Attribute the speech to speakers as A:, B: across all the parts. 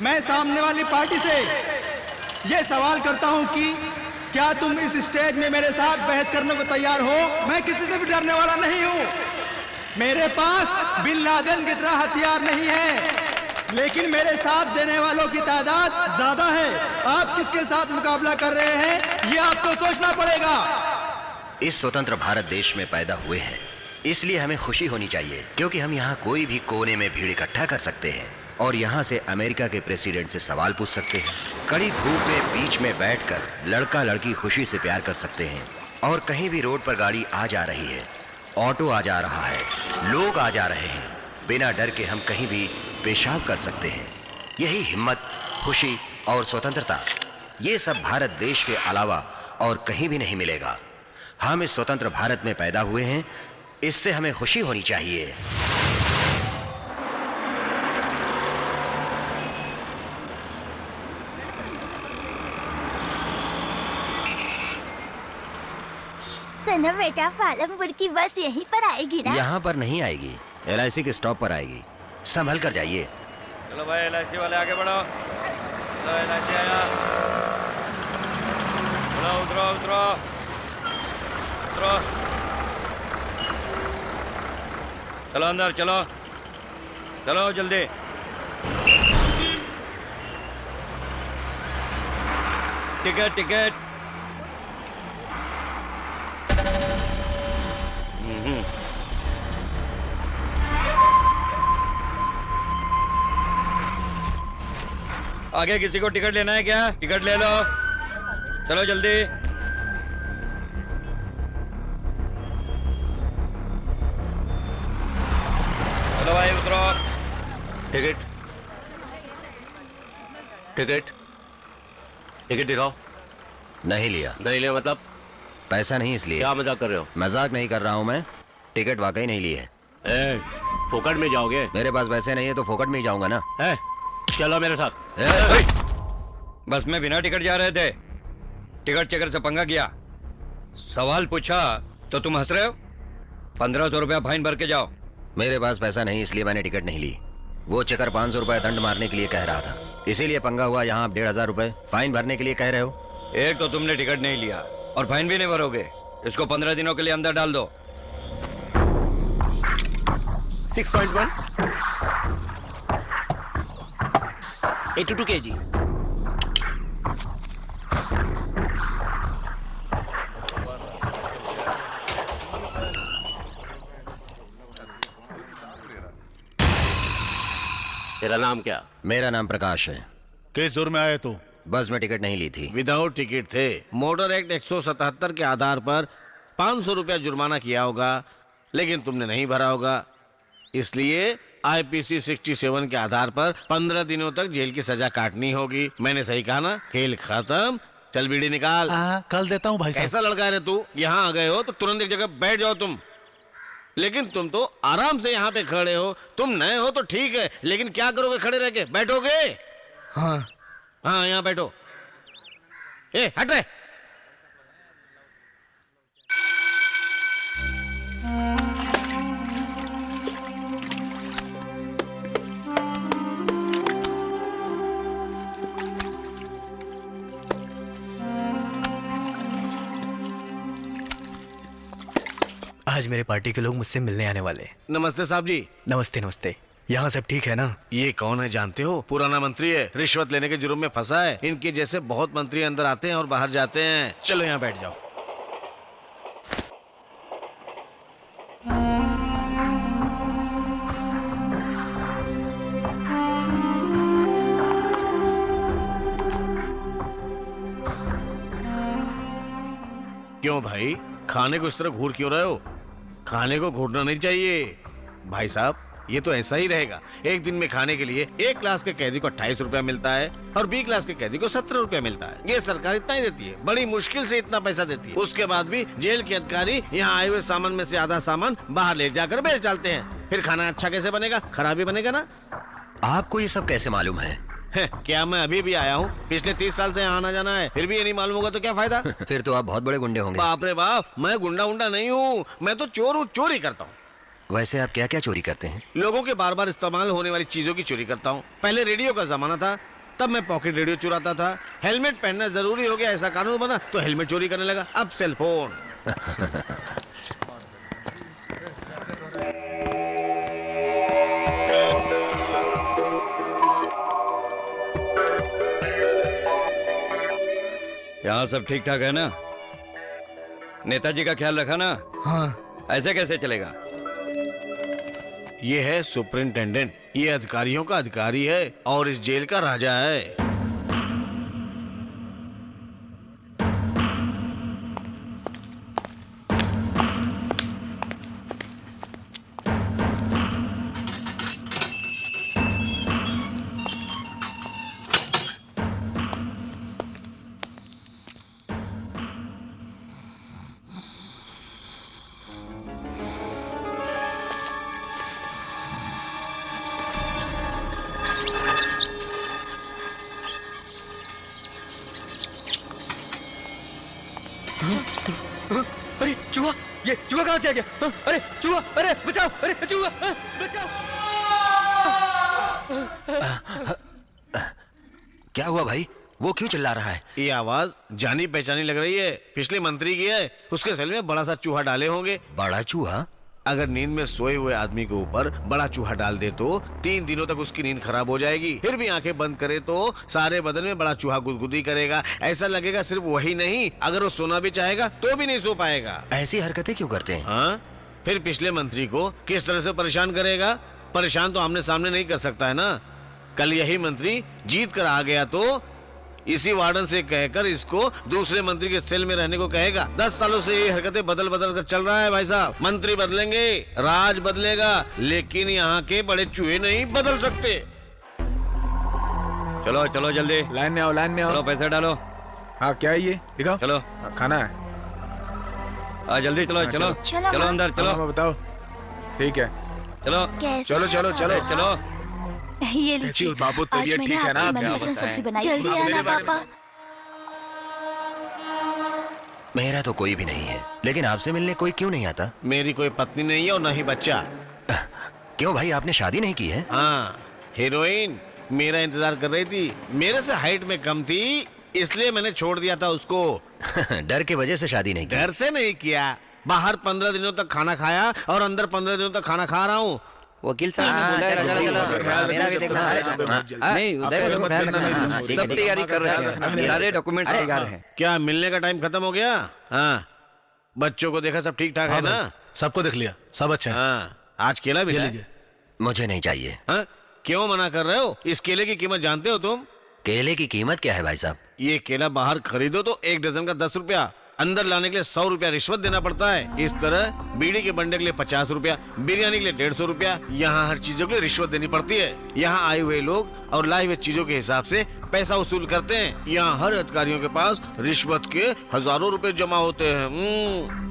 A: मैं सामने वाली पार्टी से ये सवाल करता हूं कि क्या तुम इस स्टेज में मेरे साथ बहस करने को तैयार हो? मैं किसी से भी डरने वाला नहीं हूं। मेरे पास बिन लादेन की तरह हथियार नहीं है, लेकिन मेरे साथ देने वालों की तादाद ज्यादा है। आप किसके साथ मुकाबला कर रहे हैं ये आपको सोचना पड़ेगा।
B: इस स्वतंत्र भारत देश में पैदा हुए हैं, इसलिए हमें खुशी होनी चाहिए, क्योंकि हम यहाँ कोई भी कोने में भीड़ इकट्ठा कर सकते हैं और यहाँ से अमेरिका के प्रेसिडेंट से सवाल पूछ सकते हैं। कड़ी धूप में बीच में बैठकर लड़का लड़की खुशी से प्यार कर सकते हैं और कहीं भी रोड पर गाड़ी आ जा रही है, ऑटो आ जा रहा है, लोग आ जा रहे हैं, बिना डर के हम कहीं भी पेशाब कर सकते हैं। यही हिम्मत, खुशी और स्वतंत्रता, ये सब भारत देश के अलावा और कहीं भी नहीं मिलेगा। हम इस स्वतंत्र भारत में पैदा हुए हैं, इससे हमें खुशी होनी चाहिए।
C: सुनो बेटा, पालमपुर की बस यहीं पर आएगी ना?
B: यहाँ पर नहीं आएगी, LIC के स्टॉप पर आएगी। संभल कर जाइए।
D: चलो भाई, LIC वाले आगे बढ़ो। चलो LIC आया। चलो उतरो उतरो उतरो। चलो अंदर चलो, चलो जल्दी। Ticket ticket. आगे किसी को टिकट लेना है क्या? टिकट ले लो, चलो जल्दी। चलो भाई उतरो।
E: टिकट टिकट टिकट दिखाओ।
B: नहीं लिया।
E: नहीं लिया मतलब?
B: पैसा नहीं इसलिए।
E: क्या मजाक कर रहे हो?
B: मजाक नहीं कर रहा हूँ मैं, टिकट वाकई नहीं ली है।
E: फोकट में जाओगे?
B: मेरे पास पैसे नहीं है तो फोकट में ही जाऊंगा ना।
E: चलो मेरे साथ।
D: बस में बिना टिकट जा रहे थे, टिकट चेकर से पंगा किया, सवाल पूछा तो तुम हंस रहे हो। 1500 रुपया फाइन भर के जाओ।
B: मेरे पास पैसा नहीं इसलिए मैंने टिकट नहीं ली। वो चेकर 500 रुपए दंड मारने के लिए कह रहा था, इसीलिए पंगा हुआ। यहाँ आप 1500 रुपए फाइन भरने के लिए कह रहे हो।
D: एक तो तुमने टिकट नहीं लिया और फाइन भी नहीं भरोगे। इसको 15 दिनों के लिए अंदर डाल दो।
F: 6.1 82 kg।
E: तेरा नाम क्या?
B: मेरा नाम प्रकाश है।
G: किस जोर में आए तू?
B: बस में टिकट नहीं ली थी।
F: विदाउट टिकट थे। मोटर एक्ट 177 के आधार पर 500 रुपया जुर्माना किया होगा, लेकिन तुमने नहीं भरा होगा, इसलिए IPC 67 के आधार पर 15 दिनों तक जेल की सजा काटनी होगी। मैंने सही कहा ना? खेल खत्म। चल बीड़ी निकाल।
G: कल देता हूँ भाई साहब।
F: कैसा लड़का है तू? यहाँ आ गए हो तो तुरंत एक जगह बैठ जाओ तुम, लेकिन तुम तो आराम से यहाँ पे खड़े हो। तुम नए हो तो ठीक है, लेकिन क्या करोगे खड़े रह के? बैठोगे? हाँ यहाँ बैठो। हट रहे।
H: आज मेरे पार्टी के लोग मुझसे मिलने आने वाले हैं।
F: नमस्ते साहब जी।
H: नमस्ते नमस्ते। यहाँ सब ठीक है ना?
F: ये कौन है जानते हो? पुराना मंत्री है, रिश्वत लेने के जुर्म में फंसा है। इनके जैसे बहुत मंत्री अंदर आते हैं और बाहर जाते हैं। चलो यहाँ बैठ जाओ। क्यों भाई, खाने को इस तरह घूर क्यों रहे हो? खाने को घूरना नहीं चाहिए भाई साहब। ये तो ऐसा ही रहेगा। एक दिन में खाने के लिए एक क्लास के कैदी को 28 रुपया मिलता है और B क्लास के कैदी को 17 रुपया मिलता है। ये सरकार इतना ही देती है, बड़ी मुश्किल से इतना पैसा देती है। उसके बाद भी जेल के अधिकारी यहाँ आए हुए सामान में से आधा सामान बाहर ले जाकर बेच डालते हैं। फिर खाना अच्छा कैसे बनेगा? खराब ही बनेगा ना।
B: आपको ये सब कैसे मालूम है?
F: क्या मैं अभी भी आया हूँ? पिछले 30 साल से यहाँ आना जाना है, फिर भी ये नहीं मालूम होगा तो क्या फायदा?
B: फिर तो आप बहुत बड़े गुंडे होंगे।
F: बाप रे बाप, मैं गुंडा उंडा नहीं हूँ, मैं तो चोर हूँ, चोरी करता हूँ।
B: वैसे आप क्या क्या चोरी करते हैं?
F: लोगों के बार बार इस्तेमाल होने वाली चीजों की चोरी करता हूँ। पहले रेडियो का जमाना था, तब मैं पॉकेट रेडियो चुराता था। हेलमेट पहनना जरूरी हो गया, ऐसा कानून बना तो हेलमेट चोरी करने लगा। अब सेल फोन।
D: यहाँ सब ठीक ठाक है ना? नेताजी का ख्याल रखा ना?
H: हाँ।
D: ऐसे कैसे चलेगा?
F: ये है सुपरिंटेंडेंट, ये अधिकारियों का अधिकारी है और इस जेल का राजा है।
H: अरे चूहा, ये चूहा कहाँ से आ गया? अरे चूहा, अरे बचाओ, अरे चूहा, बचाओ।
B: क्या हुआ भाई? वो क्यों चिल्ला रहा है?
F: ये आवाज जानी पहचानी लग रही है। पिछले मंत्री की है, उसके सेल में बड़ा सा चूहा डाले होंगे।
B: बड़ा चूहा?
F: अगर नींद में सोए हुए आदमी के ऊपर बड़ा चूहा डाल दे तो 3 दिनों तक उसकी नींद खराब हो जाएगी। फिर भी आंखें बंद करे तो सारे बदन में बड़ा चूहा गुदगुदी करेगा। ऐसा लगेगा सिर्फ वही नहीं, अगर वो सोना भी चाहेगा तो भी नहीं सो पाएगा।
B: ऐसी हरकतें क्यों करते हैं?
F: हाँ, फिर पिछले मंत्री को किस तरह से परेशान करेगा? परेशान तो आमने सामने नहीं कर सकता है ना। कल यही मंत्री जीत कर आ गया तो इसी वार्डन से कहकर इसको दूसरे मंत्री के सेल में रहने को कहेगा। 10 सालों से ये हरकतें बदल बदल कर चल रहा है भाई साहब। मंत्री बदलेंगे, राज बदलेगा, लेकिन यहाँ के बड़े चूहे नहीं बदल सकते।
D: चलो चलो जल्दी
I: लाइन में आओ, लाइन में आओ।
D: चलो पैसे डालो।
I: हाँ क्या है ये दिखाओ।
D: चलो
I: खाना है।
D: जल्दी चलो
I: हाँ,
D: चलो
C: चलो।
D: चलो अंदर चलो।
I: हाँ, बताओ। ठीक है,
D: चलो
C: कैसे
I: चलो चलो चलो।
D: चलो।
C: ये
I: कैसी
C: लीजिए।
I: हो बाबू,
C: आज
I: तबीयत
C: मैंने
I: ठीक है ना?
C: आपकी
I: क्या
C: मनपसंद
I: बताएं?
C: सब्जी बनाई। जल्दी आना पापा।
B: मेरा तो कोई भी नहीं है, लेकिन आपसे मिलने कोई क्यों नहीं आता?
F: मेरी कोई पत्नी नहीं है और न ही बच्चा।
B: क्यों भाई, आपने शादी नहीं की है?
F: हाँ, हीरोइन मेरा इंतजार कर रही थी। मेरे से हाइट में कम थी, इसलिए मैंने छोड़ दिया था उसको।
B: डर के वजह से शादी नहीं की?
F: डर से नहीं किया। बाहर 15 दिनों तक खाना खाया और अंदर 15 दिनों तक खाना खा रहा हूँ।
D: वकील साहब ने बोला है
B: चलो, चलो,
D: जल्दी
B: चलो।
D: करो।
B: मेरा भी देखना।
D: नहीं उधर सब तैयारी कर रहे हैं, सारे डॉक्यूमेंट तैयार हैं।
F: क्या मिलने का टाइम खत्म हो गया? हाँ, बच्चों को देखा सब ठीक ठाक है ना?
G: सबको देख लिया, सब अच्छा है।
F: हाँ, आज केला भी
G: लीजिए।
B: मुझे नहीं चाहिए।
F: हाँ, क्यों मना कर रहे हो? इस केले की कीमत जानते हो तुम?
B: केले की कीमत क्या है भाई साहब?
F: ये केला बाहर खरीदो तो 1 डजन का 10 रुपया, अंदर लाने के लिए 100 रुपया रिश्वत देना पड़ता है। इस तरह बीड़ी के बंडे के लिए 50 रुपया, बिरयानी के लिए 150 रुपया। यहाँ हर चीजों के लिए रिश्वत देनी पड़ती है। यहाँ आए हुए लोग और लाई हुए चीजों के हिसाब से पैसा वसूल करते हैं। यहाँ हर अधिकारियों के पास रिश्वत के हजारों रुपए जमा होते हैं।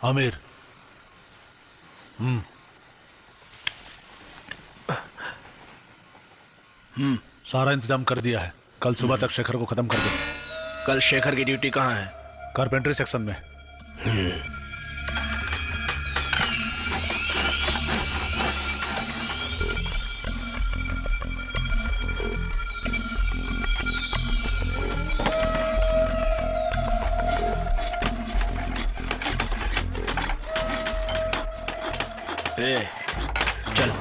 G: आमिर, सारा इंतजाम कर दिया है। कल सुबह तक शेखर को खत्म कर दो।
I: कल शेखर की ड्यूटी कहाँ है?
G: कारपेंटरी सेक्शन में।
I: चल।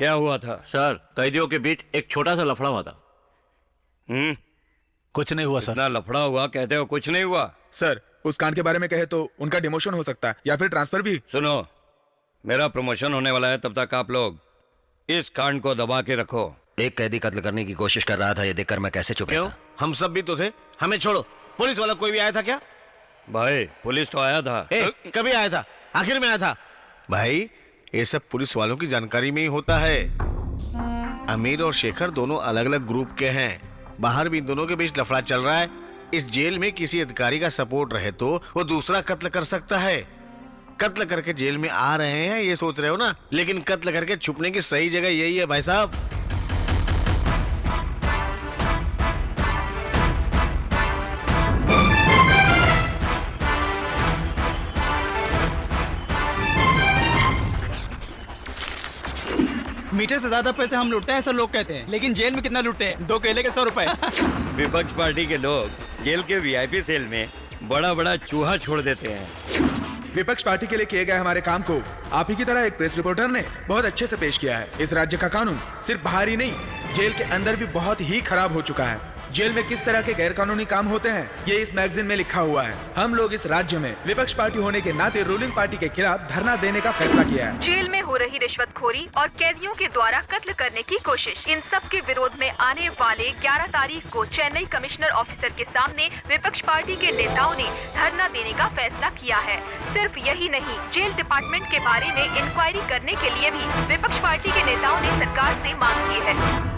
D: क्या हुआ था?
E: सर, कैदियों के बीच एक छोटा सा लफड़ा हुआ था।
G: कुछ नहीं हुआ सर।
D: इतना लफड़ा हुआ, कहते हो कुछ नहीं हुआ?
I: सर, उस कांड के बारे में कहे तो उनका डिमोशन हो सकता है या फिर ट्रांसफर भी।
D: सुनो, मेरा प्रमोशन होने वाला है, तब तक आप लोग इस कांड को दबा के रखो।
B: एक कैदी कत्ल करने की कोशिश कर रहा था, ये देखकर मैं कैसे चुप
F: क्यों?
B: रहता?
F: हम सब भी तो थे। हमें छोड़ो, पुलिस वाला कोई भी आया था क्या?
D: भाई पुलिस तो आया था।
F: कभी आया था? आखिर में आया था? भाई ये सब पुलिस वालों की जानकारी में ही होता है। अमीर और शेखर दोनों अलग अलग ग्रुप के हैं। बाहर भी इन दोनों के बीच लफड़ा चल रहा है। इस जेल में किसी अधिकारी का सपोर्ट रहे तो वो दूसरा कत्ल कर सकता है। कत्ल करके जेल में आ रहे हैं ये सोच रहे हो ना, लेकिन कत्ल करके छुपने की सही जगह यही है भाई साहब।
A: मीटर से ज्यादा पैसे हम लूटते हैं ऐसा लोग कहते हैं, लेकिन जेल में कितना लूटते हैं? 2 केले के 100 रुपए।
D: विपक्ष पार्टी के लोग जेल के वीआईपी सेल में बड़ा बड़ा चूहा छोड़ देते हैं।
I: विपक्ष पार्टी के लिए किए गए हमारे काम को आप ही की तरह एक प्रेस रिपोर्टर ने बहुत अच्छे से पेश किया है। इस राज्य का कानून सिर्फ बाहर ही नहीं, जेल के अंदर भी बहुत ही खराब हो चुका है। जेल में किस तरह के गैर कानूनी काम होते हैं ये इस मैगजीन में लिखा हुआ है। हम लोग इस राज्य में विपक्ष पार्टी होने के नाते रूलिंग पार्टी के खिलाफ धरना देने का फैसला किया है।
J: जेल में हो रही रिश्वतखोरी और कैदियों के द्वारा कत्ल करने की कोशिश, इन सब के विरोध में आने वाले 11 तारीख को चेन्नई कमिश्नर ऑफिसर के सामने विपक्ष पार्टी के नेताओं ने धरना देने का फैसला किया है। सिर्फ यही नहीं, जेल डिपार्टमेंट के बारे में इंक्वायरी करने के लिए भी विपक्ष पार्टी के नेताओं ने सरकार से मांग की है।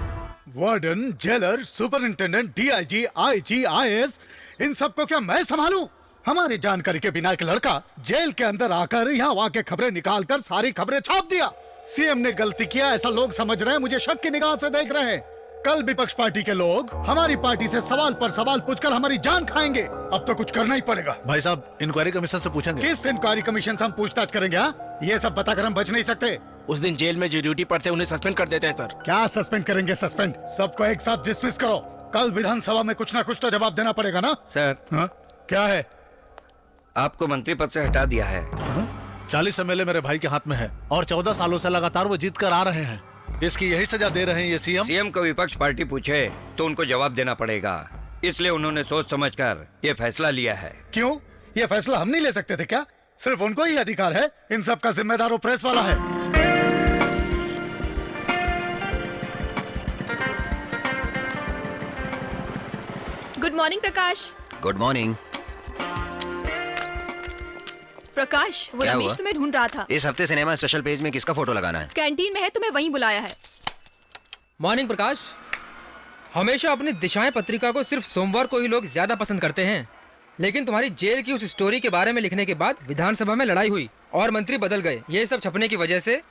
G: Warden, jailer, superintendent, DIG, IG, IAS, इन सबको क्या मैं संभालूं? हमारी जानकारी के बिना एक लड़का जेल के अंदर आकर यहाँ वहाँ के खबरें निकालकर सारी खबरें छाप दिया। सीएम ने गलती किया ऐसा लोग समझ रहे हैं, मुझे शक की निगाह से देख रहे हैं। कल विपक्ष पार्टी के लोग हमारी पार्टी से सवाल पर सवाल पूछकर हमारी जान खाएंगे। अब तो कुछ करना ही पड़ेगा।
K: भाई साहब, इंक्वायरी कमीशन से पूछेंगे।
G: किस इंक्वायरी कमीशन से हम पूछताछ करेंगे? हाँ, ये सब बताकर हम बच नहीं सकते।
I: उस दिन जेल में जो ड्यूटी पर थे उन्हें सस्पेंड कर देते हैं सर।
G: क्या सस्पेंड करेंगे? सस्पेंड सबको एक साथ डिसमिस करो। कल विधानसभा में कुछ ना कुछ तो जवाब देना पड़ेगा ना
D: सर।
G: हाँ? क्या है?
D: आपको मंत्री पद से हटा दिया है।
K: 40 एमएलए मेरे भाई के हाथ में है और 14 सालों से लगातार वो जीत कर आ रहे हैं। इसकी यही सजा दे रहे हैं ये
D: सीएम को विपक्ष पार्टी पूछे तो उनको जवाब देना पड़ेगा, इसलिए उन्होंने सोच समझकर ये फैसला लिया है।
G: क्यों? ये फैसला हम नहीं ले सकते थे क्या? सिर्फ उनको ही अधिकार है। इन सब का जिम्मेदार वो प्रेस वाला है।
J: Good morning Prakash.
B: Good morning.
J: Prakash, वो
B: क्या
J: रमेश
B: हुआ?
J: तुम्हें ढूंढ रहा था।
B: इस हफ्ते सिनेमा स्पेशल पेज में किसका फोटो लगाना है?
J: कैंटीन में है, तुम्हें वहीं बुलाया है।
H: मॉर्निंग प्रकाश, हमेशा अपनी दिशाएं पत्रिका को सिर्फ सोमवार को ही लोग ज्यादा पसंद करते हैं, लेकिन तुम्हारी जेल की उस स्टोरी के बारे में लिखने के बाद विधानसभा में लड़ाई हुई और मंत्री बदल गए। ये सब छपने की वजह से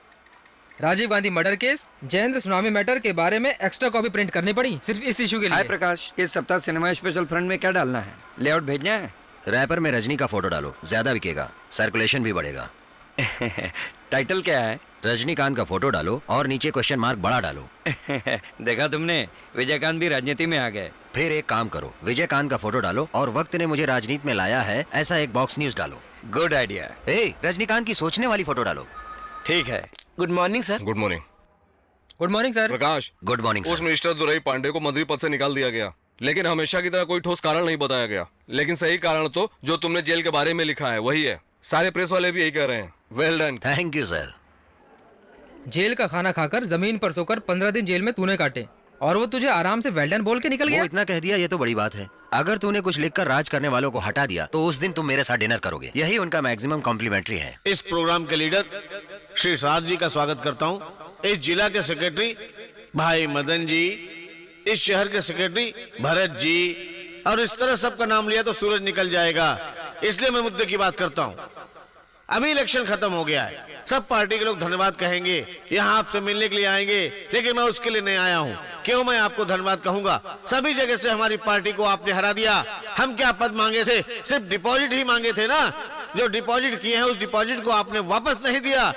H: Rajiv Gandhi murder case, Jayendra tsunami matter के बारे में एक्स्ट्रा कॉपी प्रिंट करनी पड़ी सिर्फ इस इशू के लिए।
D: हाय प्रकाश, इस सप्ताह सिनेमा स्पेशल फ्रंट में क्या डालना है? लेआउट भेजना है?
B: रैपर में रजनी का फोटो डालो, ज्यादा बिकेगा, सर्कुलेशन भी बढ़ेगा।
D: टाइटल क्या है?
B: रजनीकांत का फोटो डालो और नीचे क्वेश्चन मार्क बड़ा डालो।
D: देखा तुमने, विजयकांत भी राजनीति में आ गए।
B: फिर एक काम करो, विजयकांत का फोटो डालो और वक्त ने मुझे राजनीति में लाया है ऐसा एक बॉक्स न्यूज डालो।
D: Good idea.
B: रजनीकांत की सोचने वाली फोटो डालो।
D: ठीक है।
I: Good morning sir.
L: Good morning.
H: Good morning sir.
L: Prakash,
B: good morning
L: उस
B: सर।
L: मिनिस्टर दुरई पांडे को मंत्री पद से निकाल दिया गया, लेकिन हमेशा की तरह कोई ठोस कारण नहीं बताया गया। लेकिन सही कारण तो जो तुमने जेल के बारे में लिखा है वही है। सारे प्रेस वाले भी यही कह रहे हैं। Well done.
B: Thank you sir.
H: Jail का खाना खाकर जमीन पर सोकर 15 दिन जेल में तूने काटे और वो तुझे आराम से वेल्डन बोल के निकल
B: वो
H: गया।
B: इतना कह दिया ये तो बड़ी बात है। अगर तूने कुछ लिखकर राज करने वालों को हटा दिया तो उस दिन तुम मेरे साथ डिनर करोगे, यही उनका मैक्सिमम कॉम्प्लीमेंट्री है।
F: इस प्रोग्राम के लीडर श्री साध जी का स्वागत करता हूँ। इस जिला के सेक्रेटरी भाई मदन जी, इस शहर के सेक्रेटरी भरत जी, और इस तरह सबका नाम लिया तो सूरज निकल जाएगा, इसलिए मैं मुद्दे की बात करता हूँ। अभी इलेक्शन खत्म हो गया है, सब पार्टी के लोग धन्यवाद कहेंगे, यहाँ आपसे मिलने के लिए आएंगे, लेकिन मैं उसके लिए नहीं आया हूँ। क्यों मैं आपको धन्यवाद कहूँगा? सभी जगह से हमारी पार्टी को आपने हरा दिया। हम क्या पद मांगे थे? सिर्फ डिपॉजिट ही मांगे थे ना। जो डिपॉजिट किए हैं उस डिपॉजिट को आपने वापस नहीं दिया,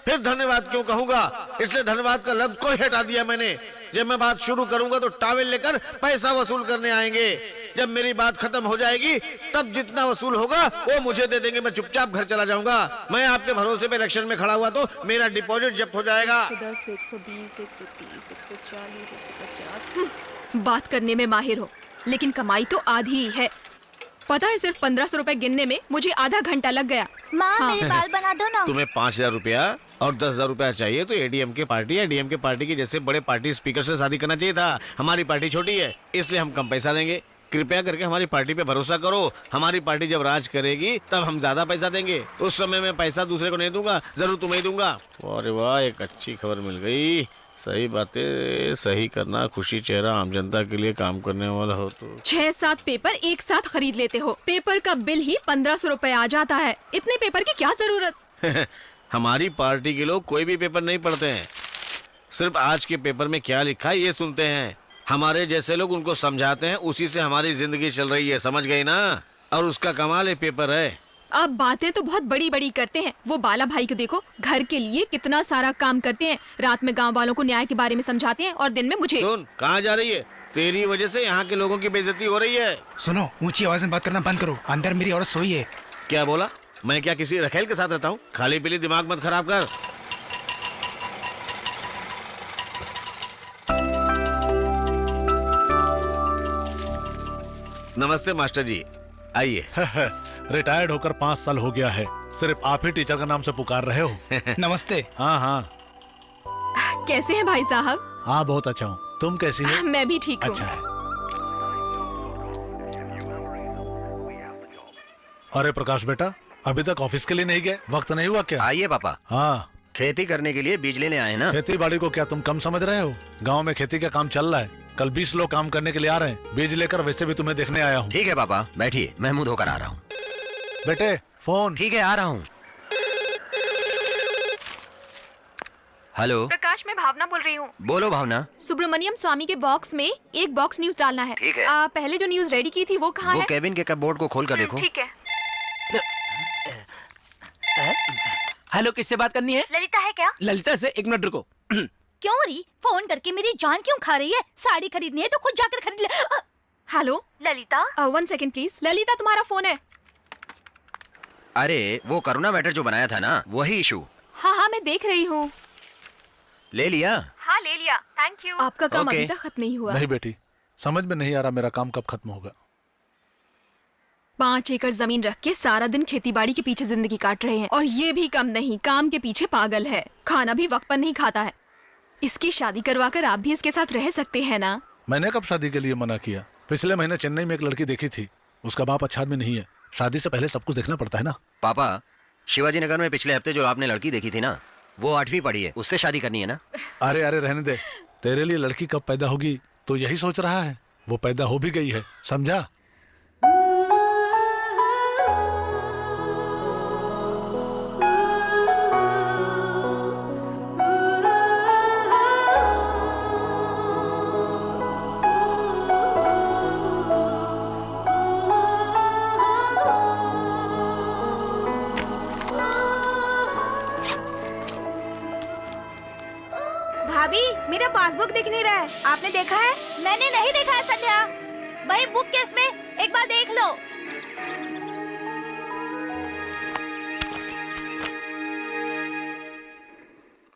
F: फिर धन्यवाद क्यों कहूँगा? इसलिए धन्यवाद का लफ्ज को ही हटा दिया मैंने। जब मैं बात शुरू करूंगा तो टावेल लेकर पैसा वसूल करने आएंगे। जब मेरी बात खत्म हो जाएगी तब जितना वसूल होगा वो मुझे दे देंगे। मैं चुपचाप घर चला जाऊंगा। मैं आपके भरोसे पे इलेक्शन में खड़ा हुआ तो मेरा डिपॉजिट जब्त हो जाएगा।
J: 110, 120, 130, 140, 150। बात करने में माहिर हो, लेकिन कमाई तो आधी ही है। पता है, सिर्फ 1500 रुपए गिनने में मुझे आधा घंटा लग गया।
C: माँ मेरे बाल बना दो ना।
F: तुम्हें 5000 रुपया और 10,000 रुपया चाहिए तो एडीएम के पार्टी या डीएम के पार्टी के जैसे बड़े पार्टी स्पीकर से शादी करना चाहिए था। हमारी पार्टी छोटी है इसलिए हम कम पैसा देंगे। कृपया करके हमारी पार्टी पे भरोसा करो। हमारी पार्टी जब राज करेगी तब हम ज्यादा पैसा देंगे। उस समय मैं पैसा दूसरे को नहीं दूंगा, जरूर तुम्हें ही दूंगा। अरे वाह, एक अच्छी खबर मिल गई। सही बातें सही करना, खुशी चेहरा, आम जनता के लिए काम करने वाला हो तो।
J: 6-7 पेपर एक साथ खरीद लेते हो, पेपर का बिल ही 1500 रुपए आ जाता है। इतने पेपर की क्या जरूरत।
F: हमारी पार्टी के लोग कोई भी पेपर नहीं पढ़ते हैं, सिर्फ आज के पेपर में क्या लिखा है ये सुनते हैं। हमारे जैसे लोग उनको समझाते हैं, उसी से हमारी जिंदगी चल रही है, समझ गई ना। और उसका कमाल है पेपर है।
J: आप बातें तो बहुत बड़ी बड़ी करते हैं। वो बाला भाई को देखो, घर के लिए कितना सारा काम करते हैं। रात में गांव वालों को न्याय के बारे में समझाते हैं और दिन में मुझे।
F: सुन, कहाँ जा रही है? तेरी वजह से यहाँ के लोगों की बेइज्जती हो रही है।
A: सुनो, ऊंची आवाज में बात करना बंद करो, अंदर मेरी औरत सोई है।
F: क्या बोला? मैं क्या किसी रखेल के साथ रहता हूँ? खाली पीली दिमाग मत खराब कर। नमस्ते मास्टर जी, आइए।
K: रिटायर्ड होकर 5 साल हो गया है, सिर्फ आप ही टीचर का नाम से पुकार रहे हो।
A: नमस्ते।
K: हाँ हाँ।
J: कैसे हैं भाई साहब?
K: हाँ बहुत अच्छा हूँ, तुम कैसी हो?
J: मैं भी ठीक हूँ।
K: अच्छा है। अरे प्रकाश बेटा, अभी तक ऑफिस के लिए नहीं गए? वक्त नहीं हुआ क्या?
B: आइए पापा।
K: हाँ,
B: खेती करने के लिए बीज लेने आए ना।
K: खेती बाड़ी को क्या तुम कम समझ रहे हो? गांव में खेती का काम चल रहा है, कल 20 लोग काम करने के लिए आ रहे हैं। बीज लेकर वैसे भी तुम्हें देखने आया हूँ।
B: ठीक है पापा, बैठिए, मैं मुंह धोकर आ रहा हूँ।
K: बेटे फोन।
B: ठीक है, आ रहा हूँ। हेलो
J: प्रकाश, मैं भावना बोल रही हूँ।
B: बोलो भावना।
J: सुब्रमण्यम स्वामी के बॉक्स में एक बॉक्स न्यूज डालना है।
B: ठीक है।
J: पहले जो न्यूज रेडी की थी वो कहाँ
B: वो
J: है?
B: केबिन के कपबोर्ड को खोल कर देखो।
J: ठीक है।
E: हेलो, किससे बात करनी है?
C: ललिता है क्या?
E: ललिता से, 1 मिनट रुको।
C: क्यों री? फोन करके मेरी जान क्यों खा रही है? साड़ी खरीदनी है तो खुद जाकर खरीद ले।
J: Hello
C: Lalita.
J: 1 second please. Lalita, तुम्हारा फोन है।
B: अरे वो करुणा मैटर जो बनाया था ना, वही इशू।
J: हाँ, मैं देख रही हूँ।
B: ले लिया?
J: हाँ, ले लिया। Thank you. आपका काम
B: Okay.
J: अभी तक खत्म नहीं हुआ।
K: नहीं बेटी, समझ में नहीं आ रहा मेरा काम कब खत्म होगा।
J: 5 एकड़ जमीन रख के सारा दिन खेतीबाड़ी के पीछे जिंदगी काट रहे हैं, और ये भी कम नहीं, काम के पीछे पागल है। खाना भी वक्त पर नहीं खाता है। इसकी शादी करवाकर आप भी इसके साथ रह सकते हैं ना।
K: मैंने कब शादी के लिए मना किया? पिछले महीने चेन्नई में एक लड़की देखी थी, उसका बाप अच्छा आदमी नहीं है। शादी से पहले सब कुछ देखना पड़ता है ना।
B: पापा, शिवाजी नगर में पिछले हफ्ते जो आपने लड़की देखी थी ना, वो 8वीं पढ़ी है, उससे शादी करनी है ना।
K: अरे अरे रहने दे, तेरे लिए लड़की कब पैदा होगी तो यही सोच रहा है। वो पैदा हो भी गई है, समझा?
C: भाभी, मेरा पासबुक दिख नहीं रहा है, आपने देखा है? मैंने नहीं देखा है संध्या। भाई बुक केस में एक बार देख लो।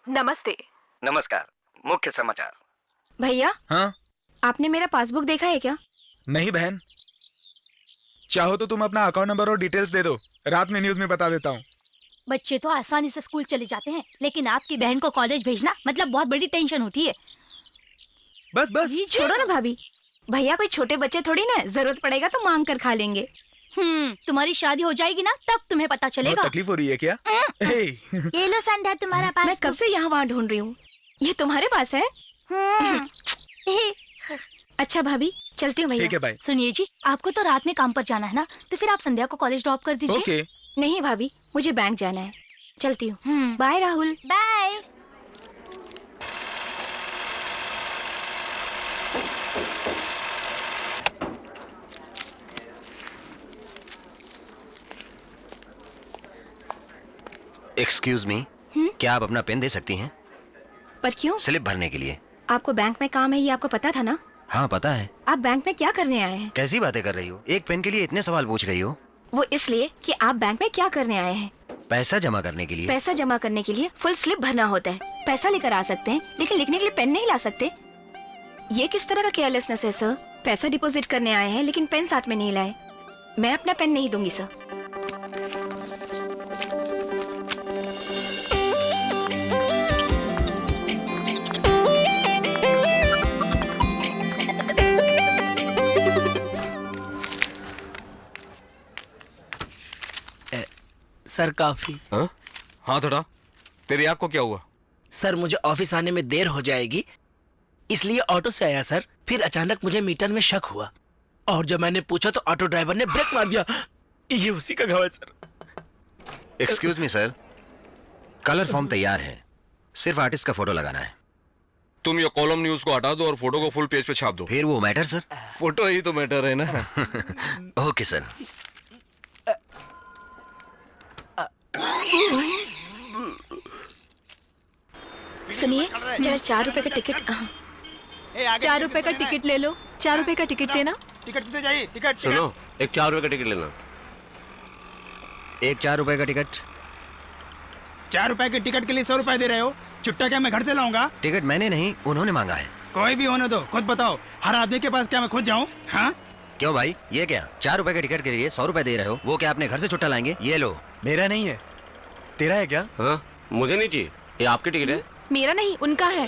J: नमस्ते।
D: नमस्कार। मुख्य समाचार।
C: भैया,
I: हाँ?
C: आपने मेरा पासबुक देखा है क्या?
I: नहीं बहन, चाहो तो तुम अपना अकाउंट नंबर और डिटेल्स दे दो, रात में न्यूज में बता देता हूँ।
C: बच्चे तो आसानी से स्कूल चले जाते हैं, लेकिन आपकी बहन को कॉलेज भेजना मतलब बहुत बड़ी टेंशन होती है।
I: बस बस
C: ये छोड़ो ना भाभी, भैया कोई छोटे बच्चे थोड़ी ना, जरूरत पड़ेगा तो मांग कर खा लेंगे। तुम्हारी शादी हो जाएगी ना, तब तुम्हें पता चलेगा।
I: बहुत तकलीफ हो रही है क्या?
C: ये लो संध्या, तुम्हारा पास। मैं कब से यहाँ वहाँ ढूंढ रही हूँ, ये तुम्हारे पास है? अच्छा भाभी, चलती हूँ भैया।
I: ठीक है भाई।
C: सुनिए जी, आपको तो रात में काम पर जाना है ना, तो फिर आप संध्या को कॉलेज ड्रॉप कर दीजिए।
I: ओके।
C: नहीं भाभी, मुझे बैंक जाना है, चलती हूँ। Bye Rahul. Bye.
B: Excuse me, क्या आप अपना पेन दे सकती हैं?
C: पर क्यों?
B: स्लिप भरने के लिए।
C: आपको बैंक में काम है, ये आपको पता था ना?
B: हाँ पता है।
C: आप बैंक में क्या करने आए हैं?
B: कैसी बातें कर रही हो? एक पेन के लिए इतने सवाल पूछ रही हो?
C: वो इसलिए कि आप बैंक में क्या करने आए हैं।
B: पैसा जमा करने के लिए।
C: पैसा जमा करने के लिए फुल स्लिप भरना होता है। पैसा लेकर आ सकते हैं, लेकिन लिखने के लिए पेन नहीं ला सकते। ये किस तरह का केयरलेसनेस है सर? पैसा डिपॉजिट करने आए हैं लेकिन पेन साथ में नहीं लाए। मैं अपना पेन नहीं दूंगी सर।
E: सर काफी।
L: हाथ हटा। तेरी आँख को क्या हुआ?
E: सर मुझे ऑफिस आने में देर हो जाएगी, इसलिए ऑटो से आया सर। फिर अचानक मुझे मीटर में शक हुआ और जब मैंने पूछा तो ऑटो ड्राइवर ने ब्रेक मार दिया। ये उसी का घाव है सर।
B: एक्सक्यूज मी सर, कलर फॉर्म तैयार है, सिर्फ आर्टिस्ट का फोटो लगाना है।
L: तुम ये कॉलम न्यूज को हटा दो और फोटो को फुल पेज पे छाप दो।
B: फिर वो मैटर सर?
L: फोटो ही तो मैटर है ना।
B: Okay sir.
C: सुनिए, जरा 4 रुपए का टिकट।
J: 4 रुपए का टिकट ले लो। 4 रुपए का टिकट देना।
A: टिकट किसे चाहिए? टिकट
F: सुनो, एक 4 रुपए का टिकट लेना।
B: एक 4 रुपए का टिकट।
A: 4 रुपए के टिकट के लिए 100 रुपए दे रहे हो? चुट्टा क्या मैं घर से लाऊंगा?
B: टिकट मैंने नहीं, उन्होंने मांगा है।
A: कोई भी होने दो, खुद बताओ। हर आदमी के पास क्या मैं खुद जाऊं? हाँ?
B: क्यों भाई, ये क्या 4 रुपए के टिकट के लिए 100 रुपए दे रहे हो? वो क्या अपने घर से छुट्टा लाएंगे? ये लो।
M: मेरा नहीं है, तेरा है क्या?
F: हाँ, मुझे नहीं चाहिए, ये आपकी टिकट है।
J: मेरा नहीं, उनका है।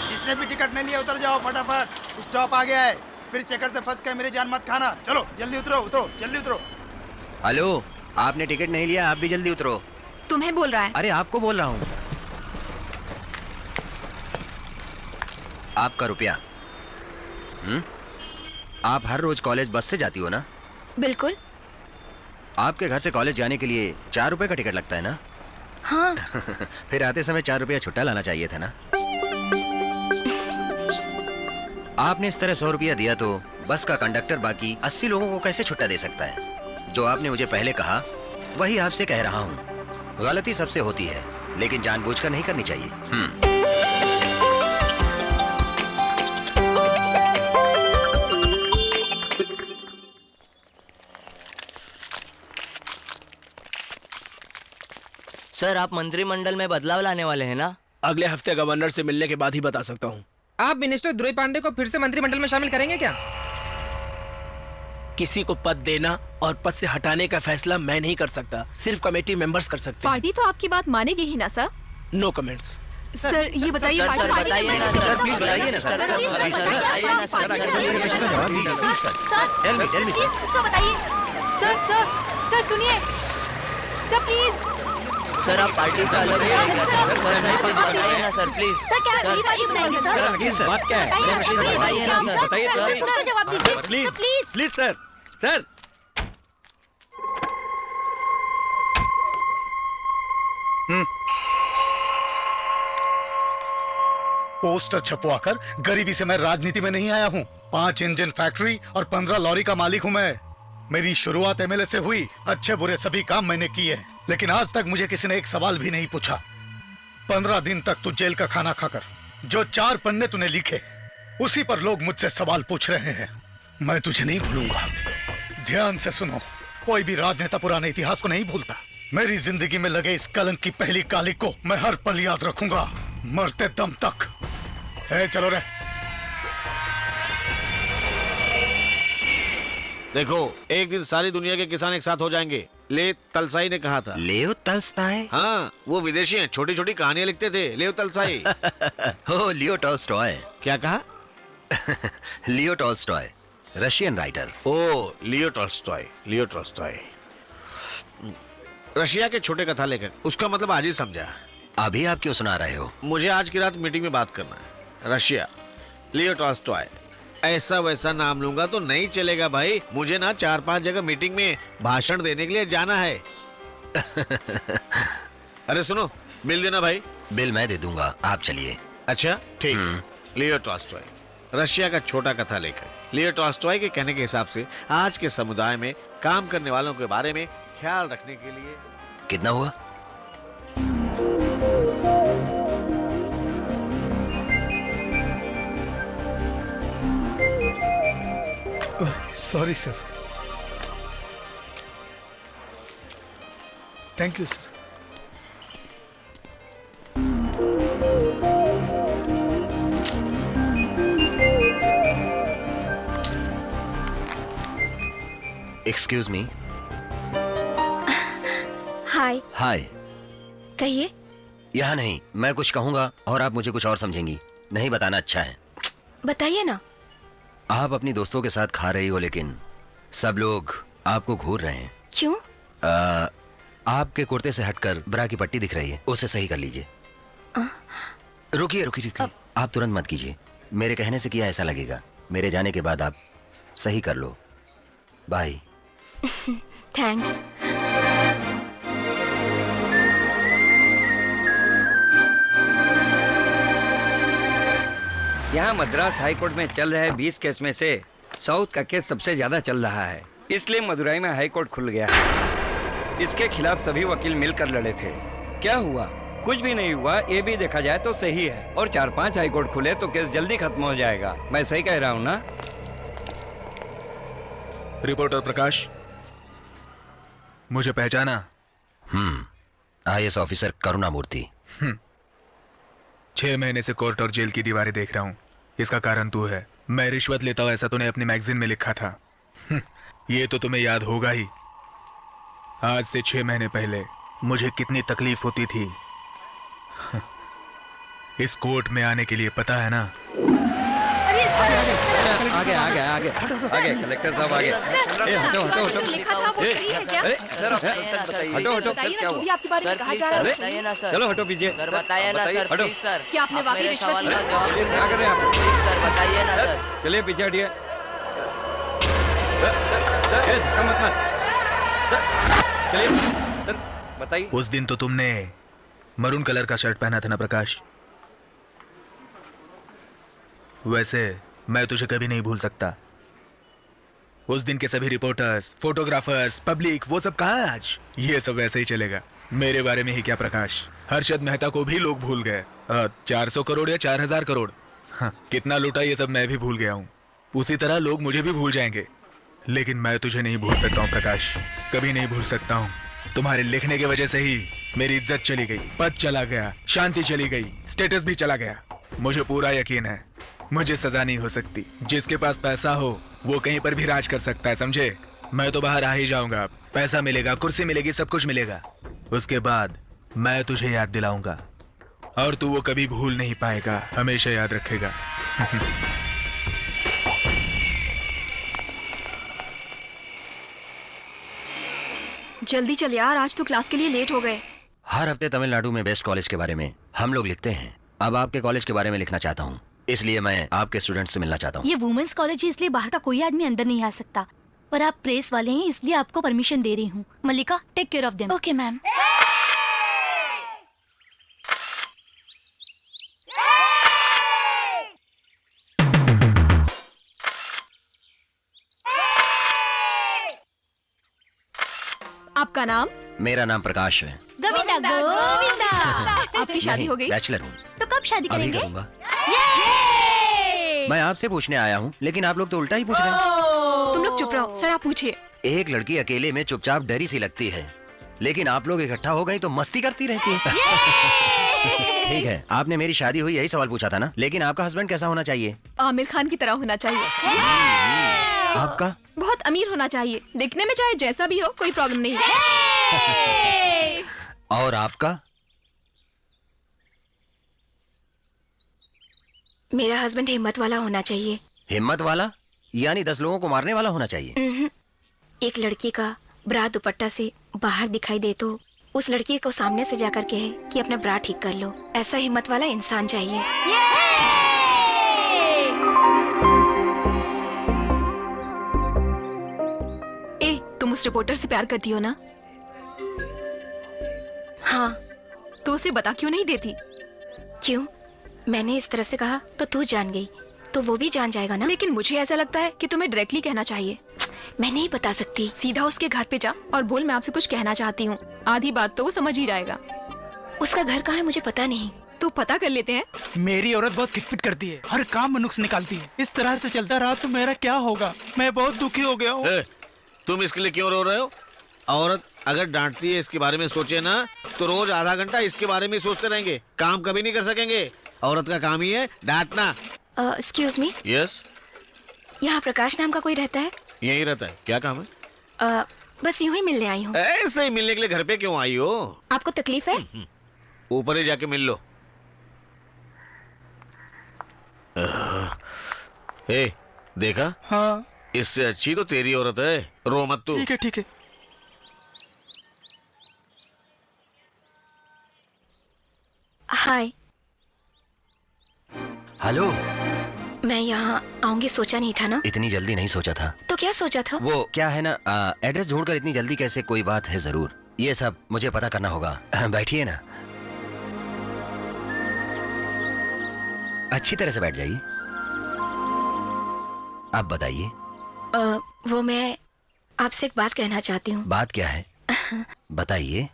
A: जिसने भी टिकट नहीं लिया उतर जाओ फटाफट, स्टॉप आ गया है। फिर चक्कर से फंस कर मेरी जान मत खाना। चलो जल्दी उतरो, उतरो जल्दी उतरो।
B: हेलो, आपने टिकट नहीं लिया, आप भी जल्दी उतरो।
J: तुम्हें बोल रहा है।
B: अरे आपको बोल रहा हूँ। आपका रुपया। आप हर रोज कॉलेज बस से जाती हो ना?
C: बिल्कुल।
B: आपके घर से कॉलेज जाने के लिए 4 रुपए का टिकट लगता है ना?
C: हाँ।
B: फिर आते समय 4 रुपया छुट्टा लाना चाहिए था ना? आपने इस तरह 100 रुपया दिया तो बस का कंडक्टर बाकी 80 लोगों को कैसे छुट्टा दे सकता है? जो आपने मुझे पहले कहा वही आपसे कह रहा हूँ। गलती सबसे होती है, लेकिन जानबूझकर नहीं करनी चाहिए।
M: सर, आप मंत्रिमंडल में बदलाव लाने वाले हैं ना?
E: अगले हफ्ते गवर्नर से मिलने के बाद ही बता सकता हूँ।
H: आप मिनिस्टर ध्रुव पांडे को फिर से मंत्रिमंडल में शामिल करेंगे क्या?
E: किसी को पद देना और पद से हटाने का फैसला मैं नहीं कर सकता, सिर्फ कमेटी मेंबर्स कर सकते हैं।
J: पार्टी तो आपकी बात मानेगी ही ना सर?
E: No comments.
J: सर ये बताइए।
M: सर बताइए ना सर, प्लीज बताइए ना सर, बताइए ना सर,
C: इसको बताइए।
J: सर सुनिए सर, प्लीज।
M: सर आप पार्टी से अलग हो गए क्या सर? सर प्लीज बताइए ना सर, प्लीज।
C: सर क्या बताएंगे सर?
B: प्लीज सर,
M: बात क्या है? बताइए ना सर,
C: बताइए सर, जवाब दीजिए
M: please
C: please.
M: Please sir. Sir
G: poster छपवाकर गरीबी से मैं राजनीति में नहीं आया हूँ। 5 इंजन फैक्ट्री और 15 लॉरी का मालिक हूँ मैं। मेरी शुरुआत एमएलए से हुई। अच्छे बुरे सभी काम मैंने किए, लेकिन आज तक मुझे किसी ने एक सवाल भी नहीं पूछा। 15 दिन तक तू जेल का खाना खाकर जो 4 पन्ने तूने लिखे, उसी पर लोग मुझसे सवाल पूछ रहे हैं। मैं तुझे नहीं भूलूंगा। ध्यान से सुनो, कोई भी राजनेता पुराने इतिहास को नहीं भूलता। मेरी जिंदगी में लगे इस कलंक की पहली काली को मैं हर पल याद रखूंगा, मरते दम तक। चलो रे।
F: देखो, एक दिन सारी दुनिया के किसान एक साथ हो जाएंगे। ले तलसाई ने कहा था।
B: लेओ तल्स्ताय?
F: हाँ, वो विदेशी हैं, छोटी छोटी कहानियां लिखते थे। लेओ तलसाई।
B: हो, लियो टॉल्स्टॉय।
F: क्या कहा?
B: Leo Tolstoy, Russian writer.
F: Oh, Leo Tolstoy, Leo Tolstoy, Russia के छोटे कथा लेखक। उसका मतलब आज ही समझा।
B: अभी आप क्यों सुना रहे हो?
F: मुझे आज की रात मीटिंग में बात करना है। रशिया, लियो टॉल्स्टॉय, ऐसा वैसा नाम लूंगा तो नहीं चलेगा भाई। मुझे ना 4-5 जगह मीटिंग में भाषण देने के लिए जाना है। अरे सुनो, बिल देना भाई।
B: बिल मैं दे दूंगा, आप चलिए।
F: अच्छा ठीक। लियो टॉल्स्टॉय, रशिया का छोटा कथा लेखक लियो टॉल्स्टॉय के कहने के हिसाब से आज के समुदाय में काम करने वालों के बारे में ख्याल रखने के लिए।
B: कितना हुआ?
G: Sorry sir. Thank you sir.
B: Excuse me.
C: Hi.
B: Hi.
C: कहिए।
B: यहाँ नहीं, मैं कुछ कहूँगा और आप मुझे कुछ और समझेंगी। नहीं बताना अच्छा है।
C: बताइए ना।
B: आप अपनी दोस्तों के साथ खा रही हो लेकिन सब लोग आपको घूर रहे हैं।
C: क्यों?
B: आपके कुर्ते से हटकर ब्रा की पट्टी दिख रही है, उसे सही कर लीजिए। रुकिए रुकिए रुकिए, आप तुरंत मत कीजिए। मेरे कहने से किया ऐसा लगेगा, मेरे जाने के बाद आप सही कर लो। बाय।
C: थैंक्स।
D: यहाँ मद्रास हाई कोर्ट में चल रहे 20 केस में से साउथ का केस सबसे ज्यादा चल रहा है, इसलिए मदुरई में हाई कोर्ट खुल गया है। इसके खिलाफ सभी वकील मिलकर लड़े थे। क्या हुआ? कुछ भी नहीं हुआ। ये भी देखा जाए तो सही है, और 4-5 हाई कोर्ट खुले तो केस जल्दी खत्म हो जाएगा। मैं सही कह रहा हूँ ना?
I: रिपोर्टर प्रकाश, मुझे पहचाना?
B: IAS ऑफिसर करुणा मूर्ति।
I: 6 महीने से कोर्ट और जेल की दीवारें देख रहा हूँ। इसका कारण तू है। मैं रिश्वत लेता हूँ ऐसा तूने अपनी मैगजीन में लिखा था। ये तो तुम्हें याद होगा ही। आज से 6 महीने पहले मुझे कितनी तकलीफ होती थी इस कोर्ट में आने के लिए, पता है ना?
D: आगे आगे आगे आगे कलेक्टर साहब आगे। हटो हटो हटो।
J: लिखा था वो सही है क्या?
D: अरे हटो हटो।
J: बताइए ना, जो भी आपके बारे में कहा जा रहा है
M: बताइए ना सर।
D: चलो हटो पीछे।
M: सर बताइए ना सर,
D: हटो।
M: Please sir.
J: क्या आपने वाकई
M: मेरे
J: रिश्वत
M: सवाल
J: ली?
M: का जवाब दीजिए।
D: क्या कर रहे हैं आप?
M: प्लीज सर बताइए ना सर।
D: चलिए पीछे हटिए। धक्का मत मार। चलिए सर बताइए।
I: उस दिन तो तुमने मरून कलर का शर्ट पहना था ना प्रकाश? वैसे मैं तुझे कभी नहीं भूल सकता। उस दिन के सभी रिपोर्टर्स, फोटोग्राफर्स, पब्लिक, वो सब कहाँ है आज? ये सब ऐसे ही चलेगा। मेरे बारे में ही क्या प्रकाश, हर्षद मेहता को भी लोग भूल गए। 400 करोड़ या 4000 करोड़, हाँ, कितना लूटा ये सब मैं भी भूल गया हूँ। उसी तरह लोग मुझे भी भूल जाएंगे, लेकिन मैं तुझे नहीं भूल सकता हूँ प्रकाश, कभी नहीं भूल सकता हूँ। तुम्हारे लिखने की वजह से ही मेरी इज्जत चली गई, पद चला गया, शांति चली गई, स्टेटस भी चला गया। मुझे पूरा यकीन है मुझे सजा नहीं हो सकती। जिसके पास पैसा हो वो कहीं पर भी राज कर सकता है, समझे? मैं तो बाहर आ ही जाऊंगा। पैसा मिलेगा, कुर्सी मिलेगी, सब कुछ मिलेगा। उसके बाद मैं तुझे याद दिलाऊंगा और तू वो कभी भूल नहीं पाएगा, हमेशा याद रखेगा।
J: जल्दी चल यार, आज तो क्लास के लिए लेट हो गए।
B: हर हफ्ते तमिलनाडु में बेस्ट कॉलेज के बारे में हम लोग लिखते हैं। अब आपके कॉलेज के बारे में लिखना चाहता हूँ, इसलिए मैं आपके स्टूडेंट से मिलना चाहता हूँ।
N: ये वुमेन्स कॉलेज है, इसलिए बाहर का कोई आदमी अंदर नहीं आ सकता, पर आप प्रेस वाले हैं इसलिए आपको परमिशन दे रही हूँ। Mallika, take care of them.
C: Okay ma'am.
J: आपका नाम?
B: मेरा नाम प्रकाश है।
N: गोविंदा गोविंदा।
J: आपकी शादी हो गई?
B: बैचलर हूँ।
N: तो कब शादी
B: अभी
N: करेंगे?
B: करूंगा। मैं आपसे पूछने आया हूँ, लेकिन आप लोग तो उल्टा ही पूछ रहे हैं।
J: तुम लोग चुप रहो, सर आप पूछिए।
B: एक लड़की अकेले में चुपचाप डरी सी लगती है, लेकिन आप लोग इकट्ठा हो गई तो मस्ती करती रहती है। ठीक है, आपने मेरी शादी हुई यही सवाल पूछा था ना, लेकिन आपका हस्बैंड कैसा होना चाहिए?
J: आमिर खान की तरह होना चाहिए।
B: आपका?
J: बहुत अमीर होना चाहिए, दिखने में चाहे जैसा भी हो कोई प्रॉब्लम नहीं है।
B: और आपका?
C: मेरा हस्बैंड हिम्मत वाला होना चाहिए।
B: हिम्मत वाला यानी 10 लोगों को मारने वाला होना चाहिए?
C: एक लड़की का ब्रा दुपट्टा से बाहर दिखाई दे तो उस लड़की को सामने से जाकर कहे कि अपना ब्रा ठीक कर लो। ऐसा हिम्मत वाला इंसान चाहिए।
J: ए, तुम उस रिपोर्टर से प्यार करती हो ना?
C: हाँ।
J: तो उसे बता क्यों नहीं देती?
C: क्यों? मैंने इस तरह से कहा तो तू जान गई, तो वो भी जान जाएगा ना।
J: लेकिन मुझे ऐसा लगता है कि तुम्हें डायरेक्टली कहना चाहिए।
C: मैं नहीं बता सकती।
J: सीधा उसके घर पे जा और बोल मैं आपसे कुछ कहना चाहती हूँ। आधी बात तो वो समझ ही जाएगा।
C: उसका घर कहाँ है मुझे पता नहीं।
J: तो पता कर लेते हैं।
A: मेरी औरत बहुत खिटपिट करती है, हर काम में नुक्स निकालती है। इस तरह से चलता रहा तो मेरा क्या होगा? मैं बहुत दुखी हो गया हूँ।
F: तुम इसके लिए क्यों रो रहे हो? औरत अगर डांटती है इसके बारे में सोचे ना तो रोज आधा घंटा इसके बारे में सोचते रहेंगे, काम कभी नहीं कर सकेंगे। औरत का काम ही है डांटना।
C: Excuse me.
F: यस।
C: यहाँ प्रकाश नाम का कोई रहता है?
F: यही रहता है। क्या काम है?
C: बस यूं ही मिलने आई हूँ।
F: ऐसे ही मिलने के लिए घर पे क्यों आई हो?
C: आपको तकलीफ है?
F: ऊपर ही जाके मिल लो। ए, देखा?
A: हाँ।
F: इससे अच्छी तो तेरी औरत है। रो मत तू।
A: ठीक है ठीक है।
C: हाय।
B: हेलो।
C: मैं यहाँ आऊंगी सोचा नहीं था ना।
B: इतनी जल्दी नहीं सोचा था।
C: तो क्या सोचा था?
B: वो क्या है ना, एड्रेस ढूंढकर इतनी जल्दी कैसे? कोई बात है जरूर। ये सब मुझे पता करना होगा। बैठिए ना, अच्छी तरह से बैठ जाइए। आप बताइए।
C: वो मैं आपसे एक बात कहना चाहती हूँ।
B: बात क्या है? बताइए।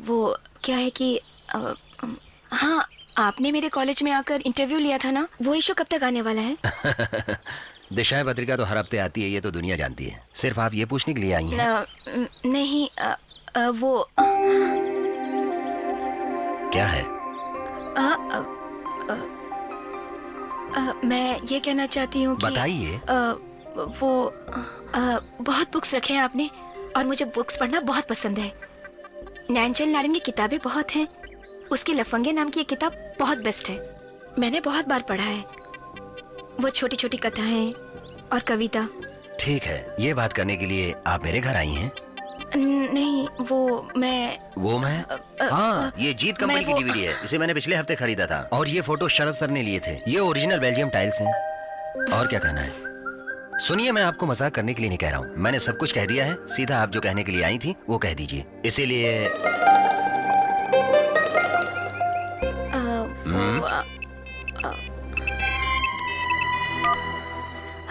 C: वो क्या है कि हाँ, आपने मेरे कॉलेज में आकर इंटरव्यू लिया था ना, वो इशू कब तक आने वाला है?
B: दिशाएं पत्रिका तो हर हफ्ते आती है, ये तो दुनिया जानती है। सिर्फ आप ये पूछने के लिए आई हैं?
C: नहीं, वो
B: क्या है?
C: मैं ये कहना चाहती हूँ कि
B: बताइए।
C: वो बहुत बुक्स रखे हैं आपने और मुझे बुक्स पढ़ना बहुत पसंद है। नैनचल नारायण की किताबें बहुत हैं। उसकी लफंगे नाम की एक किताब बहुत बेस्ट है, मैंने बहुत बार पढ़ा है। वो छोटी छोटी कथाएं और कविता।
B: ठीक है, ये बात करने के लिए आप मेरे घर आई हैं?
C: नहीं, वो मैं
B: हाँ, ये जीत कंपनी की डीवीडी है। इसे मैंने पिछले हफ्ते खरीदा था और ये फोटो शरद सर ने लिए थे। ये ओरिजिनल बेल्जियम टाइल्स हैं। और क्या कहना है? सुनिए, मैं आपको मजाक करने के लिए नहीं कह रहा हूँ। मैंने सब कुछ कह दिया है। सीधा आप जो कहने के लिए आई थी वो कह दीजिए। इसीलिए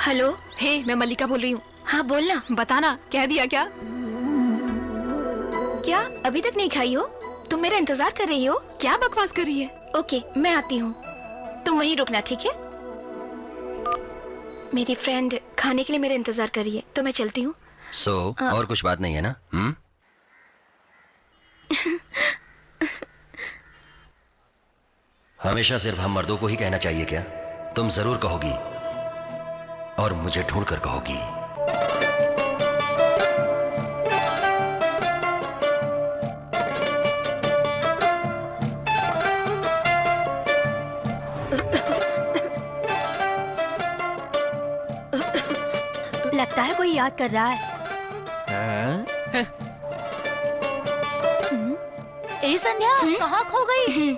C: हेलो।
J: हे, मैं मल्लिका बोल रही हूँ।
C: हाँ बोलना।
J: बताना, कह दिया क्या?
C: क्या अभी तक नहीं खाई हो? तुम मेरा इंतजार कर रही हो?
J: क्या बकवास कर रही है?
C: ओके, मैं आती हूँ, तुम वहीं रुकना, ठीक है? मेरी फ्रेंड खाने के लिए मेरा इंतजार कर रही है, तो मैं चलती हूँ।
B: और कुछ बात नहीं है ना? हमेशा सिर्फ हम मर्दों को ही कहना चाहिए क्या? तुम जरूर कहोगी और मुझे ढूंढ कर कहोगी।
N: लगता है कोई याद कर रहा है। ए संध्या, कहाँ खो गई?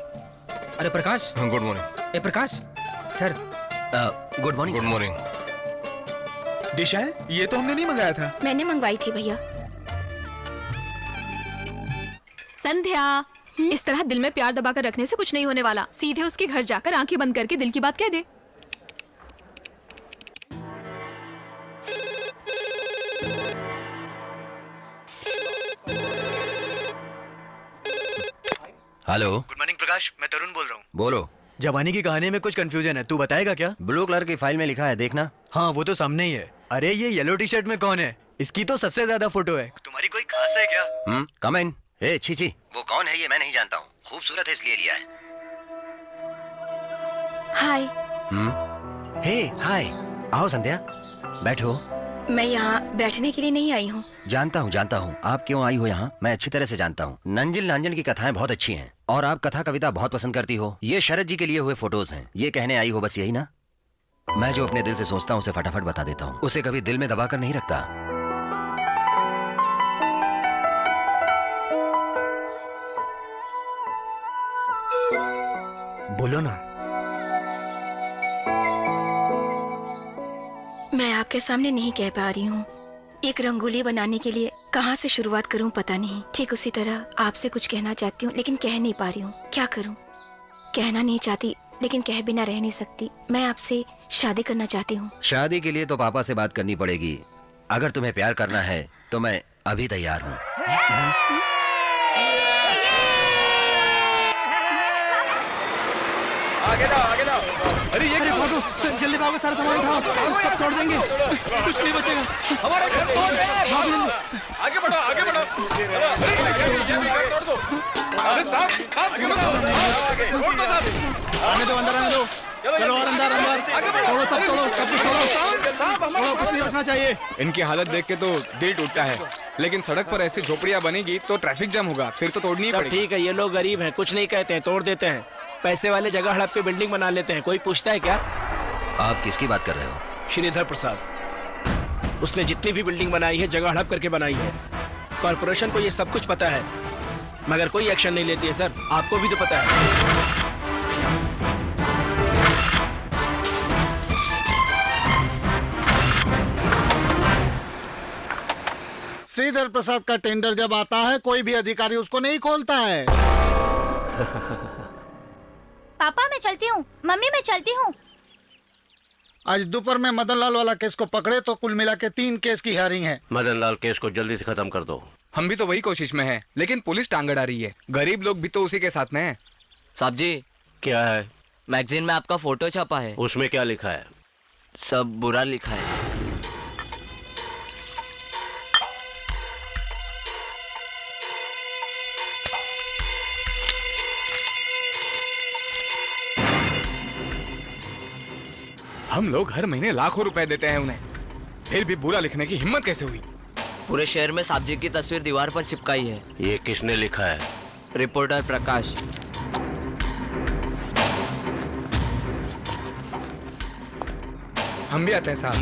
H: अरे प्रकाश।
L: Good morning.
H: ए Prakash sir.
B: Good morning.
L: Good morning.
I: दिशाएं, ये तो हमने नहीं मंगाया था।
C: मैंने मंगवाई थी भैया।
J: संध्या, इस तरह दिल में प्यार दबाकर रखने से कुछ नहीं होने वाला। सीधे उसके घर जाकर आंखें बंद करके दिल की बात कह दे।
B: हेलो।
O: गुड मॉर्निंग प्रकाश, मैं तरुण बोल रहा हूँ।
B: बोलो।
O: जवानी की कहानी में कुछ कंफ्यूजन है, तू बताएगा क्या?
B: ब्लू कलर की फाइल में लिखा है, देखना।
O: हाँ, वो तो सामने ही है। अरे ये येलो टी शर्ट में कौन है? इसकी तो सबसे ज्यादा फोटो है। तुम्हारी कोई खास है क्या?
B: कम इन। ए छी, वो कौन है ये मैं नहीं जानता हूँ। खूबसूरत है इसलिए लिया है।
C: हाय।
B: हे हाय, आओ संध्या, बैठो।
C: मैं यहाँ बैठने के लिए नहीं आई हूँ।
B: जानता हूँ आप क्यों आई हो यहाँ, मैं अच्छी तरह से जानता हूँ। नंजिल नांजन की कथाएं बहुत अच्छी हैं और आप कथा कविता बहुत पसंद करती हो। ये शरद जी के लिए हुए फोटोज हैं। ये कहने आई हो बस, यही ना? मैं जो अपने दिल से सोचता हूँ उसे फटाफट बता देता हूँ। उसे कभी दिल में दबा कर नहीं रखता।
O: बोलो ना।
C: मैं आपके सामने नहीं कह पा रही हूँ। एक रंगोली बनाने के लिए कहाँ से शुरुआत करूँ पता नहीं। ठीक उसी तरह आपसे कुछ कहना चाहती हूँ लेकिन कह नहीं पा रही हूँ। क्या करूँ? कहना नहीं चाहती लेकिन कह बिना रह नहीं सकती। मैं आपसे शादी करना चाहती हूँ।
B: शादी के लिए तो पापा से बात करनी पड़ेगी। अगर तुम्हें प्यार करना है तो मैं अभी तैयार हूँ।
I: आगे लाओ, आगे लाओ। अरे ये क्या?
A: भागो, जल्दी भागो, सारा सामान उठाओ, सब छोड़ देंगे, कुछ नहीं बचेगा।
I: हमारा घर तोड़ दे। आगे बढ़ो, आगे बढ़ो। अरे ये भी घर तोड़ दो। अरे साहब, साहब सुनो, तोड़ दो साहब।
A: आने दो, अंदर आने दो। चलो और अंदर अंदर। तोड़ो सब, तोड़ो सब कुछ तोड़ो, कुछ नहीं बचना चाहिए।
I: इनकी हालत देख के तो दिल टूटता है, लेकिन सड़क पर ऐसी झोपड़ियां बनेगी तो ट्रैफिक जाम होगा, फिर तो तोड़नी ही पड़ेगी।
E: ठीक है, ये लोग गरीब हैं, कुछ नहीं कहते हैं, तोड़ देते हैं। पैसे वाले जगह हड़प के बिल्डिंग बना लेते हैं। कोई पूछता है क्या?
B: आप किसकी बात कर रहे हो?
E: श्रीधर प्रसाद। उसने जितनी भी बिल्डिंग बनाई है जगह हड़प करके बनाई है। कॉर्पोरेशन को ये सब कुछ पता है, मगर कोई एक्शन नहीं लेती है। सर, आपको भी तो पता है।
G: श्रीधर प्रसाद का टेंडर जब आता है कोई भी अधिकारी उसको नहीं खोलता है।
N: पापा मैं चलती हूँ। मम्मी मैं चलती हूँ।
G: आज दोपहर में मदन लाल वाला केस को पकड़े तो कुल मिला के 3 केस की हियरिंग है।
P: मदन लाल केस को जल्दी से खत्म कर दो।
I: हम भी तो वही कोशिश में हैं, लेकिन पुलिस टांग अड़ा रही है। गरीब लोग भी तो उसी के साथ में हैं।
M: साहब जी,
P: क्या है?
M: मैगजीन में आपका फोटो छपा है।
P: उसमें क्या लिखा है?
M: सब बुरा लिखा है।
I: हम लोग हर महीने लाखों रुपए देते हैं उन्हें, फिर भी बुरा लिखने की हिम्मत कैसे हुई?
M: पूरे शहर में साहब जी की तस्वीर दीवार पर चिपकाई है।
P: ये किसने लिखा है?
M: रिपोर्टर प्रकाश।
I: हम भी आते हैं साहब।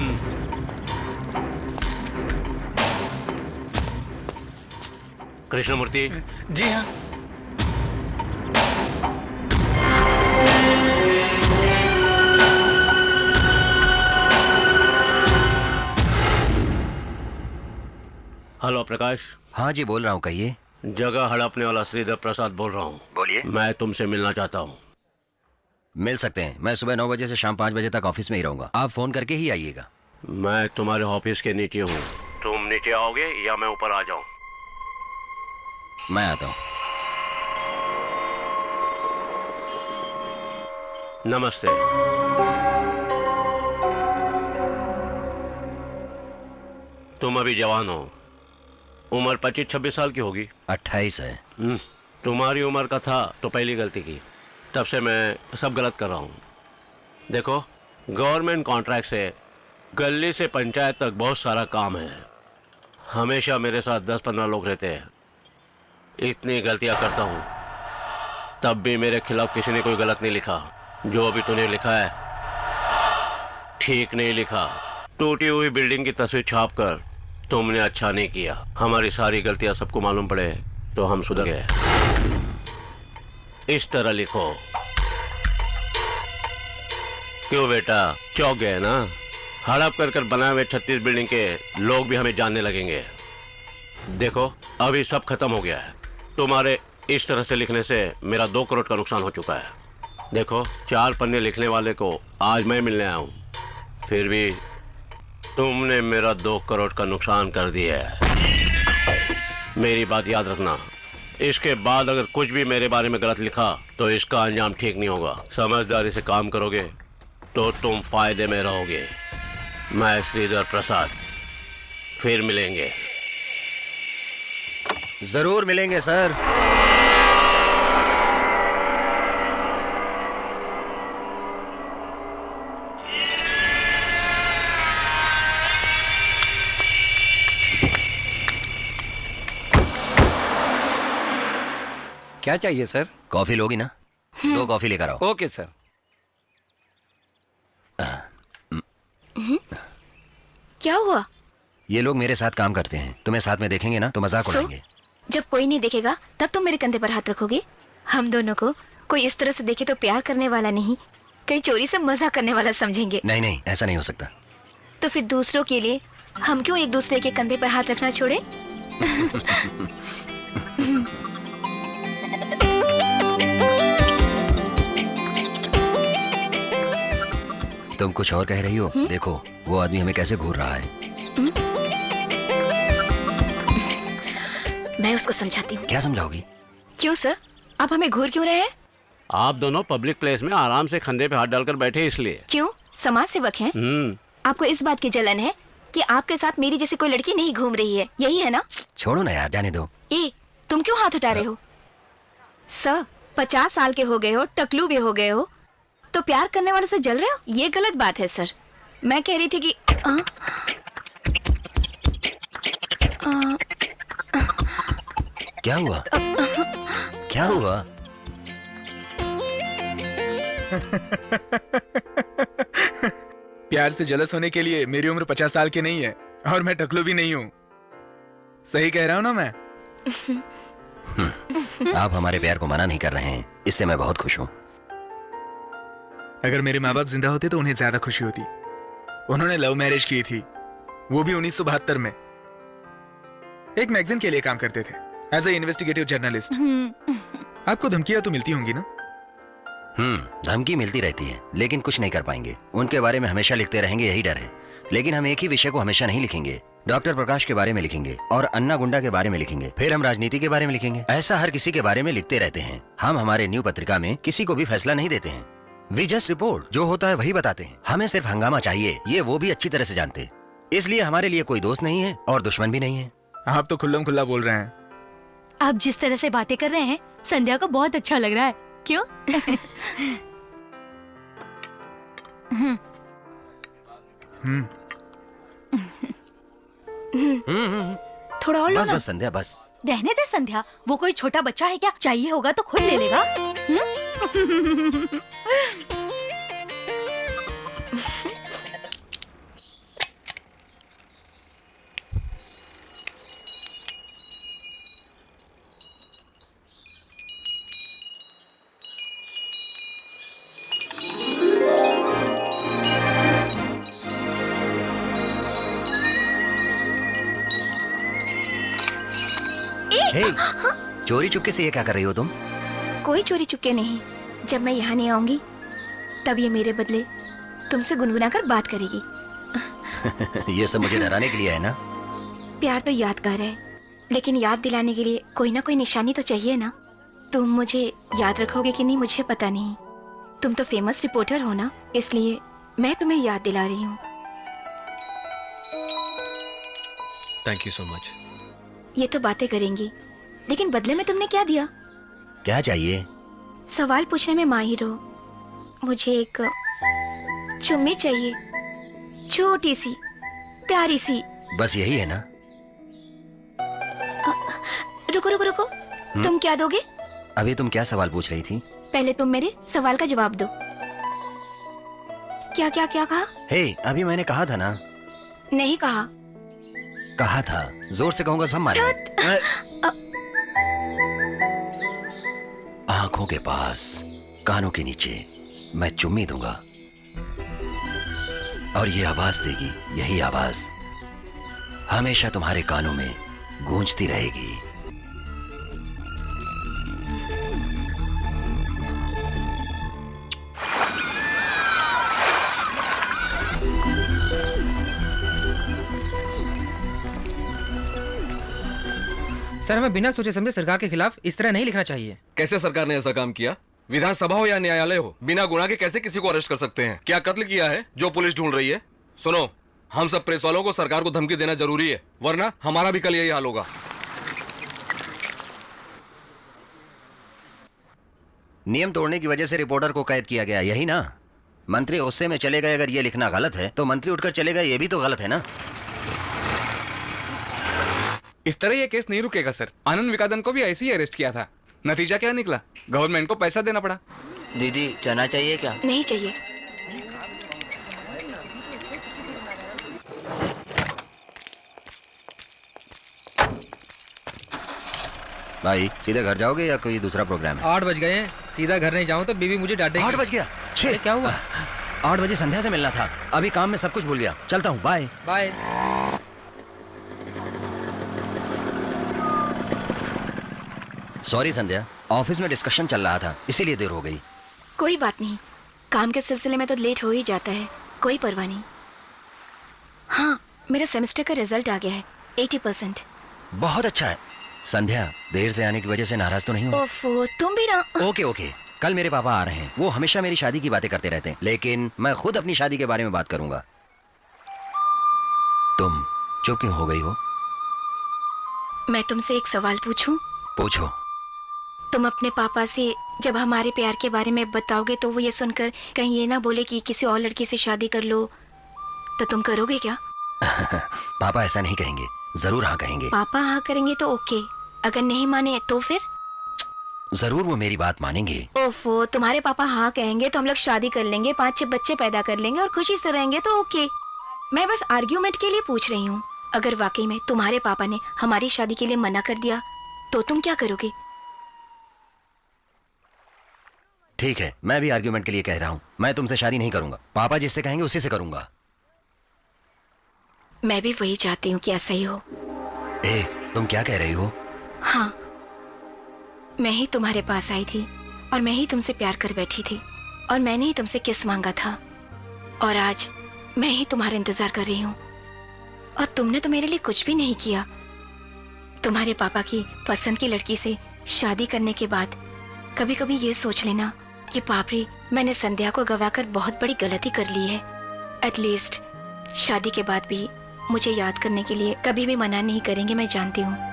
P: कृष्णमूर्ति।
G: जी हाँ।
P: हेलो प्रकाश।
B: हाँ जी, बोल रहा हूँ, कहिए।
P: जगह हड़पने वाला श्रीधर प्रसाद बोल रहा हूँ।
B: बोलिए।
P: मैं तुमसे मिलना चाहता हूँ।
B: मिल सकते हैं। मैं सुबह 9 बजे से शाम 5 बजे तक ऑफिस में ही रहूंगा। आप फोन करके ही आइएगा।
P: मैं तुम्हारे ऑफिस के नीचे हूँ। तुम नीचे आओगे या मैं ऊपर आ जाऊँ?
B: मैं आता हूँ।
P: नमस्ते। तुम अभी जवान हो। उम्र 25-26 साल की होगी।
B: 28 है।
P: तुम्हारी उम्र का था तो पहली गलती की, तब से मैं सब गलत कर रहा हूँ। देखो, गवर्नमेंट कॉन्ट्रैक्ट से गली से पंचायत तक बहुत सारा काम है। हमेशा मेरे साथ 10-15 लोग रहते हैं। इतनी गलतियाँ करता हूँ, तब भी मेरे खिलाफ किसी ने कोई गलत नहीं लिखा। जो अभी तूने लिखा है ठीक नहीं लिखा। टूटी हुई बिल्डिंग की तस्वीर छाप कर तुमने अच्छा नहीं किया। हमारी सारी गलतियां सबको मालूम पड़े तो हम सुधर गए। इस तरह लिखो। क्यों बेटा, चौंक गए ना? हड़प कर कर बनाए हुए 36 बिल्डिंग के लोग भी हमें जानने लगेंगे। देखो, अभी सब खत्म हो गया है। तुम्हारे इस तरह से लिखने से मेरा 2 करोड़ का नुकसान हो चुका है। देखो, 4 पन्ने लिखने वाले को आज मैं मिलने आया हूँ, फिर भी तुमने मेरा 2 करोड़ का नुकसान कर दिया है। मेरी बात याद रखना। इसके बाद अगर कुछ भी मेरे बारे में गलत लिखा तो इसका अंजाम ठीक नहीं होगा। समझदारी से काम करोगे तो तुम फायदे में रहोगे। मैं श्रीधर प्रसाद, फिर मिलेंगे।
B: जरूर मिलेंगे सर।
D: क्या चाहिए सर?
B: कॉफी लोगी ना? 2 कॉफी लेकर आओ।
D: Okay sir.
C: क्या हुआ?
B: ये लोग मेरे साथ काम करते हैं, तुम्हें साथ में देखेंगे ना तो मजाक उड़ाएंगे।
C: जब कोई नहीं देखेगा तब तुम मेरे कंधे पर हाथ रखोगे? हम दोनों को कोई इस तरह से देखे तो प्यार करने वाला नहीं, कहीं चोरी से मजाक करने वाला समझेंगे।
B: नहीं नहीं, ऐसा नहीं हो सकता।
C: तो फिर दूसरों के लिए हम क्यों एक दूसरे के कंधे पर हाथ रखना छोड़े?
B: तुम कुछ और कह रही हो? देखो वो आदमी हमें कैसे घूर रहा है।
C: मैं उसको समझाती हूँ।
B: क्या समझाओगी?
C: क्यों सर, आप हमें घूर क्यों रहे हैं?
P: आप दोनों पब्लिक प्लेस में आराम से कंधे पे हाथ डालकर बैठे इसलिए।
C: क्यों, समाज सेवक हैं? आपको इस बात की जलन है कि आपके साथ मेरी जैसी कोई लड़की नहीं घूम रही है, यही है ना?
B: छोड़ो ना यार, जाने दो।
C: ए, तुम क्यों हाथ उठा रहे हो? सर, 50 साल के हो गए हो, टकलू भी हो गए हो, तो प्यार करने वालों से जल रहे हो? ये गलत बात है सर। मैं कह रही थी कि
B: क्या हुआ? क्या हुआ?
I: प्यार से जलस होने के लिए मेरी उम्र 50 साल की नहीं है और मैं टकलू भी नहीं हूँ। सही कह रहा हूँ ना मैं?
B: आप हमारे प्यार को मना नहीं कर रहे हैं, इससे मैं बहुत खुश हूँ।
I: अगर मेरे माँ बाप जिंदा होते तो उन्हें ज्यादा खुशी होती। उन्होंने लव मैरिज की थी, वो भी 1972 में। एक मैगजीन के लिए काम करते थे एज ए इन्वेस्टिगेटिव जर्नलिस्ट। आपको धमकियां तो मिलती होंगी ना?
B: धमकी मिलती रहती है, लेकिन कुछ नहीं कर पाएंगे। उनके बारे में हमेशा लिखते रहेंगे, यही डर है। लेकिन हम एक ही विषय को हमेशा नहीं लिखेंगे। डॉक्टर प्रकाश के बारे में लिखेंगे और अन्ना गुंडा के बारे में लिखेंगे, फिर हम राजनीति के बारे में लिखेंगे। ऐसा हर किसी के बारे में लिखते रहते हैं। हम हमारे न्यू पत्रिका में किसी को भी फैसला नहीं देते हैं। वी जस्ट रिपोर्ट, जो होता है वही बताते हैं। हमें सिर्फ हंगामा चाहिए, ये वो भी अच्छी तरह से जानते। इसलिए हमारे लिए कोई दोस्त नहीं है और दुश्मन भी नहीं है।
I: आप तो खुल्लम खुल्ला बोल रहे हैं।
N: आप जिस तरह से बातें कर रहे हैं, संध्या को बहुत अच्छा लग रहा है। क्यों?
C: थोड़ा और लो
B: बस
C: ना।
B: बस संध्या, बस
N: रहने दे संध्या, वो कोई छोटा बच्चा है क्या? चाहिए होगा तो खुद ले लेगा।
B: हे, चोरी चुपके से ये क्या कर रही हो तुम?
C: कोई चोरी चुपके नहीं। जब मैं यहाँ नहीं आऊंगी तब ये मेरे बदले तुमसे गुनगुनाकर बात करेगी।
B: ये सब मुझे डराने के लिए है ना?
C: प्यार तो यादगार है, लेकिन याद दिलाने के लिए कोई ना कोई निशानी तो चाहिए ना। तुम मुझे याद रखोगे कि नहीं मुझे पता नहीं। तुम तो फेमस रिपोर्टर हो ना, इसलिए मैं तुम्हें याद दिला रही हूँ।
O: Thank you so much.
C: ये तो बातें करेंगी, लेकिन बदले में तुमने क्या दिया?
B: क्या चाहिए?
C: सवाल पूछने में माहिर हो। मुझे एक चुम्मी चाहिए, छोटी सी, प्यारी सी।
B: बस यही है ना?
C: रुको रुको रुको, तुम क्या दोगे?
B: अभी तुम क्या सवाल पूछ रही थी?
C: पहले तुम मेरे सवाल का जवाब दो। क्या क्या क्या कहा?
B: हे, अभी मैंने कहा था ना।
C: नहीं कहा।
B: कहा था, जोर से कहूंगा सब मारेंगे। आंखों के पास, कानों के नीचे मैं चुम्मी दूंगा और ये आवाज देगी। यही आवाज हमेशा तुम्हारे कानों में गूंजती रहेगी।
H: सर, हमें बिना सोचे समझे सरकार के खिलाफ इस तरह नहीं लिखना चाहिए।
L: कैसे सरकार ने ऐसा काम किया? विधानसभा हो या न्यायालय हो, बिना गुनाह के कैसे किसी को अरेस्ट कर सकते हैं? क्या कत्ल किया है जो पुलिस ढूंढ रही है? सुनो, हम सब प्रेस वालों को सरकार को धमकी देना जरूरी है, वरना हमारा भी कल यही हाल होगा।
B: नियम तोड़ने की वजह से रिपोर्टर को कैद किया गया, यही ना? मंत्री गुस्से में चले गए। अगर ये लिखना गलत है तो मंत्री उठकर चले गए, ये भी तो गलत है ना?
Q: इस तरह ये केस नहीं रुकेगा सर। आनंद विकादन को भी ऐसे ही अरेस्ट किया था। नतीजा क्या निकला? गवर्नमेंट को पैसा देना पड़ा।
M: दीदी, चना चाहिए क्या?
C: नहीं चाहिए।
B: भाई, सीधे घर जाओगे या कोई दूसरा प्रोग्राम है?
H: 8 बज गए हैं, सीधा घर नहीं जाऊं तो बीवी मुझे डांटेगी।
B: 8 बज गया?
H: क्या हुआ?
B: 8 बजे संध्या से मिलना था। अभी काम में सब कुछ भूल गया। चलता हूँ, बाय
H: बाय।
B: सॉरी संध्या, ऑफिस में डिस्कशन चल रहा था, इसीलिए देर हो गई।
C: कोई बात नहीं, काम के सिलसिले में तो लेट हो ही जाता है। कोई परवाह नहीं। हाँ, मेरा सेमेस्टर का रिजल्ट आ गया है, 80%।
B: बहुत अच्छा है। संध्या, देर से आने की वजह से नाराज तो नहीं हो?
C: ओफो, तुम भी ना।
B: ओके ओके, कल मेरे पापा आ रहे हैं। वो हमेशा मेरी शादी की बातें करते रहते हैं, लेकिन मैं खुद अपनी शादी के बारे में बात करूंगा। तुम चुप क्यों हो गई हो?
C: मैं तुमसे एक सवाल पूछूं?
B: पूछो।
C: तुम अपने पापा से जब हमारे प्यार के बारे में बताओगे तो वो ये सुनकर कहीं ये ना बोले कि किसी और लड़की से शादी कर लो, तो तुम करोगे क्या?
B: पापा ऐसा नहीं कहेंगे, जरूर हाँ कहेंगे।
C: पापा हाँ करेंगे तो ओके, अगर नहीं माने तो फिर?
B: जरूर वो मेरी बात मानेंगे।
C: ओफो, तुम्हारे पापा हाँ कहेंगे तो हम लोग शादी कर लेंगे, 5-6 बच्चे पैदा कर लेंगे और खुशी से रहेंगे तो ओके। मैं बस आर्ग्यूमेंट के लिए पूछ रही हूँ। अगर वाकई में तुम्हारे पापा ने हमारी शादी के लिए मना कर दिया तो तुम क्या करोगे?
B: ठीक है, मैं भी आर्ग्यूमेंट के लिए कह रहा हूँ, मैं तुमसे शादी नहीं करूंगा। पापा जिससे कहेंगे उसी से करूंगा।
C: मैं भी वही चाहती हूँ कि ऐसा ही हो।
B: ए, तुम क्या कह रही हो?
C: हाँ, मैं ही तुम्हारे पास आई थी और मैं ही तुमसे प्यार कर बैठी थी और मैंने ही तुमसे किस मांगा था और आज मैं ही तुम्हारा इंतजार कर रही हूँ और तुमने तो मेरे लिए कुछ भी नहीं किया। तुम्हारे पापा की पसंद की लड़की से शादी करने के बाद कभी कभी ये सोच लेना कि बाप रे, मैंने संध्या को गवाकर बहुत बड़ी गलती कर ली है। एटलीस्ट शादी के बाद भी मुझे याद करने के लिए कभी भी मना नहीं करेंगे, मैं जानती हूँ।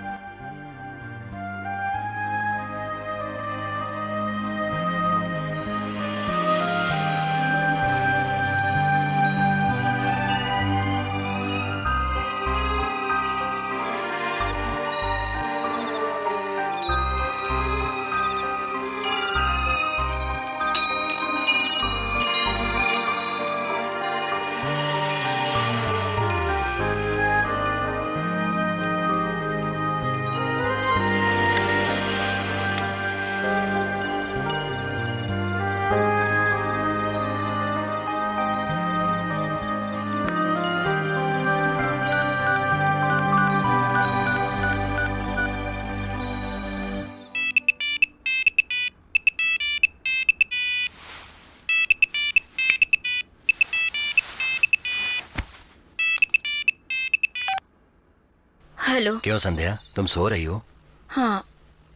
C: हेलो।
B: क्यों संध्या, तुम सो रही हो?
C: हाँ,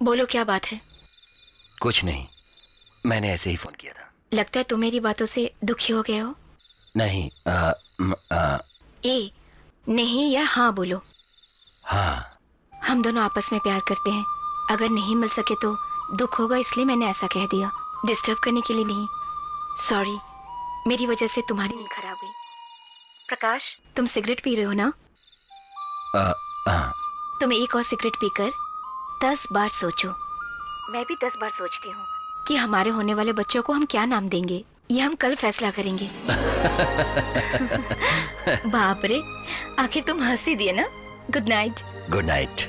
C: बोलो क्या बात है?
B: कुछ नहीं, मैंने ऐसे ही फोन किया था।
C: लगता है तुम मेरी बातों से दुखी हो गए हो।
B: नहीं,
C: ए, नहीं या हाँ बोलो।
B: हाँ।
C: हम दोनों आपस में प्यार करते हैं, अगर नहीं मिल सके तो दुख होगा, इसलिए मैंने ऐसा कह दिया। डिस्टर्ब करने के लिए नहीं। सॉरी, मेरी वजह से तुम्हारी नींद खराब हुई। प्रकाश, तुम सिगरेट पी रहे हो ना? तुम एक और सिगरेट पीकर 10 बार सोचो। मैं भी 10 बार सोचती हूँ कि हमारे होने वाले बच्चों को हम क्या नाम देंगे। ये हम कल फैसला करेंगे। बाप रे, आखिर तुम हंस ही दिए ना। Good night.
B: Good night.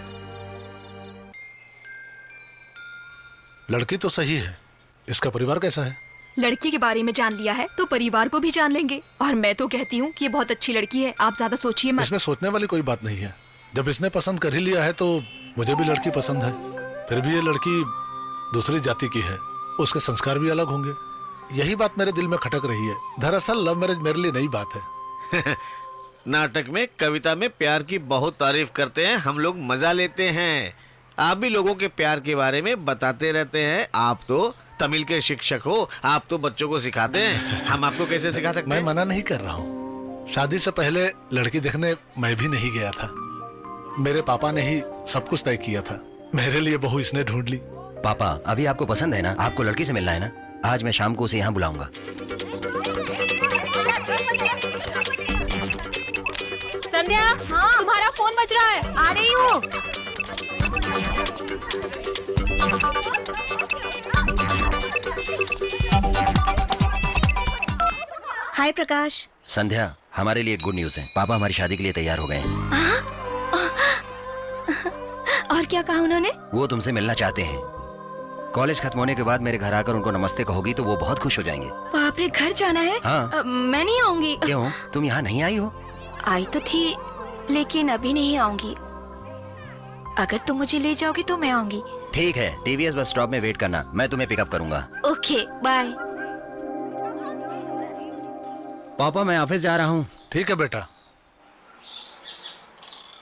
K: लड़की तो सही है, इसका परिवार कैसा है?
J: लड़की के बारे में जान लिया है तो परिवार को भी जान लेंगे। और मैं तो कहती हूँ कि ये बहुत अच्छी लड़की है, आप ज्यादा सोचिए मत।
K: इसमें सोचने वाली कोई बात नहीं है। जब इसने पसंद कर ही लिया है तो मुझे भी लड़की पसंद है। फिर भी ये लड़की दूसरी जाति की है, उसके संस्कार भी अलग होंगे। यही बात मेरे दिल में खटक रही है। दरअसल लव मैरिज मेरे लिए नई बात है।
F: नाटक में, कविता में प्यार की बहुत तारीफ करते हैं, हम लोग मजा लेते हैं। आप भी लोगों के प्यार के बारे में बताते रहते हैं। आप तो तमिल के शिक्षक हो, आप तो बच्चों को सिखाते हैं, हम आपको कैसे सिखा सकते हैं?
K: मैं मना नहीं कर रहा हूँ। शादी से पहले लड़की देखने मैं भी नहीं गया था। मेरे पापा ने ही सब कुछ तय किया था। मेरे लिए बहू इसने ढूंढ ली।
B: पापा, अभी आपको पसंद है ना? आपको लड़की से मिलना है ना? आज मैं शाम को उसे यहाँ बुलाऊंगा।
J: संध्या, हाँ? तुम्हारा फोन बज रहा है।
C: आ रही हूँ। हाय प्रकाश।
B: संध्या, हमारे लिए गुड न्यूज है। पापा हमारी शादी के लिए तैयार हो गए हैं।
C: और क्या कहा उन्होंने?
B: वो तुमसे मिलना चाहते हैं। कॉलेज खत्म होने के बाद मेरे घर आकर उनको नमस्ते कहोगी तो वो बहुत खुश हो जाएंगे।
C: बाप रे, घर जाना है?
B: हाँ।
C: मैं नहीं आऊंगी।
B: क्यों? तुम यहाँ नहीं आई हो?
C: आई तो थी, लेकिन अभी नहीं आऊंगी। अगर तुम मुझे ले जाओगे तो मैं आऊंगी।
B: ठीक है, टीवीएस बस स्टॉप में वेट करना, मैं तुम्हें पिकअप करूंगा।
C: Okay, bye.
B: पापा मैं ऑफिस जा रहा हूँ।
K: ठीक है बेटा।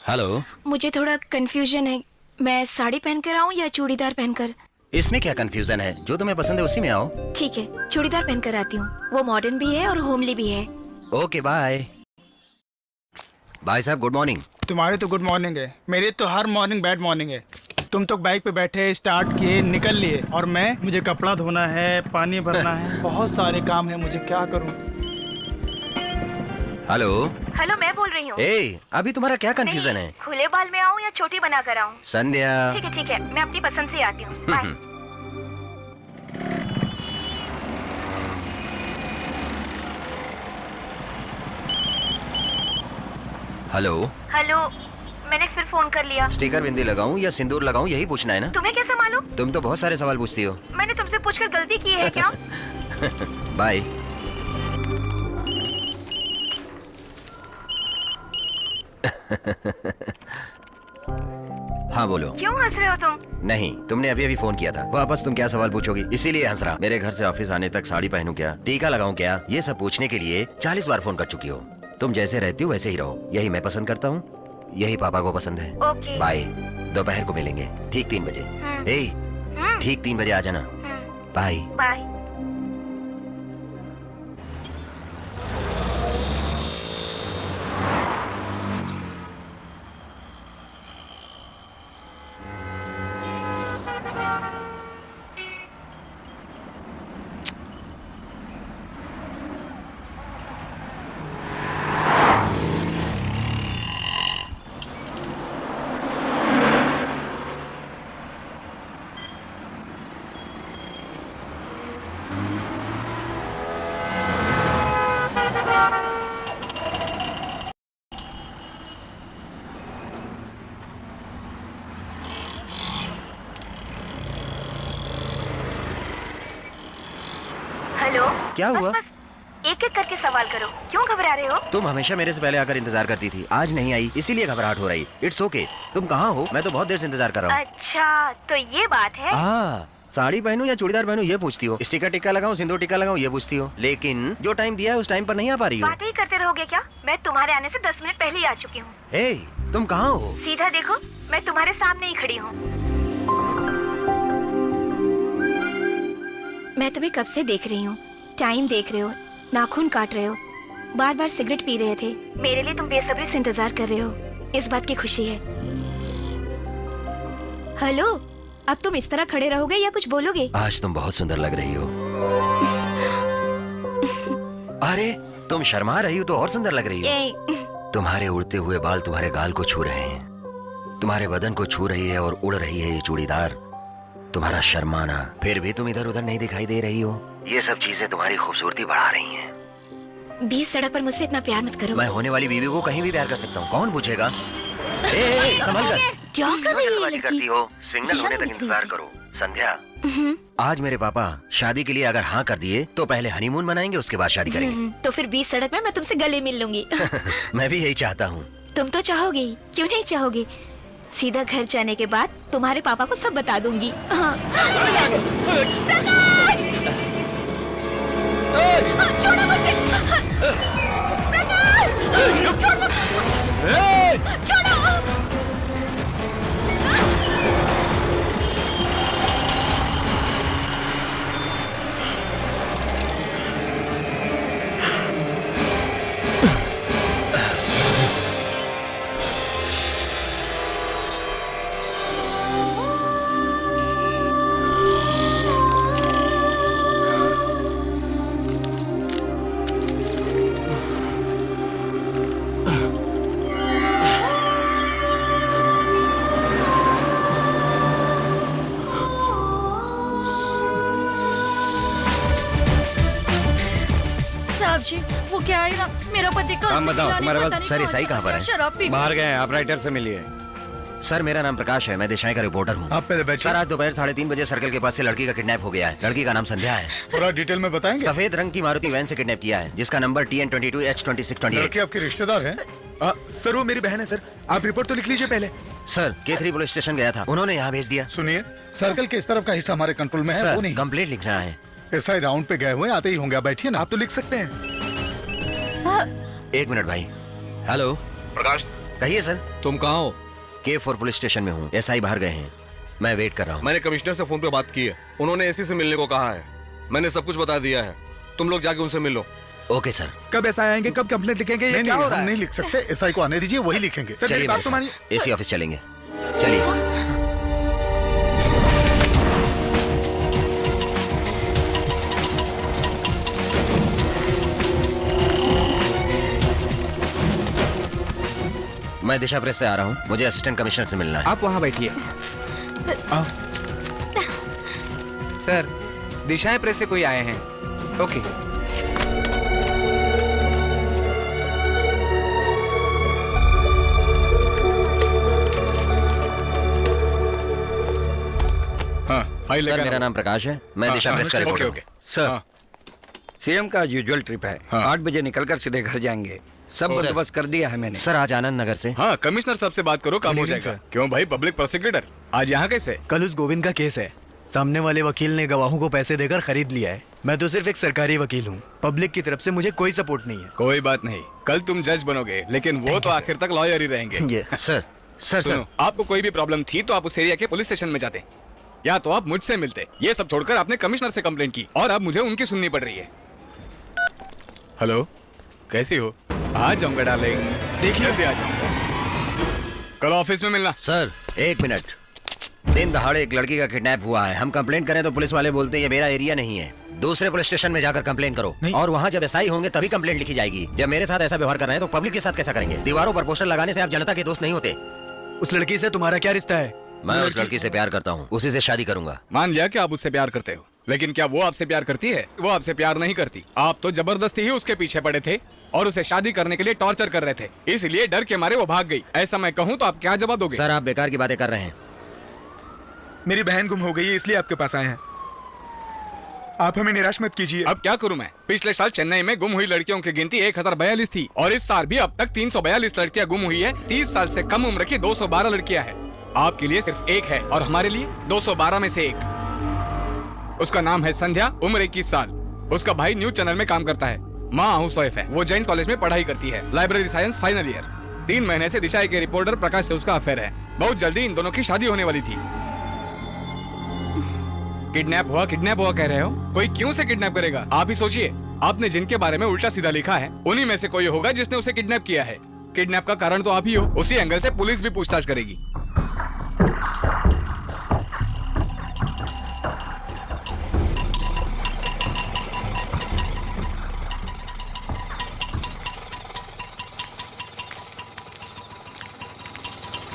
B: हेलो।
C: मुझे थोड़ा कंफ्यूजन है, मैं साड़ी पहनकर आऊँ या चूड़ीदार पहनकर?
B: इसमें क्या कंफ्यूजन है, जो तुम्हें पसंद है उसी में आओ।
C: ठीक है, चूड़ीदार पहनकर आती हूँ, वो मॉडर्न भी है और होमली भी है।
B: Okay bye. भाई साहब गुड मॉर्निंग।
A: तुम्हारी तो गुड मॉर्निंग है, मेरी तो हर मॉर्निंग बैड मॉर्निंग है। तुम तो बाइक पे बैठे, स्टार्ट किए, निकल लिए, और मुझे कपड़ा धोना है, पानी भरना है, बहुत सारे काम है, मुझे क्या करूं?
B: हेलो।
J: हेलो, मैं बोल रही हूँ।
B: ए, अभी तुम्हारा क्या कंफ्यूजन है?
J: खुले बाल में आऊँ या चोटी बना कर आऊँ?
B: संध्या।
J: ठीक है, मैं अपनी पसंद से आती हूँ। बाय। हेलो, मैंने फिर फोन कर लिया।
B: स्टिकर बिंदी लगाऊं या सिंदूर लगाऊं, यही पूछना है ना?
J: तुम्हें कैसे मालूम?
B: तुम तो बहुत सारे सवाल पूछती हो।
J: मैंने तुमसे पूछकर गलती की है क्या?
B: बाय। हाँ बोलो।
J: क्यों हंस रहे हो तुम?
B: नहीं, तुमने अभी अभी फोन किया था, वापस तुम क्या सवाल पूछोगी, इसीलिए हंस रहा। मेरे घर से ऑफिस आने तक साड़ी पहनूं क्या, टीका लगाऊं क्या, ये सब पूछने के लिए 40 बार फोन कर चुकी हो। तुम जैसे रहती हो वैसे ही रहो, यही मैं पसंद करता हूँ, यही पापा को पसंद है।
J: ओके।
B: बाय। दोपहर को मिलेंगे ठीक 3 बजे। ठीक 3 बजे आ जाना। बाय।
J: बाय। हेलो।
B: क्या हुआ?
J: बस एक एक करके सवाल करो, क्यों घबरा रहे हो?
B: तुम हमेशा मेरे से पहले आकर इंतजार करती थी, आज नहीं आई इसीलिए घबराहट हो रही। It's okay. तुम कहाँ हो? मैं तो बहुत देर से इंतजार कर रहा हूँ।
J: अच्छा, तो ये बात है।
B: साड़ी पहनूं या चूड़ीदार पहनूं ये पूछती हो, स्टिकर टिक्का लगाऊं, सिंदूर टिक्का लगाऊं ये पूछती हो, लेकिन जो टाइम दिया है उस टाइम पर नहीं आ पा रही हो।
J: बातें ही करते रहोगे क्या? मैं तुम्हारे आने से 10 मिनट पहले ही आ चुकी हूँ।
B: हे, तुम कहाँ हो?
J: सीधा देखो, मैं तुम्हारे सामने ही खड़ी हूँ।
C: मैं तुम्हें कब से देख रही हूँ, टाइम देख रहे हो, नाखून काट रहे हो, बार बार सिगरेट पी रहे थे। मेरे लिए तुम बेसब्री से इंतजार कर रहे हो, इस बात की खुशी है। हेलो, अब तुम इस तरह खड़े रहोगे या कुछ बोलोगे?
B: आज तुम बहुत सुंदर लग रही हो। अरे तुम शर्मा रही हो तो और सुंदर लग रही हो। तुम्हारे उड़ते हुए बाल तुम्हारे गाल को छू रहे हैं, तुम्हारे बदन को छू रही है और उड़ रही है ये चूड़ीदार। तुम्हारा शर्माना, फिर भी तुम इधर उधर नहीं दिखाई दे रही हो। ये सब चीजें तुम्हारी खूबसूरती बढ़ा रही हैं।
C: 20 सड़क पर मुझसे इतना प्यार मत करो।
B: मैं होने वाली बीवी को कहीं भी प्यार कर सकता हूँ, कौन पूछेगा? संभल कर।
C: क्या कर रही है
B: जल्दबाजी
C: लड़की?
B: करती हो? सिग्नल होने तक इंतजार करो। संध्या, आज मेरे पापा शादी के लिए अगर हाँ कर दिए तो पहले हनीमून मनाएंगे, उसके बाद शादी करेंगे।
C: तो फिर 20 सड़क में मैं तुमसे गले मिल लूंगी।
B: मैं भी यही चाहता हूँ।
C: तुम तो चाहोगे, क्यों नहीं चाहोगे? सीधा घर जाने के बाद तुम्हारे पापा को सब बता दूंगी। हाँ। प्रकाश! छोड़ो मुझे! प्रकाश! छोड़ो! छोड़ो!
N: साहब जी, वो क्या है ना, मेरा पति कल
D: काम
N: से
D: बताओ,
N: खिलाने
D: तुम्हारे
N: पता
D: पास
N: नहीं
B: सर
N: कहाँ
B: ईसाई
N: चला
B: कहाँ पर
N: गया,
B: है?
N: शराब पी
D: बाहर गए, आप राइटर से मिलिए।
B: सर मेरा नाम प्रकाश है, मैं देशाई का रिपोर्टर हूँ।
G: आप पहले बैठिए।
B: सर आज दोपहर 3:30 बजे सर्कल के पास से लड़की का किडनैप हो गया है। लड़की का नाम संध्या है।
G: पूरा डिटेल में बताएंगे?
B: सफेद रंग की मारुति वैन से किडनैप किया है, जिसका नंबर TN22H2628।
G: लड़की आपकी रिश्तेदार है?
I: सर वो मेरी बहन है सर, आप रिपोर्ट तो लिख लीजिए पहले।
B: सर K3 पुलिस स्टेशन गया था, उन्होंने यहाँ भेज दिया।
G: सुनिए, सर्कल के इस तरफ का हिस्सा हमारे कंट्रोल में है, वो नहीं।
B: कंप्लीट लिखना है।
G: एसआई राउंड पे गए हुए, आते ही होंगे। आप बैठिए ना।
I: आप तो लिख सकते हैं।
B: एक मिनट भाई। हेलो
L: प्रकाश,
B: कहिए सर।
L: तुम कहाँ हो?
B: K4 पुलिस स्टेशन में हूँ। एसआई बाहर गए हैं, मैं वेट कर रहा हूँ।
L: मैंने कमिश्नर से फोन पे बात की है, उन्होंने एसी से मिलने को कहा है। मैंने सब कुछ बता दिया है, तुम लोग जाके उनसे मिल लो।
B: Okay sir.
I: कब एसआई आएंगे, कब कंप्लेंट लिखेंगे, ये क्या हो रहा है?
G: नहीं लिख सकते, एसआई को आने दीजिए, वही लिखेंगे।
I: सर मेरी बात तो मानिए।
B: एसी ऑफिस चलेंगे, चलिए। मैं दिशा प्रेस से आ रहा हूँ, मुझे असिस्टेंट कमिश्नर से मिलना है।
Q: आप वहाँ बैठिए। सर, दिशाएं प्रेस से कोई आए हैं। ओके। हाँ, फाइल
B: सर मेरा नाम प्रकाश है, मैं दिशा प्रेस का रिपोर्टर हूँ।
D: सर, सीएम का यूजुअल ट्रिप है। 8 बजे निकलकर सीधे घर जाएंगे। सब बंदोबस्त कर दिया है मैंने।
B: सर आज आनंद नगर से।
Q: हाँ, कमिश्नर साहब से बात करो, काम हो जाएगा। क्यों भाई, पब्लिक प्रोसिक्यूटर आज यहाँ कैसे?
O: कल उस गोविंद का केस है, सामने वाले वकील ने गवाहों को पैसे देकर खरीद लिया है। मैं तो सिर्फ एक सरकारी वकील हूँ, पब्लिक की तरफ से मुझे कोई सपोर्ट नहीं है।
Q: कोई बात नहीं, कल तुम जज बनोगे, लेकिन वो तो आखिर तक लॉयर ही रहेंगे।
B: सर सर
Q: आपको कोई भी प्रॉब्लम थी तो आप उस एरिया के पुलिस स्टेशन में जाते, या तो आप मुझसे मिलते। ये सब छोड़कर आपने कमिश्नर से कंप्लेंट की और अब मुझे उनकी सुननी पड़ रही है। हेलो, कैसी हो? आ जाऊंगा डार्लिंग, देखिए आ जाऊंगा। कल ऑफिस में मिलना।
B: सर एक मिनट, दिन दहाड़े एक लड़की का किडनैप हुआ है, हम कंप्लेंट करें तो पुलिस वाले बोलते हैं ये मेरा एरिया नहीं है। दूसरे पुलिस स्टेशन में जाकर कंप्लेंट करो, और वहाँ जब एसआई होंगे तभी कंप्लेंट लिखी जाएगी। जब मेरे साथ ऐसा व्यवहार कर रहे हैं तो पब्लिक के साथ कैसा करेंगे? दीवारों पर पोस्टर लगाने से आप जनता के दोस्त नहीं होते।
O: उस लड़की से तुम्हारा क्या रिश्ता है?
B: मैं उस लड़की से प्यार करता हूँ, उसी से शादी करूंगा।
Q: मान लिया कि आप उससे प्यार करते हो, लेकिन क्या वो आपसे प्यार करती है? वो आपसे प्यार नहीं करती। आप तो जबरदस्ती ही उसके पीछे पड़े थे और उसे शादी करने के लिए टॉर्चर कर रहे थे, इसलिए डर के मारे वो भाग गई। ऐसा मैं कहूँ तो आप क्या जवाब दोगे?
B: सर आप बेकार की बातें कर रहे हैं।
I: मेरी बहन गुम हो गई है, इसलिए आपके पास आए हैं। आप हमें निराश मत कीजिए।
Q: अब क्या करूं मैं? पिछले साल चेन्नई में गुम हुई लड़कियों की गिनती 1042 थी और इस साल भी अब तक 342 लड़कियां गुम हुई है। 30 साल से कम उम्र की 212 लड़कियां हैं। आपके लिए सिर्फ एक है और हमारे लिए 212 में से एक। उसका नाम है संध्या, उम्र 21 साल। उसका भाई न्यूज चैनल में काम करता है, माँ हाउस वाइफ है। वो जैन कॉलेज में पढ़ाई करती है, लाइब्रेरी साइंस फाइनल ईयर। 3 महीने से दिशा के रिपोर्टर प्रकाश से उसका अफेयर है। बहुत जल्दी इन दोनों की शादी होने वाली थी। किडनैप हुआ कह रहे हो? कोई क्यों से किडनैप करेगा? आप ही सोचिए, आपने जिनके बारे में उल्टा सीधा लिखा है उन्हीं में से कोई होगा जिसने उसे किडनैप किया है। किडनैप का कारण तो आप ही हो। उसी एंगल से पुलिस भी पूछताछ करेगी।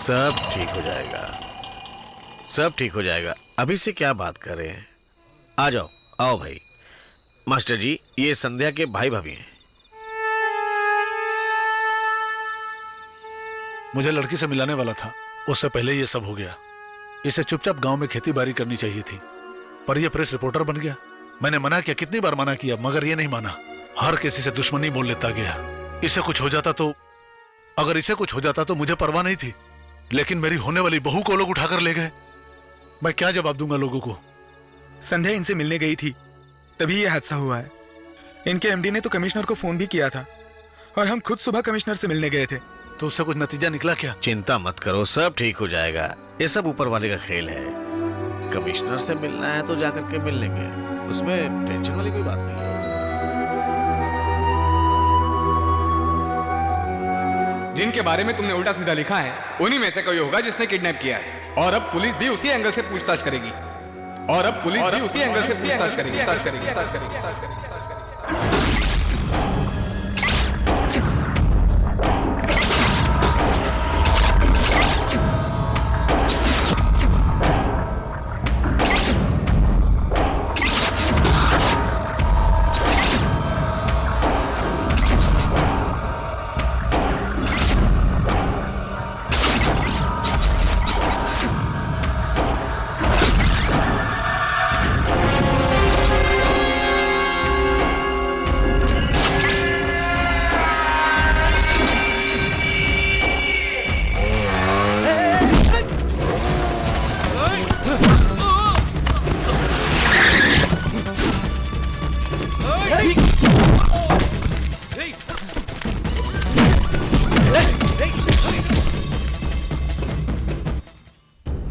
F: सब ठीक हो जाएगा, सब ठीक हो जाएगा। अभी से क्या बात कर रहे हैं? आ जाओ, आओ भाई। मास्टर जी, ये संध्या के भाई भाभी हैं।
K: मुझे लड़की से मिलाने वाला था, उससे पहले ये सब हो गया। इसे चुपचाप गांव में खेती बाड़ी करनी चाहिए थी, पर यह प्रेस रिपोर्टर बन गया। मैंने मना किया, कितनी बार मना किया, मगर ये नहीं माना। हर किसी से दुश्मनी मोल लेता गया। इसे कुछ हो जाता तो, अगर इसे कुछ हो जाता तो मुझे परवाह नहीं थी, लेकिन मेरी होने वाली बहू को लोग उठाकर ले गए। मैं क्या जवाब दूंगा लोगों को?
I: संध्या इनसे मिलने गई थी, तभी ये हादसा हुआ है। इनके एमडी ने तो कमिश्नर को फोन भी किया था और हम खुद सुबह कमिश्नर से मिलने गए थे।
K: तो उससे कुछ नतीजा निकला क्या?
F: चिंता मत करो, सब ठीक हो जाएगा। ये सब ऊपर वाले का खेल है। कमिश्नर से मिलना है तो जाकर के मिल लेंगे, उसमें टेंशन वाली कोई बात नहीं है।
Q: जिनके बारे में तुमने उल्टा सीधा लिखा है उन्हीं में से कोई होगा जिसने किडनैप किया है। और अब पुलिस भी उसी एंगल से पूछताछ करेगी।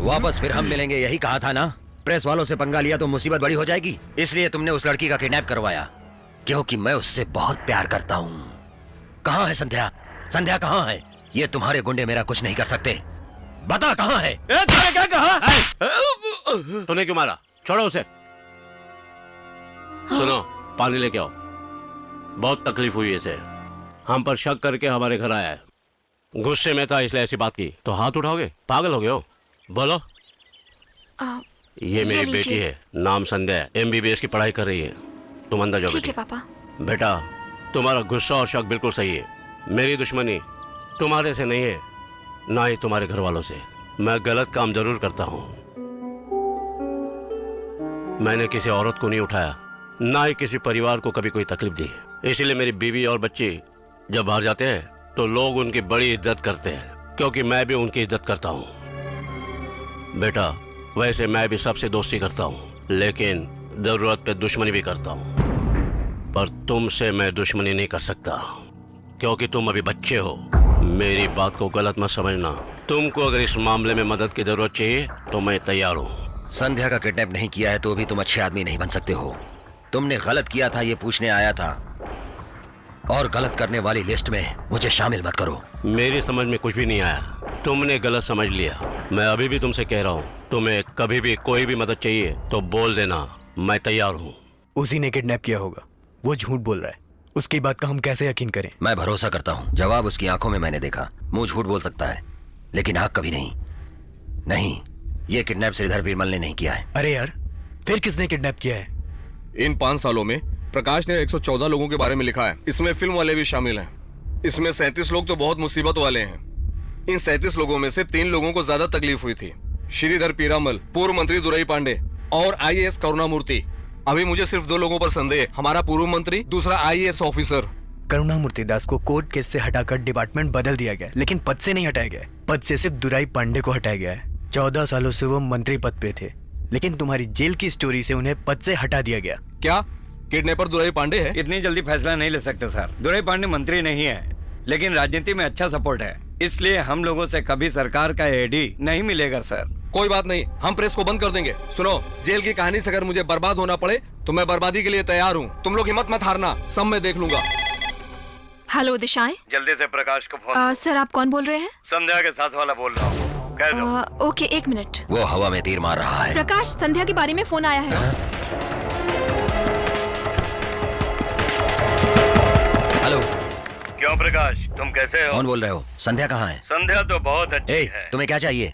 B: वापस फिर हम मिलेंगे यही कहा था ना? प्रेस वालों से पंगा लिया तो मुसीबत बड़ी हो जाएगी, इसलिए तुमने उस लड़की का किडनैप करवाया, क्योंकि मैं उससे बहुत प्यार करता हूँ। कहाँ है संध्या? संध्या कहाँ है? ये तुम्हारे गुंडे मेरा कुछ नहीं कर सकते। बता कहाँ है?
P: तूने क्या कहा? तूने क्यों मारा? छोड़ो उसे। सुनो, पानी लेके आओ। बहुत तकलीफ हुई इसे। हम पर शक करके हमारे घर आया है। गुस्से में था इसलिए ऐसी बात की। तो हाथ उठाओगे? पागल हो गए हो? बोलो। ये मेरी बेटी है, नाम संध्या है, MBBS की पढ़ाई कर रही है। तुम अंदर जाओ।
C: ठीक है पापा।
P: बेटा, तुम्हारा गुस्सा और शक बिल्कुल सही है। मेरी दुश्मनी तुम्हारे से नहीं है, ना ही तुम्हारे घर वालों से। मैं गलत काम जरूर करता हूँ। मैंने किसी औरत को नहीं उठाया, ना ही किसी परिवार को कभी कोई तकलीफ दी। इसीलिए मेरी बीवी और बच्ची जब बाहर जाते हैं तो लोग उनकी बड़ी इज्जत करते हैं, क्योंकि मैं भी उनकी इज्जत करता हूँ। बेटा, वैसे मैं भी सबसे दोस्ती करता हूँ, लेकिन जरूरत पे दुश्मनी भी करता हूँ। पर तुमसे मैं दुश्मनी नहीं कर सकता, क्योंकि तुम अभी बच्चे हो। मेरी बात को गलत मत समझना। तुमको अगर इस मामले में मदद की जरूरत चाहिए तो मैं तैयार हूँ।
B: संध्या का किडनैप नहीं किया है तो भी तुम अच्छे आदमी नहीं बन सकते हो। तुमने गलत किया था ये पूछने आया था, और गलत करने वाली लिस्ट में मुझे शामिल मत करो।
P: मेरी समझ में कुछ भी नहीं आया, तुमने गलत समझ लिया। मैं अभी भी तुमसे कह रहा हूँ, तुम्हें कभी भी कोई भी मदद चाहिए तो बोल देना, मैं तैयार हूँ।
O: उसी ने किडनैप किया होगा, वो झूठ बोल रहा है। उसकी बात का हम कैसे यकीन करें?
B: मैं भरोसा करता हूँ। जवाब उसकी आंखों में मैंने देखा। मुंह झूठ बोल सकता है, लेकिन आंख कभी नहीं। नहीं, ये किडनैप श्रीधर बीरमल ने नहीं किया है।
O: अरे यार, फिर किसने किडनैप किया है?
L: इन 5 सालों में प्रकाश ने 114 लोगों के बारे में लिखा है। इसमें फिल्म वाले भी शामिल हैं। इसमें 37 लोग तो बहुत मुसीबत वाले हैं। इन 37 लोगों में से 3 लोगों को ज्यादा तकलीफ हुई थी। श्रीधर पीरामल, पूर्व मंत्री दुरई पांडे और IAS करुणामूर्ति। अभी मुझे सिर्फ 2 लोगों पर संदेह, हमारा पूर्व मंत्री, दूसरा IAS ऑफिसर।
O: करुणामूर्ति दास को कोर्ट केस से हटाकर डिपार्टमेंट बदल दिया गया, लेकिन पद से नहीं हटाया गया। पद से सिर्फ दुराई पांडे को हटाया गया है। 14 सालों से वो मंत्री पद पे थे, लेकिन तुम्हारी जेल की स्टोरी से उन्हें पद से हटा दिया गया।
L: क्या किडनैपर दुराई पांडे है?
D: इतनी जल्दी फैसला नहीं ले सकते सर। दुराई पांडे मंत्री नहीं है, लेकिन राजनीति में अच्छा सपोर्ट है, इसलिए हम लोगों से कभी सरकार का एडी नहीं मिलेगा सर।
L: कोई बात नहीं, हम प्रेस को बंद कर देंगे। सुनो, जेल की कहानी से अगर मुझे बर्बाद होना पड़े तो मैं बर्बादी के लिए तैयार हूँ। तुम लोग हिम्मत मत हारना, सब मैं देख लूंगा।
J: हेलो दिशाएं।
D: जल्दी से प्रकाश को फोन।
J: सर आप कौन बोल रहे हैं?
D: संध्या के साथ वाला बोल रहा हूँ, कह दो।
J: Okay, 1 minute.
B: वो हवा में तीर मार रहा है।
J: प्रकाश, संध्या के बारे में फोन आया है।
B: हेलो।
D: क्यों प्रकाश, तुम कैसे हो?
B: कौन बोल रहे हो? संध्या कहाँ है?
D: संध्या तो बहुत अच्छी है।
B: तुम्हें क्या चाहिए?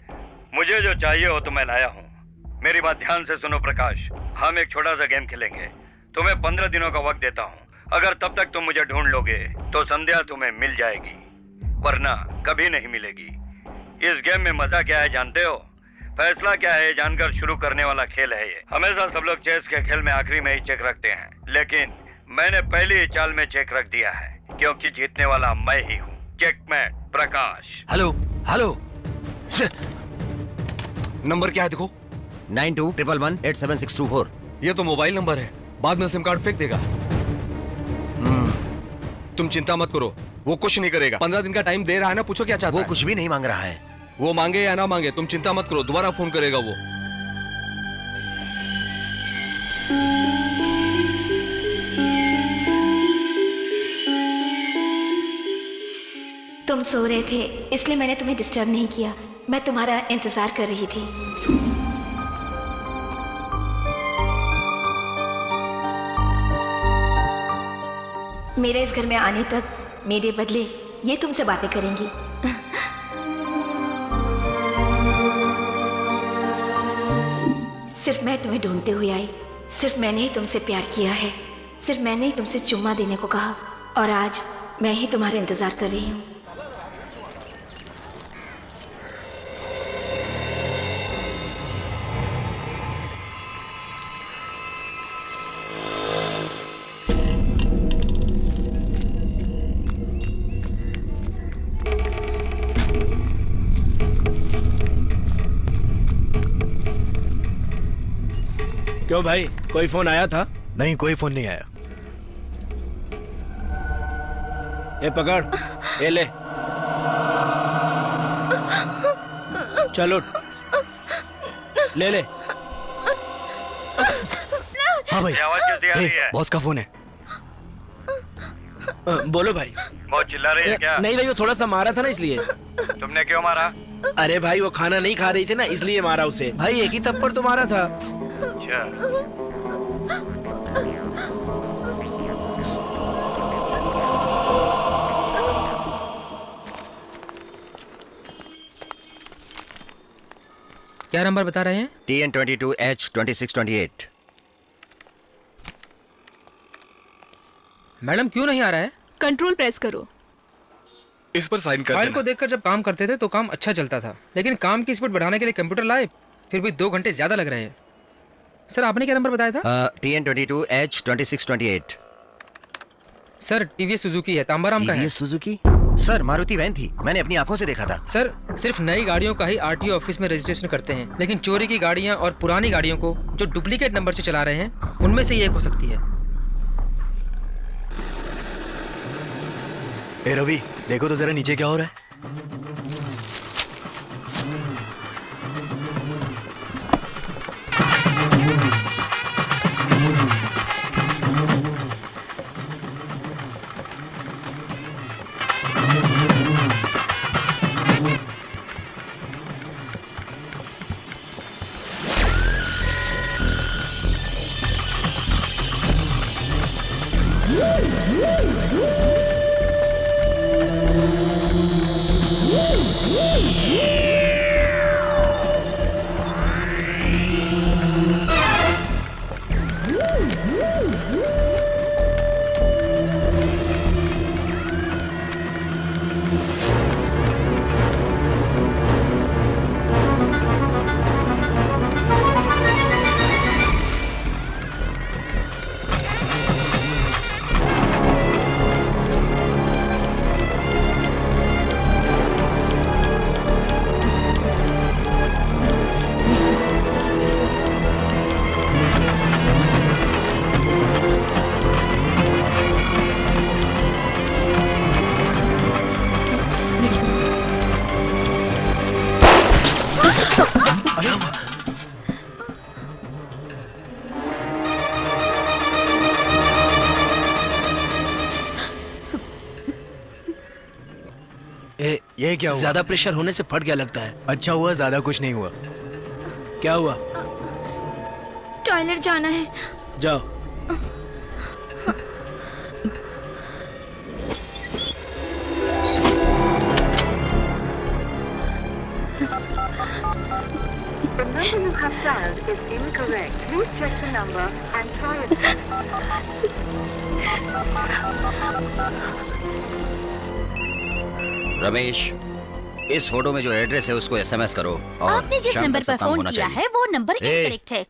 D: मुझे जो चाहिए हो तो मैं लाया हूँ। मेरी बात ध्यान से सुनो प्रकाश, हम एक छोटा सा गेम खेलेंगे। तुम्हें 15 दिनों का वक्त देता हूँ। अगर तब तक तुम मुझे ढूंढ लोगे तो संध्या तुम्हें मिल जाएगी, वरना कभी नहीं मिलेगी। इस गेम में मजा क्या है जानते हो? फैसला क्या है जानकर शुरू करने वाला खेल है ये। हमेशा सब लोग चेस के खेल में आखिरी में ही चेक रखते हैं, लेकिन मैंने पहली ही चाल में चेक रख दिया है, क्योंकि जीतने वाला मैं ही हूँ। चेकमेट प्रकाश।
B: हेलो हेलो,
L: नंबर क्या है देखो?
B: 9211187624।
L: ये तो मोबाइल नंबर है, बाद में सिम कार्ड फेंक देगा। तुम चिंता मत करो, वो कुछ नहीं करेगा। 15 दिन का टाइम दे रहा है ना, पूछो क्या चाहता है।
B: वो कुछ भी नहीं मांग रहा है।
L: वो मांगे या ना मांगे तुम चिंता मत करो, दोबारा फोन करेगा वो।
C: तुम सो रहे थे, इसलिए मैंने तुम्हें डिस्टर्ब नहीं किया। मैं तुम्हारा इंतजार कर रही थी। मेरे इस घर में आने तक मेरे बदले ये तुमसे बातें करेंगी। सिर्फ मैं तुम्हें ढूंढते हुए आई, सिर्फ मैंने ही तुमसे प्यार किया है, सिर्फ मैंने ही तुमसे चुम्मा देने को कहा, और आज मैं ही तुम्हारा इंतजार कर रही हूँ।
E: क्यों भाई, कोई फोन आया था?
O: नहीं, कोई फोन नहीं आया।
E: ये पकड़, ये ले, चलो। ले ले।
O: हाँ भाई,
R: आवाज कैसी आ रही है?
O: बॉस का फोन है।
E: बोलो भाई।
R: बहुत चिल्ला रही है क्या?
E: नहीं भाई, वो थोड़ा सा मारा था ना इसलिए।
R: तुमने क्यों मारा?
E: अरे भाई वो खाना नहीं खा रही थी ना, इसलिए मारा उसे। भाई एक ही थप्पड़ तो मारा था।
R: अच्छा।
H: क्या नंबर बता रहे हैं?
B: TN22H2628।
H: मैडम क्यों नहीं आ रहा है?
J: कंट्रोल प्रेस करो।
Q: इस पर साइन कर
H: फाइल
Q: देना।
H: को देखकर जब काम करते थे तो काम अच्छा चलता था, लेकिन काम की स्पीड बढ़ाने के लिए कंप्यूटर लाए, फिर भी 2 घंटे ज्यादा लग रहे हैं। सर आपने क्या नंबर बताया था?
B: TN22H2628।
H: सर टीवीएस सुजुकी है, तांबाराम का है।
B: TVS Suzuki? Sir Maruti van थी, मैंने अपनी आंखों से देखा था।
H: सर सिर्फ नई गाड़ियों का ही आरटीओ ऑफिस में रजिस्ट्रेशन करते हैं, लेकिन चोरी की गाड़ियां और पुरानी गाड़ियों को जो डुप्लीकेट नंबर से चला रहे हैं, उनमें से ये एक हो सकती है।
O: ए रवि, देखो तो जरा नीचे क्या हो रहा है। ये क्या हुआ?
E: ज्यादा प्रेशर होने से फट गया लगता है।
O: अच्छा हुआ ज्यादा कुछ नहीं हुआ।
E: क्या हुआ?
C: टॉयलेट जाना है।
E: जाओ।
S: The number you have dialed is incorrect. Please check the number and try it.
B: Ramesh, इस फोटो में जो एड्रेस है उसको SMS करो और
N: आपने जिस
B: शाम
N: नंबर
B: तक सब
N: पर
B: काम
N: फोन
B: होना
N: किया
B: चाहिए।
N: है वो नंबर
B: ए!
N: इनकरेक्ट है।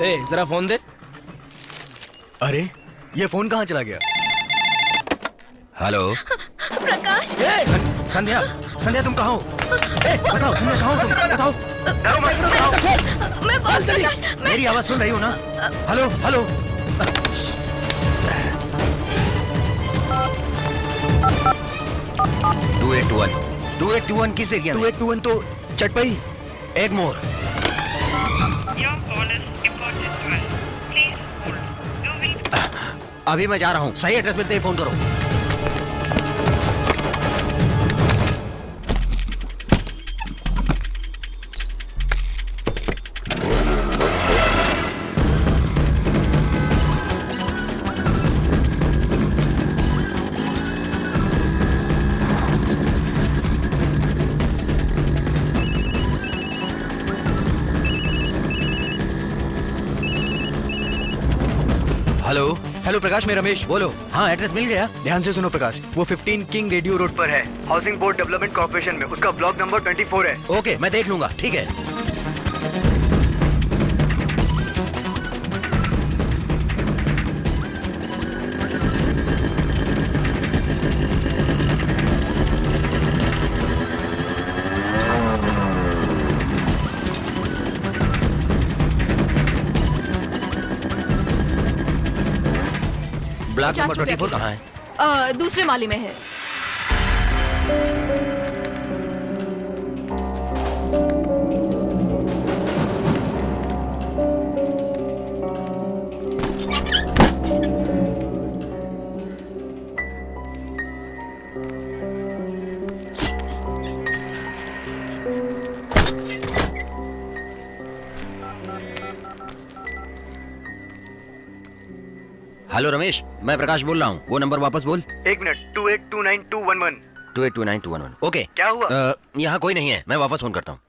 E: ए, जरा फोन दे।
O: अरे ये फोन कहाँ चला गया?
B: हेलो
C: प्रकाश।
B: संध्या, संध्या तुम कहाँ हो? बताओ संध्या कहाँ हो तुम? बताओ।
C: मैं बहुत प्रकाश।
B: मेरी आवाज सुन रही हो ना? Hello hello. 2821 किस एरिया में?
O: 2821 तो चटपई।
B: एक मोर। अभी मैं जा रहा हूँ, सही एड्रेस मिलते ही फोन करो। हेलो
O: हेलो प्रकाश, मैं रमेश।
B: बोलो। हाँ एड्रेस मिल गया।
O: ध्यान से सुनो प्रकाश, वो 15 किंग रेडियो रोड पर है, हाउसिंग बोर्ड डेवलपमेंट कॉर्पोरेशन में। उसका ब्लॉक नंबर 24 है।
B: ओके मैं देख लूंगा, ठीक है। ब्लॉक
J: 50
B: नंबर
J: रुपया
B: 24 कहाँ है?
J: दूसरे माले में है।
B: हेलो रमेश, मैं प्रकाश बोल रहा हूँ। वो नंबर वापस बोल।
O: 1 मिनट। 2829
B: 282921। ओके।
O: क्या हुआ?
B: यहाँ कोई नहीं है, मैं वापस फोन करता हूँ।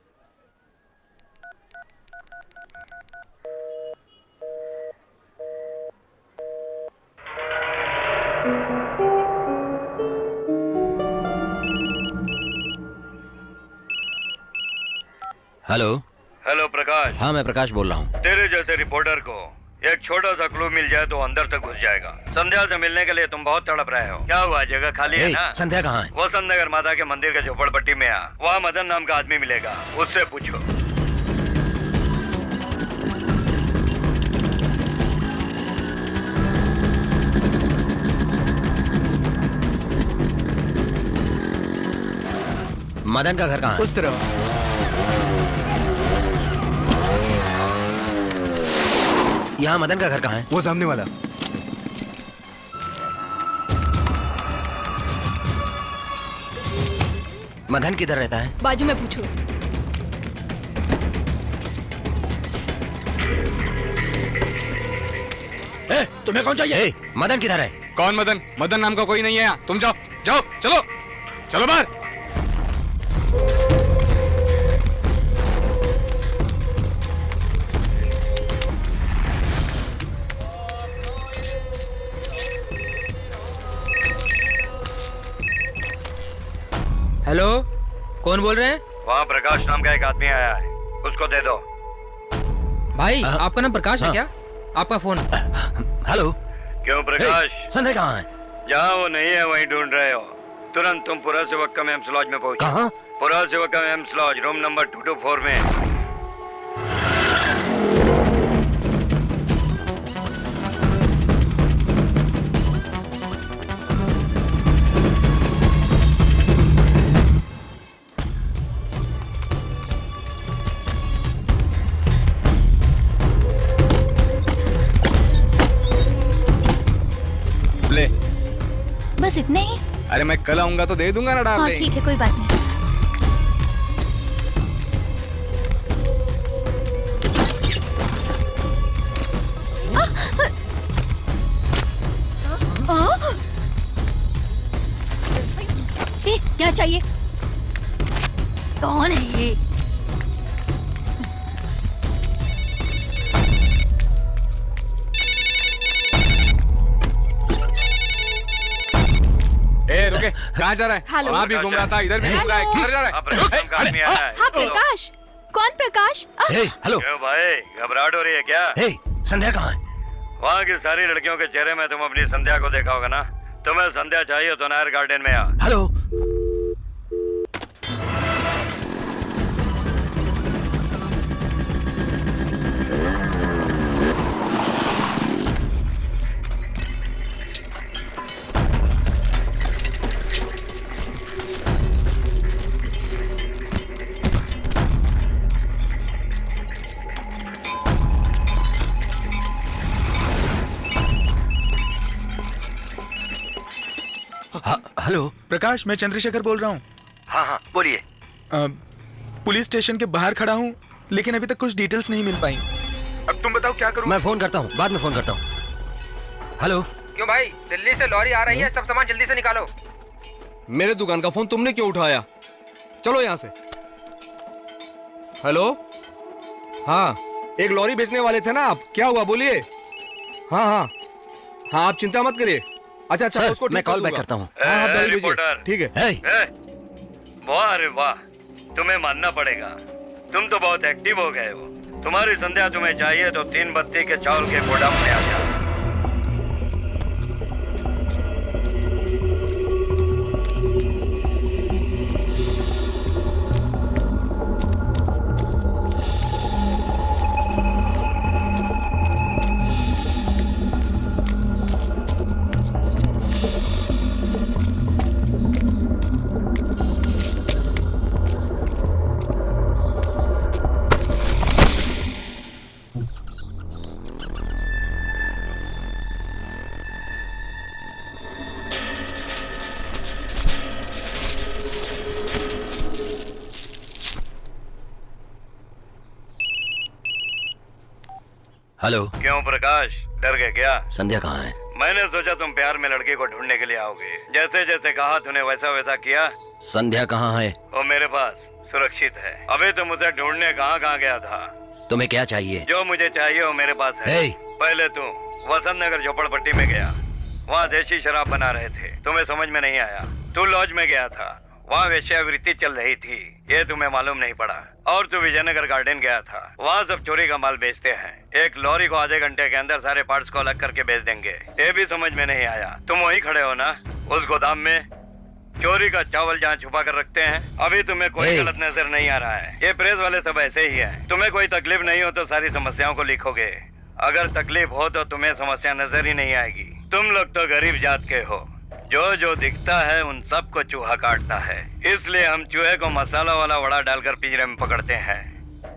B: हेलो।
T: हेलो प्रकाश।
B: हाँ, मैं प्रकाश बोल रहा हूँ।
T: तेरे जैसे रिपोर्टर को एक छोटा सा क्लू मिल जाए तो अंदर तक घुस जाएगा। संध्या से मिलने के लिए तुम बहुत तड़प रहे हो। क्या हुआ, जगह खाली है ना?
B: संध्या कहाँ है?
T: वसंत नगर माता के मंदिर के झोपड़पट्टी में आ। वहाँ मदन नाम का आदमी मिलेगा, उससे पूछो।
B: मदन का घर कहाँ है?
O: उस तरफ।
B: यहाँ मदन का घर कहाँ है?
O: वो सामने वाला।
B: मदन किधर रहता है?
J: बाजू में पूछो।
B: तुम्हें कौन चाहिए? मदन किधर है?
Q: कौन मदन? मदन नाम का कोई नहीं है यहाँ। तुम जाओ जाओ, चलो चलो बाहर।
H: हेलो, कौन बोल रहे हैं?
T: वहाँ प्रकाश नाम का एक आदमी आया है, उसको दे दो।
H: भाई, आपका नाम प्रकाश है क्या? आपका फोन।
B: हेलो।
T: क्यों प्रकाश?
B: संध्या कहाँ है?
T: जहाँ वो नहीं है वहीं ढूंढ रहे हो। तुरंत तुम पुरा सेवक का एम्स लॉज में पहुंचो।
B: कहाँ?
T: पुरा सेवक का एम्स लॉज, रूम नंबर 224 में।
N: बस इतने ही?
Q: अरे मैं कल आऊंगा तो दे दूंगा ना डाल।
N: हाँ ठीक है, कोई बात नहीं। क्या चाहिए? कौन है ये?
Q: ए रुके, कहाँ जा रहा है?
J: हेलो।
Q: वहाँ भी घूम रहा था, इधर भी घूम रहा है, किधर जा रहा है?
J: हाँ प्रकाश। कौन प्रकाश?
B: हेलो।
T: क्यों भाई, घबराहट हो रही है क्या?
B: संध्या कहाँ है?
T: वहाँ की सारी लड़कियों के चेहरे में तुम अपनी संध्या को देखा होगा ना। तुम्हें संध्या चाहिए तो नायर गार्डन में आ।
B: हेलो। हेलो
I: प्रकाश, मैं चंद्रशेखर बोल रहा हूँ।
B: हाँ हाँ बोलिए।
I: पुलिस स्टेशन के बाहर खड़ा हूँ, लेकिन अभी तक कुछ डिटेल्स नहीं मिल पाई। अब तुम बताओ क्या करूँ?
B: मैं फोन करता हूँ, बाद में फोन करता हूँ। हेलो।
H: क्यों भाई, दिल्ली से लॉरी आ रही है, सब सामान जल्दी से निकालो।
L: मेरे दुकान का फोन तुमने क्यों उठाया? चलो यहाँ से। हेलो। हाँ, एक लॉरी बेचने वाले थे ना आप, क्या हुआ बोलिए। हाँ हाँ हाँ, आप चिंता मत करिए। अच्छा अच्छा,
B: सर,
L: उसको
B: मैं कॉल बैक करता हूँ।
L: हाँ हाँ, भेजिए।
T: रिपोर्टर।
L: ठीक है।
T: वाह रे वाह, तुम्हें मानना पड़ेगा, तुम तो बहुत एक्टिव हो गए हो। तुम्हारी संध्या तुम्हें चाहिए तो 3 बत्ती के चावल के गोदाम में आ जाओ।
B: हेलो।
T: क्यों प्रकाश, डर गए क्या?
B: संध्या कहाँ है?
T: मैंने सोचा तुम प्यार में लड़की को ढूंढने के लिए आओगे। जैसे जैसे कहा तूने वैसा वैसा किया।
B: संध्या कहाँ है?
T: वो मेरे पास सुरक्षित है। अभी तुम उसे ढूंढने कहाँ कहाँ गया था?
B: तुम्हें क्या चाहिए?
T: जो मुझे चाहिए वो मेरे पास है।
B: Hey!
T: पहले तू वसंत नगर झोपड़पट्टी में गया, वहाँ देशी शराब बना रहे थे, तुम्हें समझ में नहीं आया। तू लॉज में गया था, वहाँ वेश्यावृत्ति चल रही थी, ये तुम्हें मालूम नहीं पड़ा। और तू विजयनगर गार्डन गया था, वहाँ सब चोरी का माल बेचते हैं। एक लॉरी को आधे घंटे के अंदर सारे पार्ट्स को अलग करके बेच देंगे, ये भी समझ में नहीं आया। तुम वहीं खड़े हो ना उस गोदाम में, चोरी का चावल जहाँ छुपा कर रखते हैं। अभी तुम्हें कोई गलत नजर नहीं आ रहा है। ये प्रेस वाले सब ऐसे ही हैं। तुम्हें कोई तकलीफ नहीं हो तो सारी समस्याओं को लिखोगे, अगर तकलीफ हो तो तुम्हें समस्या नजर ही नहीं आएगी। तुम लोग तो गरीब जात के हो, जो जो दिखता है उन सबको चूहा काटता है। इसलिए हम चूहे को मसाला वाला वड़ा डालकर पिंजरे में पकड़ते हैं,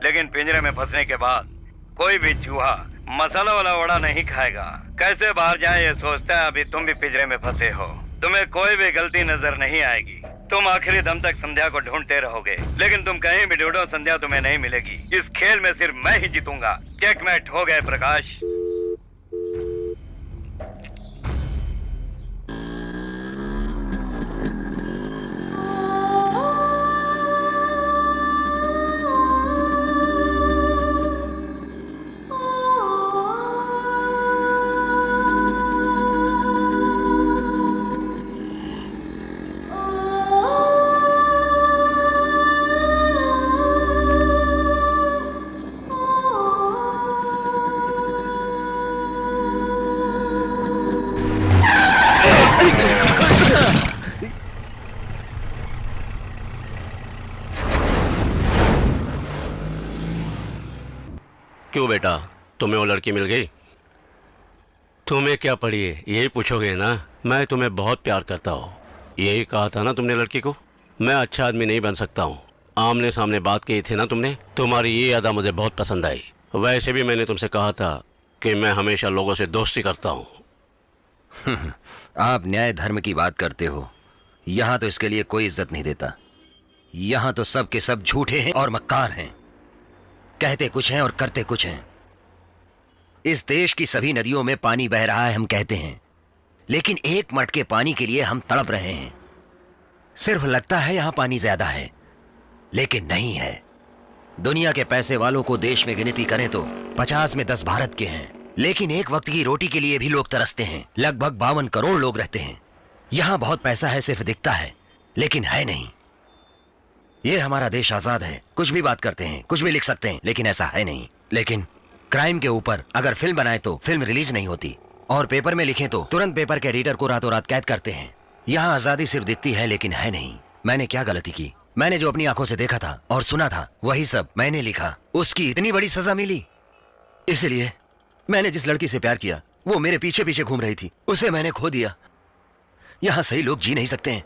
T: लेकिन पिंजरे में फंसने के बाद कोई भी चूहा मसाला वाला वड़ा नहीं खाएगा। कैसे बाहर जाए ये सोचता है। अभी तुम भी पिंजरे में फंसे हो, तुम्हें कोई भी गलती नजर नहीं आएगी। तुम आखिरी दम तक संध्या को ढूंढते रहोगे, लेकिन तुम कहीं भी ढूंढो संध्या तुम्हें नहीं मिलेगी। इस खेल में सिर्फ मैं ही जीतूंगा। चेकमेट हो गए प्रकाश।
P: क्यों बेटा, तुम्हें वो लड़की मिल गई? तुम्हें क्या पड़ी है यही पूछोगे ना। मैं तुम्हें बहुत प्यार करता हूँ, यही कहा था ना तुमने लड़की को। मैं अच्छा आदमी नहीं बन सकता हूँ, आमने सामने बात की थी ना तुमने। तुम्हारी ये अदा मुझे बहुत पसंद आई। वैसे भी मैंने तुमसे कहा था कि मैं हमेशा लोगों से दोस्ती करता हूँ।
B: आप न्याय धर्म की बात करते हो, यहाँ तो इसके लिए कोई इज्जत नहीं देता। यहाँ तो सब के सब झूठे हैं और मक्कार हैं, कहते कुछ हैं और करते कुछ हैं। इस देश की सभी नदियों में पानी बह रहा है हम कहते हैं, लेकिन एक मटके पानी के लिए हम तड़प रहे हैं। सिर्फ लगता है यहां पानी ज्यादा है, लेकिन नहीं है। दुनिया के पैसे वालों को देश में गिनती करें तो 50 में 10 भारत के हैं, लेकिन एक वक्त की रोटी के लिए भी लोग तरसते हैं। लगभग 52 करोड़ लोग रहते हैं। यहां बहुत पैसा है, सिर्फ दिखता है, लेकिन है नहीं। ये हमारा देश आजाद है, कुछ भी बात करते हैं, कुछ भी लिख सकते हैं, लेकिन ऐसा है नहीं। लेकिन क्राइम के ऊपर अगर फिल्म बनाए तो फिल्म रिलीज नहीं होती, और पेपर में लिखें तो तुरंत पेपर के एडिटर को रातों रात कैद करते हैं। यहाँ आजादी सिर्फ दिखती है, लेकिन है नहीं। मैंने क्या गलती की? मैंने जो अपनी आंखों से देखा था और सुना था वही सब मैंने लिखा। उसकी इतनी बड़ी सजा मिली, इसलिए मैंने जिस लड़की से प्यार किया वो मेरे पीछे पीछे घूम रही थी, उसे मैंने खो दिया। यहाँ सही लोग जी नहीं सकते हैं।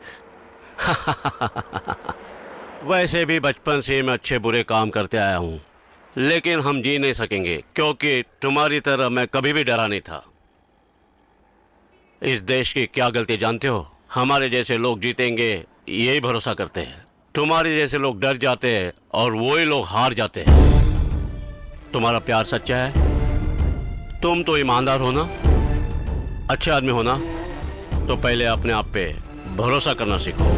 P: वैसे भी बचपन से मैं अच्छे बुरे काम करते आया हूँ, लेकिन हम जी नहीं सकेंगे क्योंकि तुम्हारी तरह मैं कभी भी डरा नहीं था। इस देश की क्या गलती जानते हो? हमारे जैसे लोग जीतेंगे यही भरोसा करते हैं। तुम्हारे जैसे लोग डर जाते हैं और वही लोग हार जाते हैं। तुम्हारा प्यार सच्चा है, तुम तो ईमानदार हो ना, अच्छे आदमी हो ना, तो पहले अपने आप पे भरोसा करना सीखो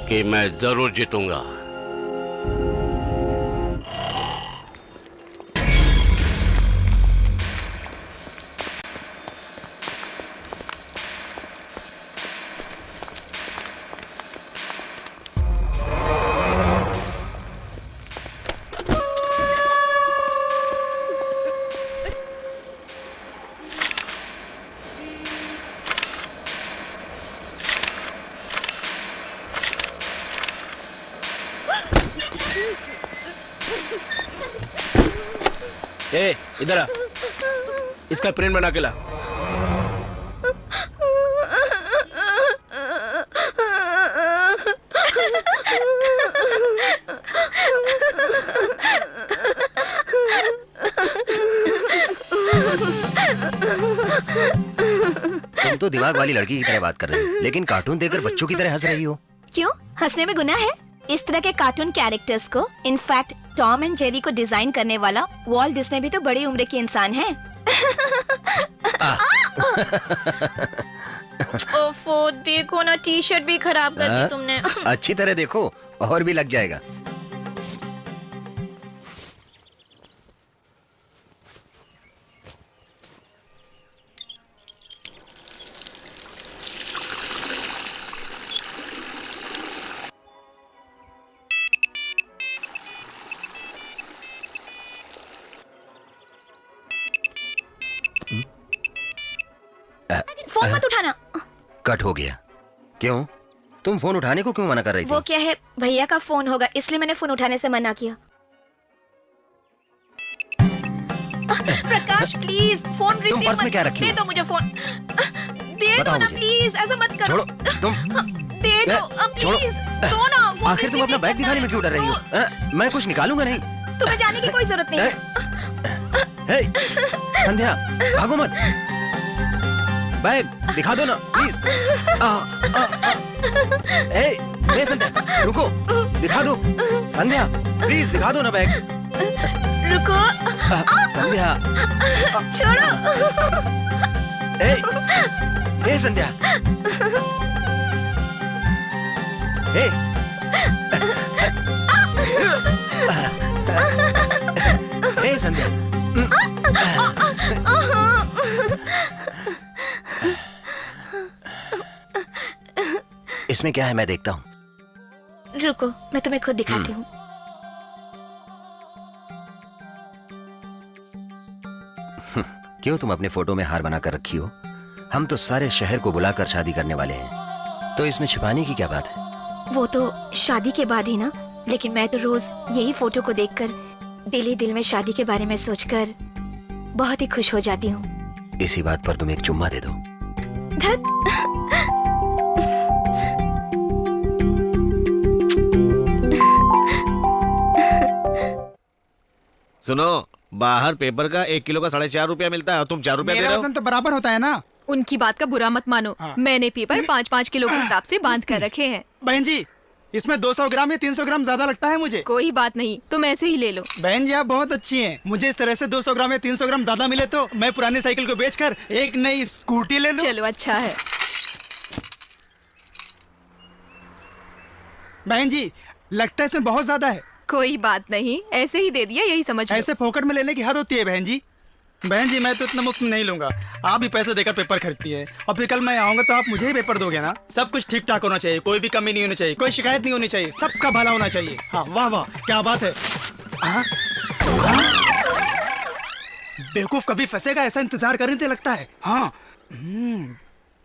P: कि मैं जरूर जीतूंगा।
E: ए, इधर आ, इसका प्रिंट बना के ला।
B: तुम तो दिमाग वाली लड़की की तरह बात कर रही हो, लेकिन कार्टून देखकर बच्चों की तरह हंस रही हो।
C: क्यों? हंसने में गुनाह है? इस तरह के कार्टून कैरेक्टर्स को, इनफैक्ट टॉम एंड जेरी को डिजाइन करने वाला वॉल्ट डिज्नी भी तो बड़ी उम्र के इंसान है। ओफो, देखो ना, टी शर्ट भी खराब कर दी तुमने।
B: अच्छी तरह देखो, और भी लग जाएगा।
C: फोन मत उठाना।
B: कट हो गया। क्यों? तुम फोन उठाने को क्यों मना कर रही थी?
C: वो क्या है, भैया का फोन होगा, इसलिए मैंने फोन उठाने से मना किया। प्रकाश प्लीज फोन रिसीव
B: पर्स में क्या रखी
C: दे
B: हो?
C: दो मुझे फोन। दे दो ना प्लीज, ऐसा मत करो।
B: छोड़ो, तुम
C: दे दो प्लीज, दो ना फोन।
B: आखिर तुम अपना बैग दिखाने में क्यों डर रही हो? मैं कुछ निकालूंगा नहीं।
C: तुम्हें जाने की कोई जरूरत नहीं।
B: हे, संध्या, भागो मत। बैग दिखा दो ना प्लीज। हे संध्या, रुको, दिखा दो। संध्या प्लीज दिखा दो ना बैग।
C: रुको।
B: संध्या
C: छोड़ो।
B: हे संध्या। हे संध्या। इसमें क्या है, मैं देखता हूँ।
C: रुको, मैं तुम्हें खुद दिखाती हूँ।
B: क्यों तुम अपने फोटो में हार बना कर रखी हो? हम तो सारे शहर को बुलाकर शादी करने वाले हैं, तो इसमें छिपाने की क्या बात है?
C: वो तो शादी के बाद ही ना, लेकिन मैं तो रोज यही फोटो को देखकर दिल ही दिल में शादी के बारे में सोचकर बहुत ही खुश हो जाती हूँ।
B: इसी बात पर तुम एक चुम्मा दे दो।
F: सुनो, बाहर पेपर का 1 किलो का 4.5 रुपया मिलता है और तुम 4 रुपया दे रहे हो।
A: तो बराबर होता है ना।
J: उनकी बात का बुरा मत मानो। मैंने पेपर 5-5 किलो के हिसाब से बांध कर रखे हैं।
A: बहन जी, इसमें 200 ग्राम या 300 ग्राम ज्यादा लगता है मुझे।
J: कोई बात नहीं, तुम ऐसे ही ले लो।
A: बहन जी आप बहुत अच्छी हैं। मुझे इस तरह से 200 ग्राम या 300 ग्राम ज्यादा मिले तो मैं पुरानी साइकिल को बेचकर एक नई स्कूटी ले लूं।
J: चलो अच्छा है।
A: बहन जी लगता है इसमें बहुत ज्यादा है।
J: कोई बात नहीं, ऐसे ही दे दिया, यही समझ लो।
A: ऐसे फोकट में लेने की हद होती है बहन जी। बहन जी मैं तो इतना मुफ्त में नहीं लूंगा। आप भी पैसे देकर पेपर खरीदती है और फिर कल मैं आऊंगा तो आप मुझे ही पेपर दोगे ना। सब कुछ ठीक ठाक होना चाहिए, कोई भी कमी नहीं होनी चाहिए, कोई शिकायत नहीं होनी चाहिए, सबका भला होना चाहिए। हाँ वाह वाह क्या बात है। बेवकूफ कभी फंसेगा ऐसा इंतजार करने से लगता है। हाँ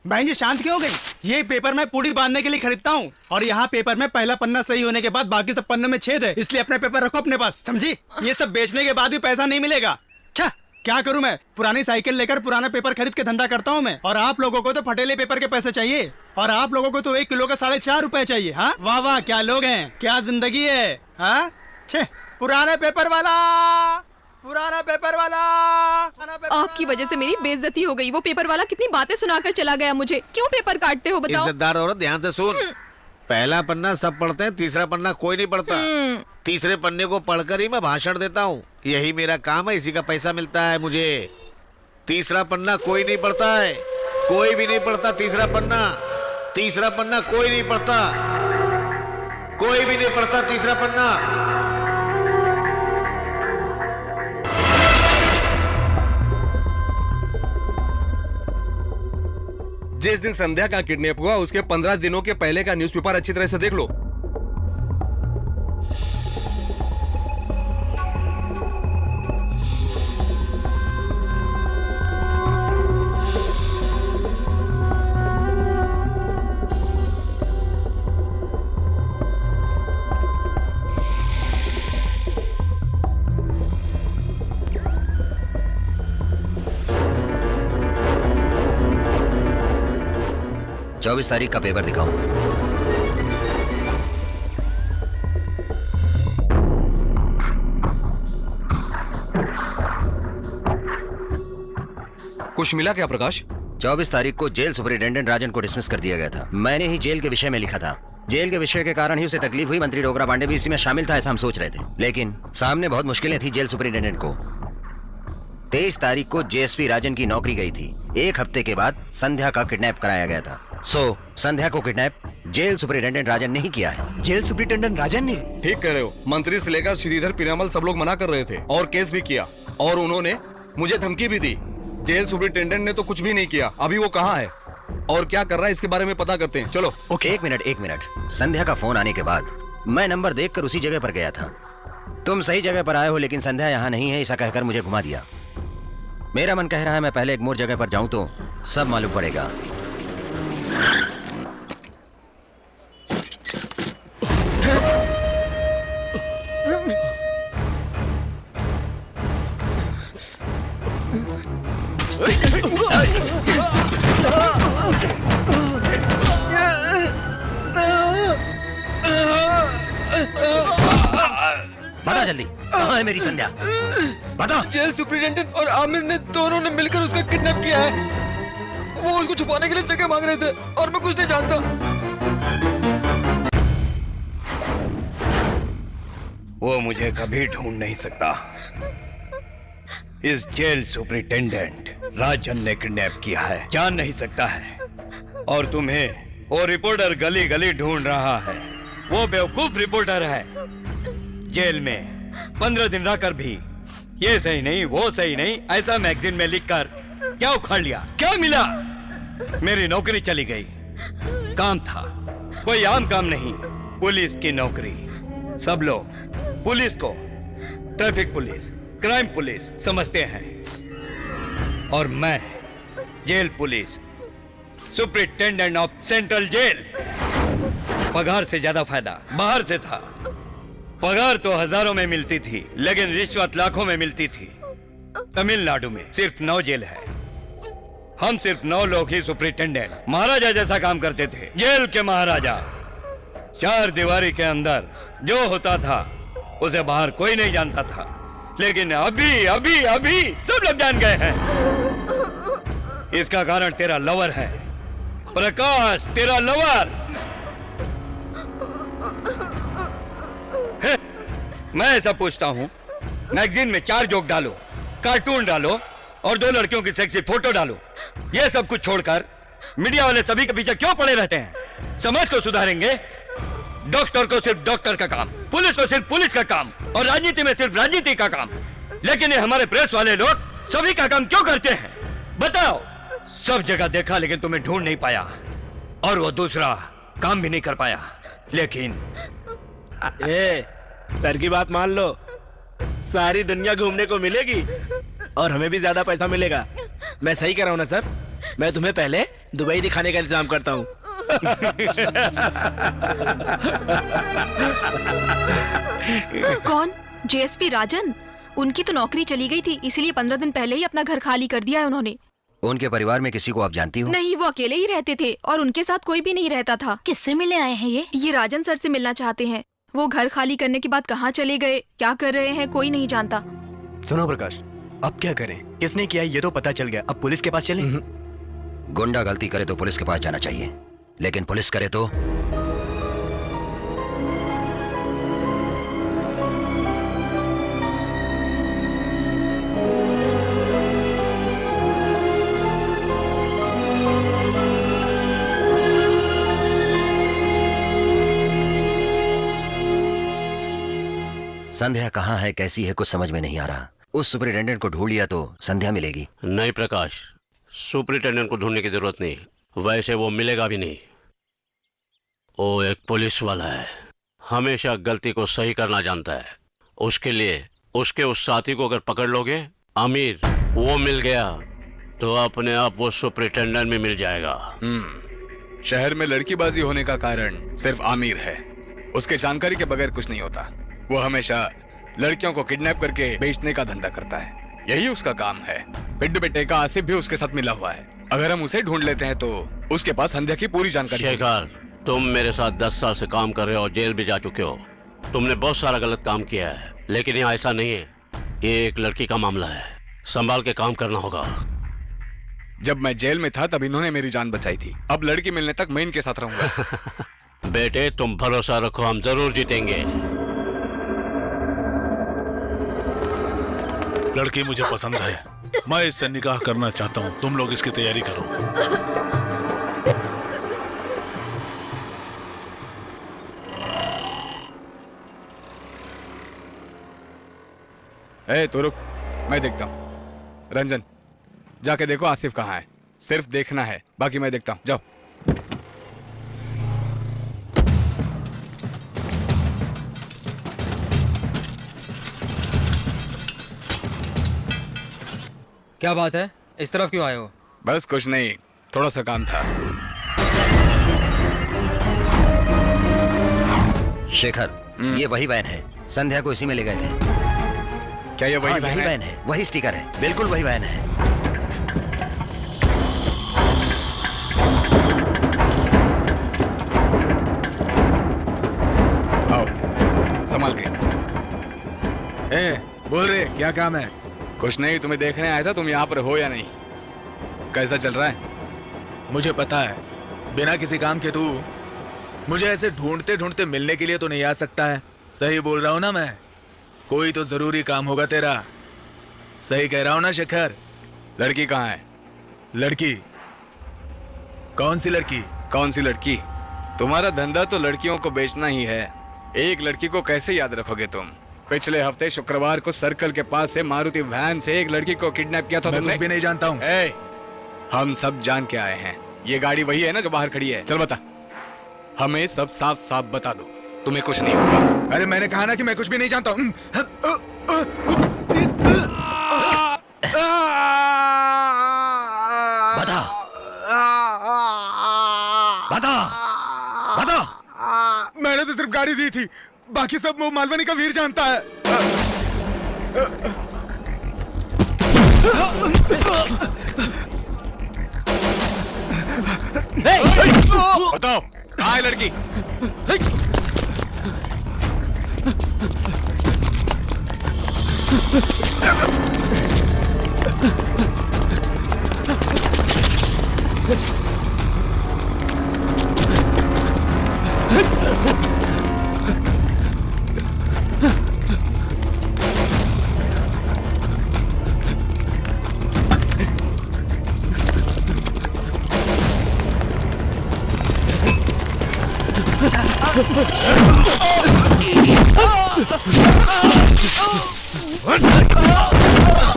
A: बहन जी शांत क्यों हो गई? ये पेपर मैं पूरी बांधने के लिए खरीदता हूँ और यहाँ पेपर में पहला पन्ना सही होने के बाद बाकी सब पन्ने में छेद है, इसलिए अपने पेपर रखो अपने पास, समझी? ये सब बेचने के बाद भी पैसा नहीं मिलेगा। क्या करूं मैं? पुरानी साइकिल लेकर पुराना पेपर खरीद के धंधा करता हूं मैं, और आप लोगों को तो फटेले पेपर के पैसे चाहिए, और आप लोगों को तो 1 किलो का 4.5 रुपए चाहिए। हाँ वाह वाह क्या लोग हैं, क्या जिंदगी है। हाँ छे पुराने पेपर वाला, पुराना पेपर वाला।
J: आपकी वजह से मेरी बेइज्जती हो गई। वो पेपर वाला कितनी बातें सुनाकर चला गया मुझे। क्यों पेपर काटते हो बताओ?
F: इज्जतदार औरत ध्यान से सुन। पहला पन्ना सब पढ़ते हैं, तीसरा पन्ना कोई नहीं पढ़ता। तीसरे पन्ने को पढ़कर ही मैं भाषण देता हूँ, यही मेरा काम है, इसी का पैसा मिलता है मुझे। तीसरा पन्ना कोई नहीं पढ़ता है, कोई भी नहीं पढ़ता तीसरा पन्ना। तीसरा पन्ना कोई नहीं पढ़ता, कोई भी नहीं पढ़ता तीसरा पन्ना।
L: जिस दिन संध्या का किडनैप हुआ उसके 15 दिनों के पहले का न्यूज़पेपर अच्छी तरह से देख लो।
B: चौबीस तारीख का पेपर दिखाओ।
L: कुछ मिला क्या प्रकाश?
B: 24 तारीख को जेल सुपरिटेंडेंट राजन को डिसमिस कर दिया गया था। मैंने ही जेल के विषय में लिखा था। जेल के विषय के कारण ही उसे तकलीफ हुई। मंत्री डोगरा पांडे भी इसी में शामिल था ऐसा हम सोच रहे थे, लेकिन सामने बहुत मुश्किलें थी जेल सुपरिटेंडेंट को। 23 तारीख को जेएसपी राजन की नौकरी गई थी। 1 हफ्ते के बाद संध्या का किडनैप कराया गया था। संध्या को किडनैप जेल सुपरिटेंडेंट राजन ने ही किया है।
O: जेल सुपरिटेंडेंट राजन ने?
L: ठीक कह रहे हो। मंत्री से लेकर श्रीधर पीरामल सब लोग मना कर रहे थे और केस भी किया, और उन्होंने मुझे धमकी भी दी। जेल सुपरिटेंडेंट ने तो कुछ भी नहीं किया। अभी वो कहाँ है और क्या कर रहा है इसके बारे में पता करते हैं। चलो।
B: ओके। एक मिनट। संध्या का फोन आने के बाद मैं नंबर देखकर उसी जगह पर गया था। तुम सही जगह पर आए हो, लेकिन संध्या यहाँ नहीं है ऐसा कहकर मुझे घुमा दिया। मेरा मन कह रहा है मैं पहले एग्मोर जगह पर जाऊं तो सब मालूम पड़ेगा। बता जल्दी, कहाँ है मेरी संध्या? बता।
H: जेल सुपरिटेंडेंट और आमिर ने दोनों ने मिलकर उसका किडनैप किया है। वो उसको छुपाने के लिए जगह मांग रहे थे और मैं कुछ नहीं जानता।
T: वो मुझे कभी ढूंढ नहीं सकता। इस जेल सुपरिटेंडेंट राजन ने किडनैप किया है, जान नहीं सकता है। और तुम्हें वो रिपोर्टर गली गली ढूंढ रहा है। वो बेवकूफ रिपोर्टर है। जेल में 15 दिन रहकर भी ये सही नहीं वो सही नहीं ऐसा मैगजीन में लिखकर क्या उखाड़ लिया? क्या मिला? मेरी नौकरी चली गई। काम था कोई आम काम नहीं, पुलिस की नौकरी। सब लोग पुलिस को ट्रैफिक पुलिस, क्राइम पुलिस समझते हैं, और मैं jail police, superintendent of central jail. पगार से ज्यादा फायदा बाहर से था। पगार तो हजारों में मिलती थी, लेकिन रिश्वत लाखों में मिलती थी। तमिलनाडु में सिर्फ 9 जेल है। हम सिर्फ 9 लोग ही सुपरिटेंडेंट महाराजा जैसा काम करते थे। जेल के महाराजा। 4 दीवारी के अंदर जो होता था उसे बाहर कोई नहीं जानता था, लेकिन अभी अभी अभी सब लोग जान गए हैं। इसका कारण तेरा लवर है प्रकाश, तेरा लवर। मैं ऐसा पूछता हूँ, मैगजीन में 4 जोक डालो, कार्टून डालो और 2 लड़कियों की सेक्सी फोटो डालो। ये सब कुछ छोड़कर मीडिया वाले सभी के पीछे क्यों पड़े रहते हैं? समाज को सुधारेंगे? डॉक्टर को सिर्फ डॉक्टर का काम, पुलिस को सिर्फ पुलिस का काम, और राजनीति में सिर्फ राजनीति का काम। लेकिन ये हमारे प्रेस वाले लोग सभी का काम क्यों करते हैं? बताओ। सब जगह देखा लेकिन तुम्हें ढूंढ नहीं पाया, और वो दूसरा काम भी नहीं कर पाया। लेकिन
E: सर की बात मान लो, सारी दुनिया घूमने को मिलेगी और हमें भी ज्यादा पैसा मिलेगा। मैं सही कर रहा हूँ ना सर? मैं तुम्हें पहले दुबई दिखाने का इंतजाम करता हूँ।
C: कौन? जेएसपी राजन? उनकी तो नौकरी चली गई थी, इसीलिए 15 दिन पहले ही अपना घर खाली कर दिया है उन्होंने।
B: उनके परिवार में किसी को आप जानती हो?
C: नहीं, वो अकेले ही रहते थे और उनके साथ कोई भी नहीं रहता था।
N: किससे मिलने आए हैं ये
C: राजन सर से मिलना चाहते हैं। वो घर खाली करने के बाद कहाँ चले गए, क्या कर रहे हैं, कोई नहीं जानता।
O: सुनो प्रकाश, अब क्या करें? किसने किया ये तो पता चल गया, अब पुलिस के पास चलें?
B: गुंडा गलती करे तो पुलिस के पास जाना चाहिए, लेकिन पुलिस करे तो? संध्या कहाँ है, कैसी है, कुछ समझ में नहीं आ रहा। उस सुपरिटेंडेंट को ढूंढ लिया तो संध्या मिलेगी।
P: नहीं प्रकाश, सुपरिटेंडेंट को ढूंढने की जरूरत नहीं, वैसे वो मिलेगा भी नहीं। वो एक पुलिस वाला है, हमेशा गलती को सही करना जानता है। उसके लिए उसके उस साथी को अगर पकड़ लोगे, आमिर, वो मिल गया तो अपने आप वो सुपरिटेंडेंट में मिल जाएगा।
Q: शहर में लड़कीबाजी होने का कारण सिर्फ आमिर है। उसके जानकारी के बगैर कुछ नहीं होता। वो हमेशा लड़कियों को किडनैप करके बेचने का धंधा करता है, यही उसका काम है। पिड्डू बेटे का आसिफ भी उसके साथ मिला हुआ है। अगर हम उसे ढूंढ लेते हैं तो उसके पास संध्या की पूरी जानकारी।
P: शेखर, तुम मेरे साथ 10 साल से काम कर रहे हो और जेल भी जा चुके हो। तुमने बहुत सारा गलत काम किया है, लेकिन यहाँ ऐसा नहीं है। ये एक लड़की का मामला है, संभाल के काम करना होगा।
Q: जब मैं जेल में था तब इन्होंने मेरी जान बचाई थी। अब लड़की मिलने तक मैं इनके साथ रहूंगा।
P: बेटे, तुम भरोसा रखो, हम जरूर जीतेंगे।
K: लड़की मुझे पसंद है, मैं इससे निकाह करना चाहता हूँ, तुम लोग इसकी तैयारी करो।
Q: ए तो रुक, मैं देखता हूँ। रंजन, जाके देखो आसिफ कहाँ है। सिर्फ देखना है, बाकी मैं देखता हूँ। जाओ।
H: क्या बात है, इस तरफ क्यों आए हो?
Q: बस कुछ नहीं, थोड़ा सा काम था।
B: शेखर, ये वही वैन है, संध्या को इसी में ले गए थे।
Q: क्या ये वही
B: वैन है? वही स्टिकर है, बिल्कुल वही वैन है।
Q: आओ, संभाल के।
I: बोल रहे क्या काम है?
Q: कुछ नहीं, तुम्हें देखने आया था, तुम यहाँ पर हो या नहीं। कैसा चल रहा है?
I: मुझे पता है, बिना किसी काम के तू मुझे ऐसे ढूंढते ढूंढते मिलने के लिए तो नहीं आ सकता है। सही बोल रहा हूँ ना मैं? कोई तो जरूरी काम होगा तेरा। सही कह रहा हूँ ना शेखर?
Q: लड़की कहाँ है?
I: लड़की? कौन सी लड़की?
Q: कौन सी लड़की? तुम्हारा धंधा तो लड़कियों को बेचना ही है। एक लड़की को कैसे याद रखोगे तुम? पिछले हफ्ते शुक्रवार को सर्कल के पास से मारुति वैन से एक लड़की को किडनैप किया था तुमने।
I: मैं कुछ भी नहीं जानता हूँ।
Q: हम सब जान के आए हैं। ये गाड़ी वही है ना जो बाहर खड़ी है? चल बता, हमें सब साफ साफ बता दो, तुम्हें कुछ नहीं होगा।
I: अरे मैंने कहा ना कि मैं कुछ भी नहीं जानता हूँ।
B: बता बता बता।
I: मैंने तो सिर्फ गाड़ी दी थी, बाकी सब वो मालवनी का वीर जानता है।
Q: बताओ कहाँ है लड़की?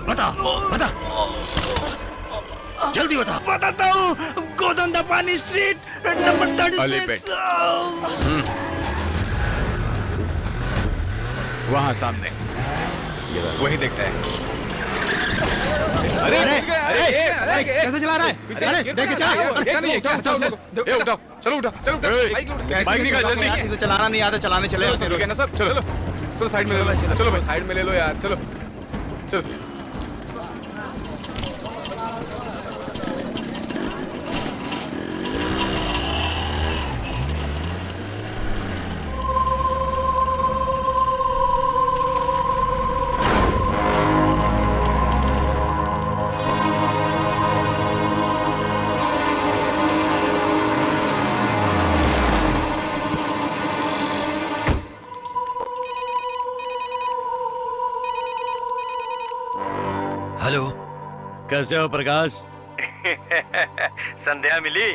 B: बता बता, जल्दी बता।
A: बताता हूँ, गोदंदा पानी स्ट्रीट नंबर 36।
Q: वहाँ सामने, वही देखते हैं।
A: अरे कैसे चला रहा है? अरे देख
Q: उठाओ, चलो उठाओ, चलो बाइक निकाल जल्दी।
A: चलाना नहीं आता, चलाने चले
Q: रुके ना सब। चलो चलो साइड में ले लो। चलो भाई साइड में ले लो यार। चलो चलो।
B: हेलो,
F: कैसे हो प्रकाश?
T: संध्या मिली?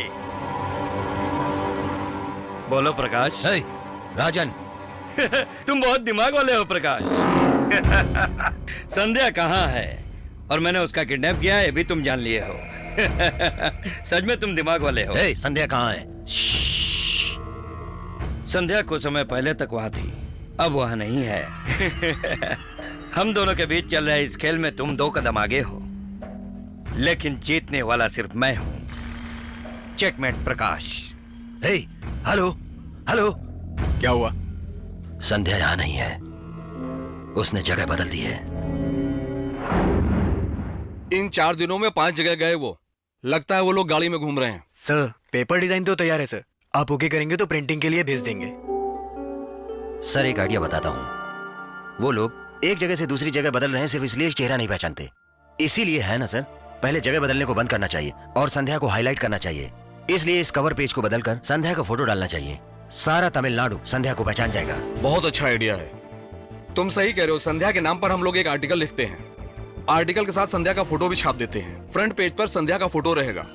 F: बोलो प्रकाश।
B: हे, राजन।
F: तुम बहुत दिमाग वाले हो प्रकाश। संध्या कहाँ है और मैंने उसका किडनैप किया है, भी तुम जान लिए हो। सच में तुम दिमाग वाले हो।
B: हे, संध्या कहाँ है?
F: संध्या कुछ समय पहले तक वहाँ थी, अब वहाँ नहीं है। हम दोनों के बीच चल रहे इस खेल में तुम 2 कदम आगे हो, लेकिन जीतने वाला सिर्फ मैं हूं। चेकमेट प्रकाश।
B: हे, हेलो हेलो।
Q: क्या हुआ?
B: संध्या यहाँ नहीं है, उसने जगह बदल दी है।
L: इन 4 दिनों में 5 जगह गए वो। लगता है वो लोग गाड़ी में घूम रहे हैं।
O: सर, पेपर डिजाइन तो तैयार है सर। आप ओके करेंगे तो प्रिंटिंग के लिए भेज देंगे।
B: सर, एक आइडिया बताता हूँ। वो लोग एक जगह से दूसरी जगह बदल रहे हैं सिर्फ इसलिए चेहरा नहीं पहचानते। इसीलिए है ना सर, पहले जगह बदलने को बंद करना चाहिए और संध्या को हाईलाइट करना चाहिए। इसलिए इस कवर पेज को बदलकर संध्या का फोटो डालना चाहिए। सारा तमिलनाडु संध्या को पहचान जाएगा।
L: बहुत अच्छा आइडिया है। तुम सही कह रहे हो। संध्या के नाम पर हम लोग एक आर्टिकल लिखते हैं, आर्टिकल के साथ संध्या का फोटो भी छाप देते हैं। फ्रंट पेज पर संध्या का फोटो रहेगा।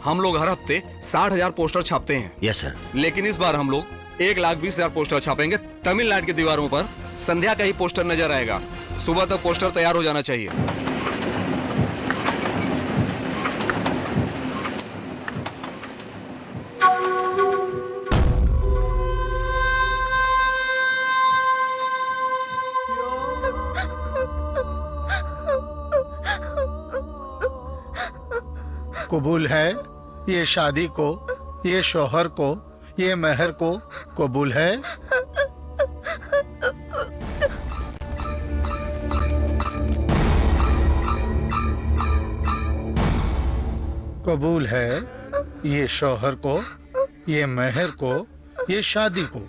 L: हम लोग हर हफ्ते 60,000 पोस्टर छापते हैं।
B: Yes sir.
L: लेकिन इस बार हम लोग 1,20,000 पोस्टर छापेंगे। तमिलनाडु की दीवारों पर संध्या का ही पोस्टर नजर आएगा। सुबह तक पोस्टर तैयार हो जाना चाहिए।
G: कबूल है ये शादी को, ये शोहर को, ये मेहर को कबूल है। कबूल है ये शोहर को, ये मेहर को, ये शादी को।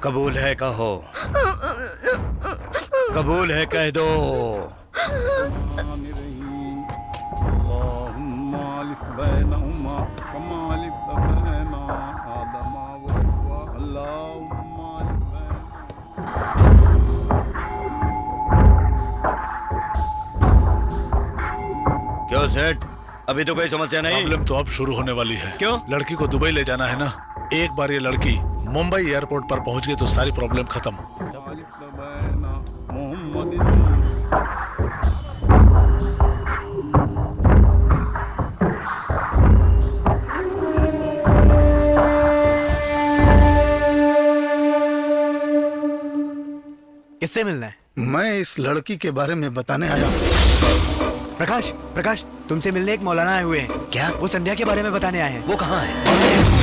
O: कबूल है कहो, कबूल है कह दो।
P: क्यों सेठ, अभी तो कोई समस्या नहीं?
K: प्रॉब्लम तो अब शुरू होने वाली है।
P: क्यों?
K: लड़की को दुबई ले जाना है ना। एक बार ये लड़की मुंबई एयरपोर्ट पर पहुंच गई तो सारी प्रॉब्लम खत्म।
O: किससे मिलना है?
G: मैं इस लड़की के बारे में बताने आया हूँ।
O: प्रकाश, प्रकाश, तुमसे मिलने एक मौलाना आए हुए हैं।
B: क्या?
O: वो संध्या के बारे में बताने आए हैं।
B: वो कहाँ है?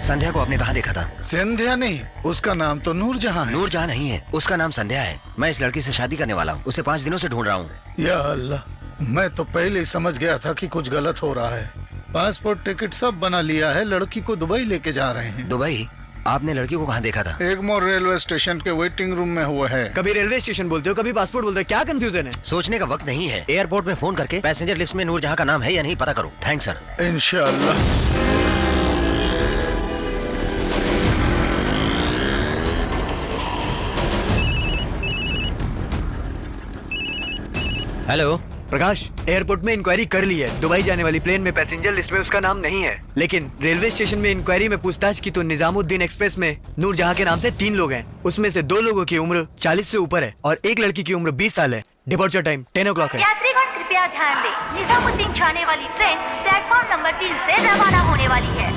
B: संध्या को आपने कहाँ देखा था?
G: संध्या नहीं, उसका नाम तो नूरजहां है।
B: नूरजहां नहीं है, उसका नाम संध्या है। मैं इस लड़की से शादी करने वाला हूँ। उसे 5 दिनों से ढूंढ रहा हूँ।
G: या अल्लाह, मैं तो पहले ही समझ गया था कि कुछ गलत हो रहा है। पासपोर्ट टिकट सब बना लिया है, लड़की को दुबई लेके जा रहे हैं।
B: दुबई? आपने लड़की को कहाँ देखा था?
G: एगमोर रेलवे स्टेशन के वेटिंग रूम में हुआ है।
O: कभी रेलवे स्टेशन बोलते हो, कभी पासपोर्ट बोलते हो, क्या कंफ्यूजन है?
B: सोचने का वक्त नहीं है। एयरपोर्ट में फोन करके पैसेंजर लिस्ट में नूरजहां का नाम है या नहीं पता करो। Thanks sir.
G: इंशाअल्लाह।
B: हेलो
O: प्रकाश, एयरपोर्ट में इंक्वायरी कर ली है। दुबई जाने वाली प्लेन में पैसेंजर लिस्ट में उसका नाम नहीं है, लेकिन रेलवे स्टेशन में इंक्वायरी में पूछताछ की तो निजामुद्दीन एक्सप्रेस में नूरजहां के नाम से 3 लोग हैं। उसमें से 2 लोगों की उम्र 40 से ऊपर है और एक लड़की की उम्र 20 साल है। डिपार्चर टाइम 10 o'clock है।
N: यात्रीगण कृपया ध्यान दें, निजामुद्दीन जाने वाली ट्रेन प्लेटफॉर्म नंबर 3 से रवाना होने वाली है।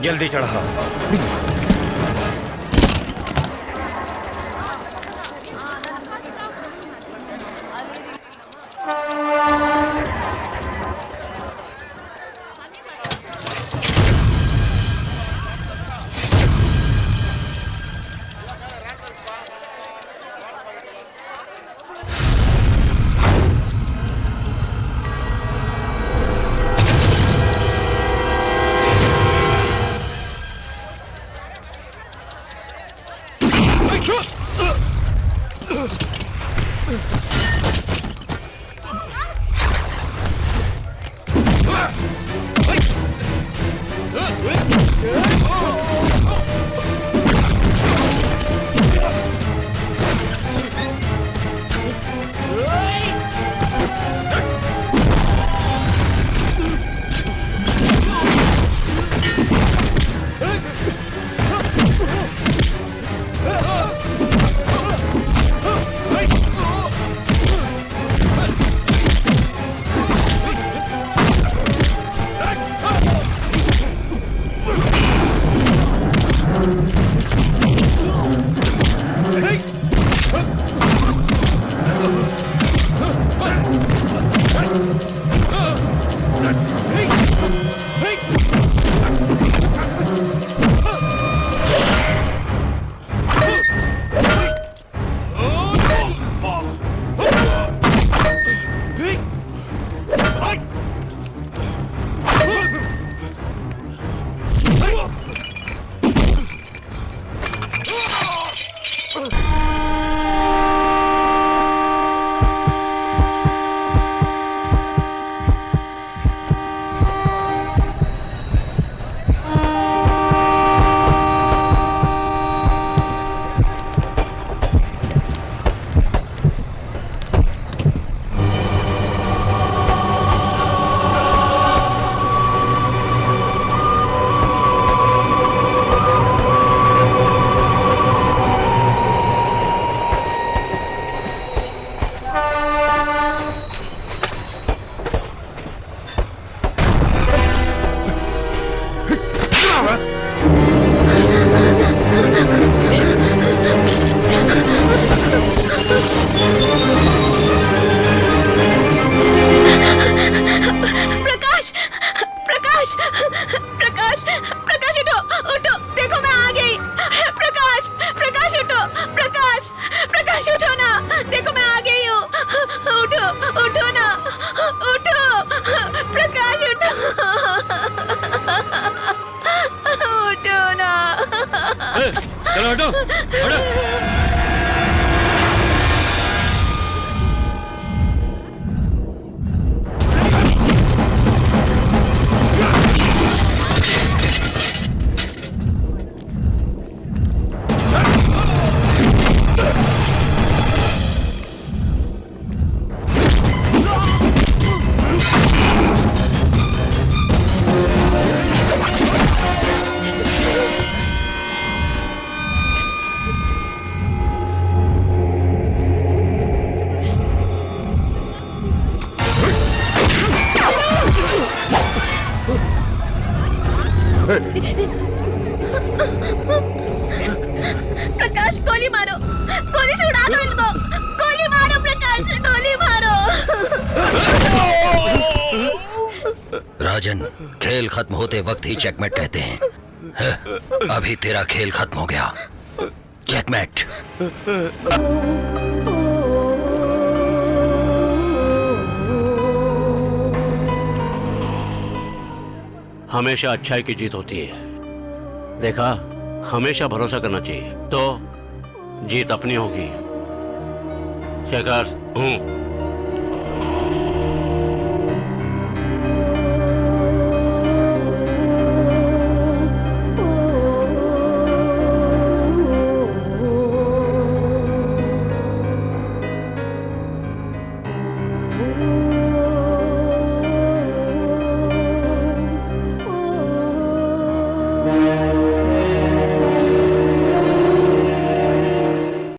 P: जल्दी चढ़ा। चलो हटो, हटो।
N: प्रकाश गोली मारो, गोली से उड़ा दो इनको, गोली मारो प्रकाश, गोली मारो।
B: राजन, खेल खत्म होते वक्त ही चेकमेट कहते हैं। अभी तेरा खेल खत्म हो गया। चेकमेट।
P: हमेशा अच्छाई की जीत होती है। देखा, हमेशा भरोसा करना चाहिए, तो जीत अपनी होगी। शेखर,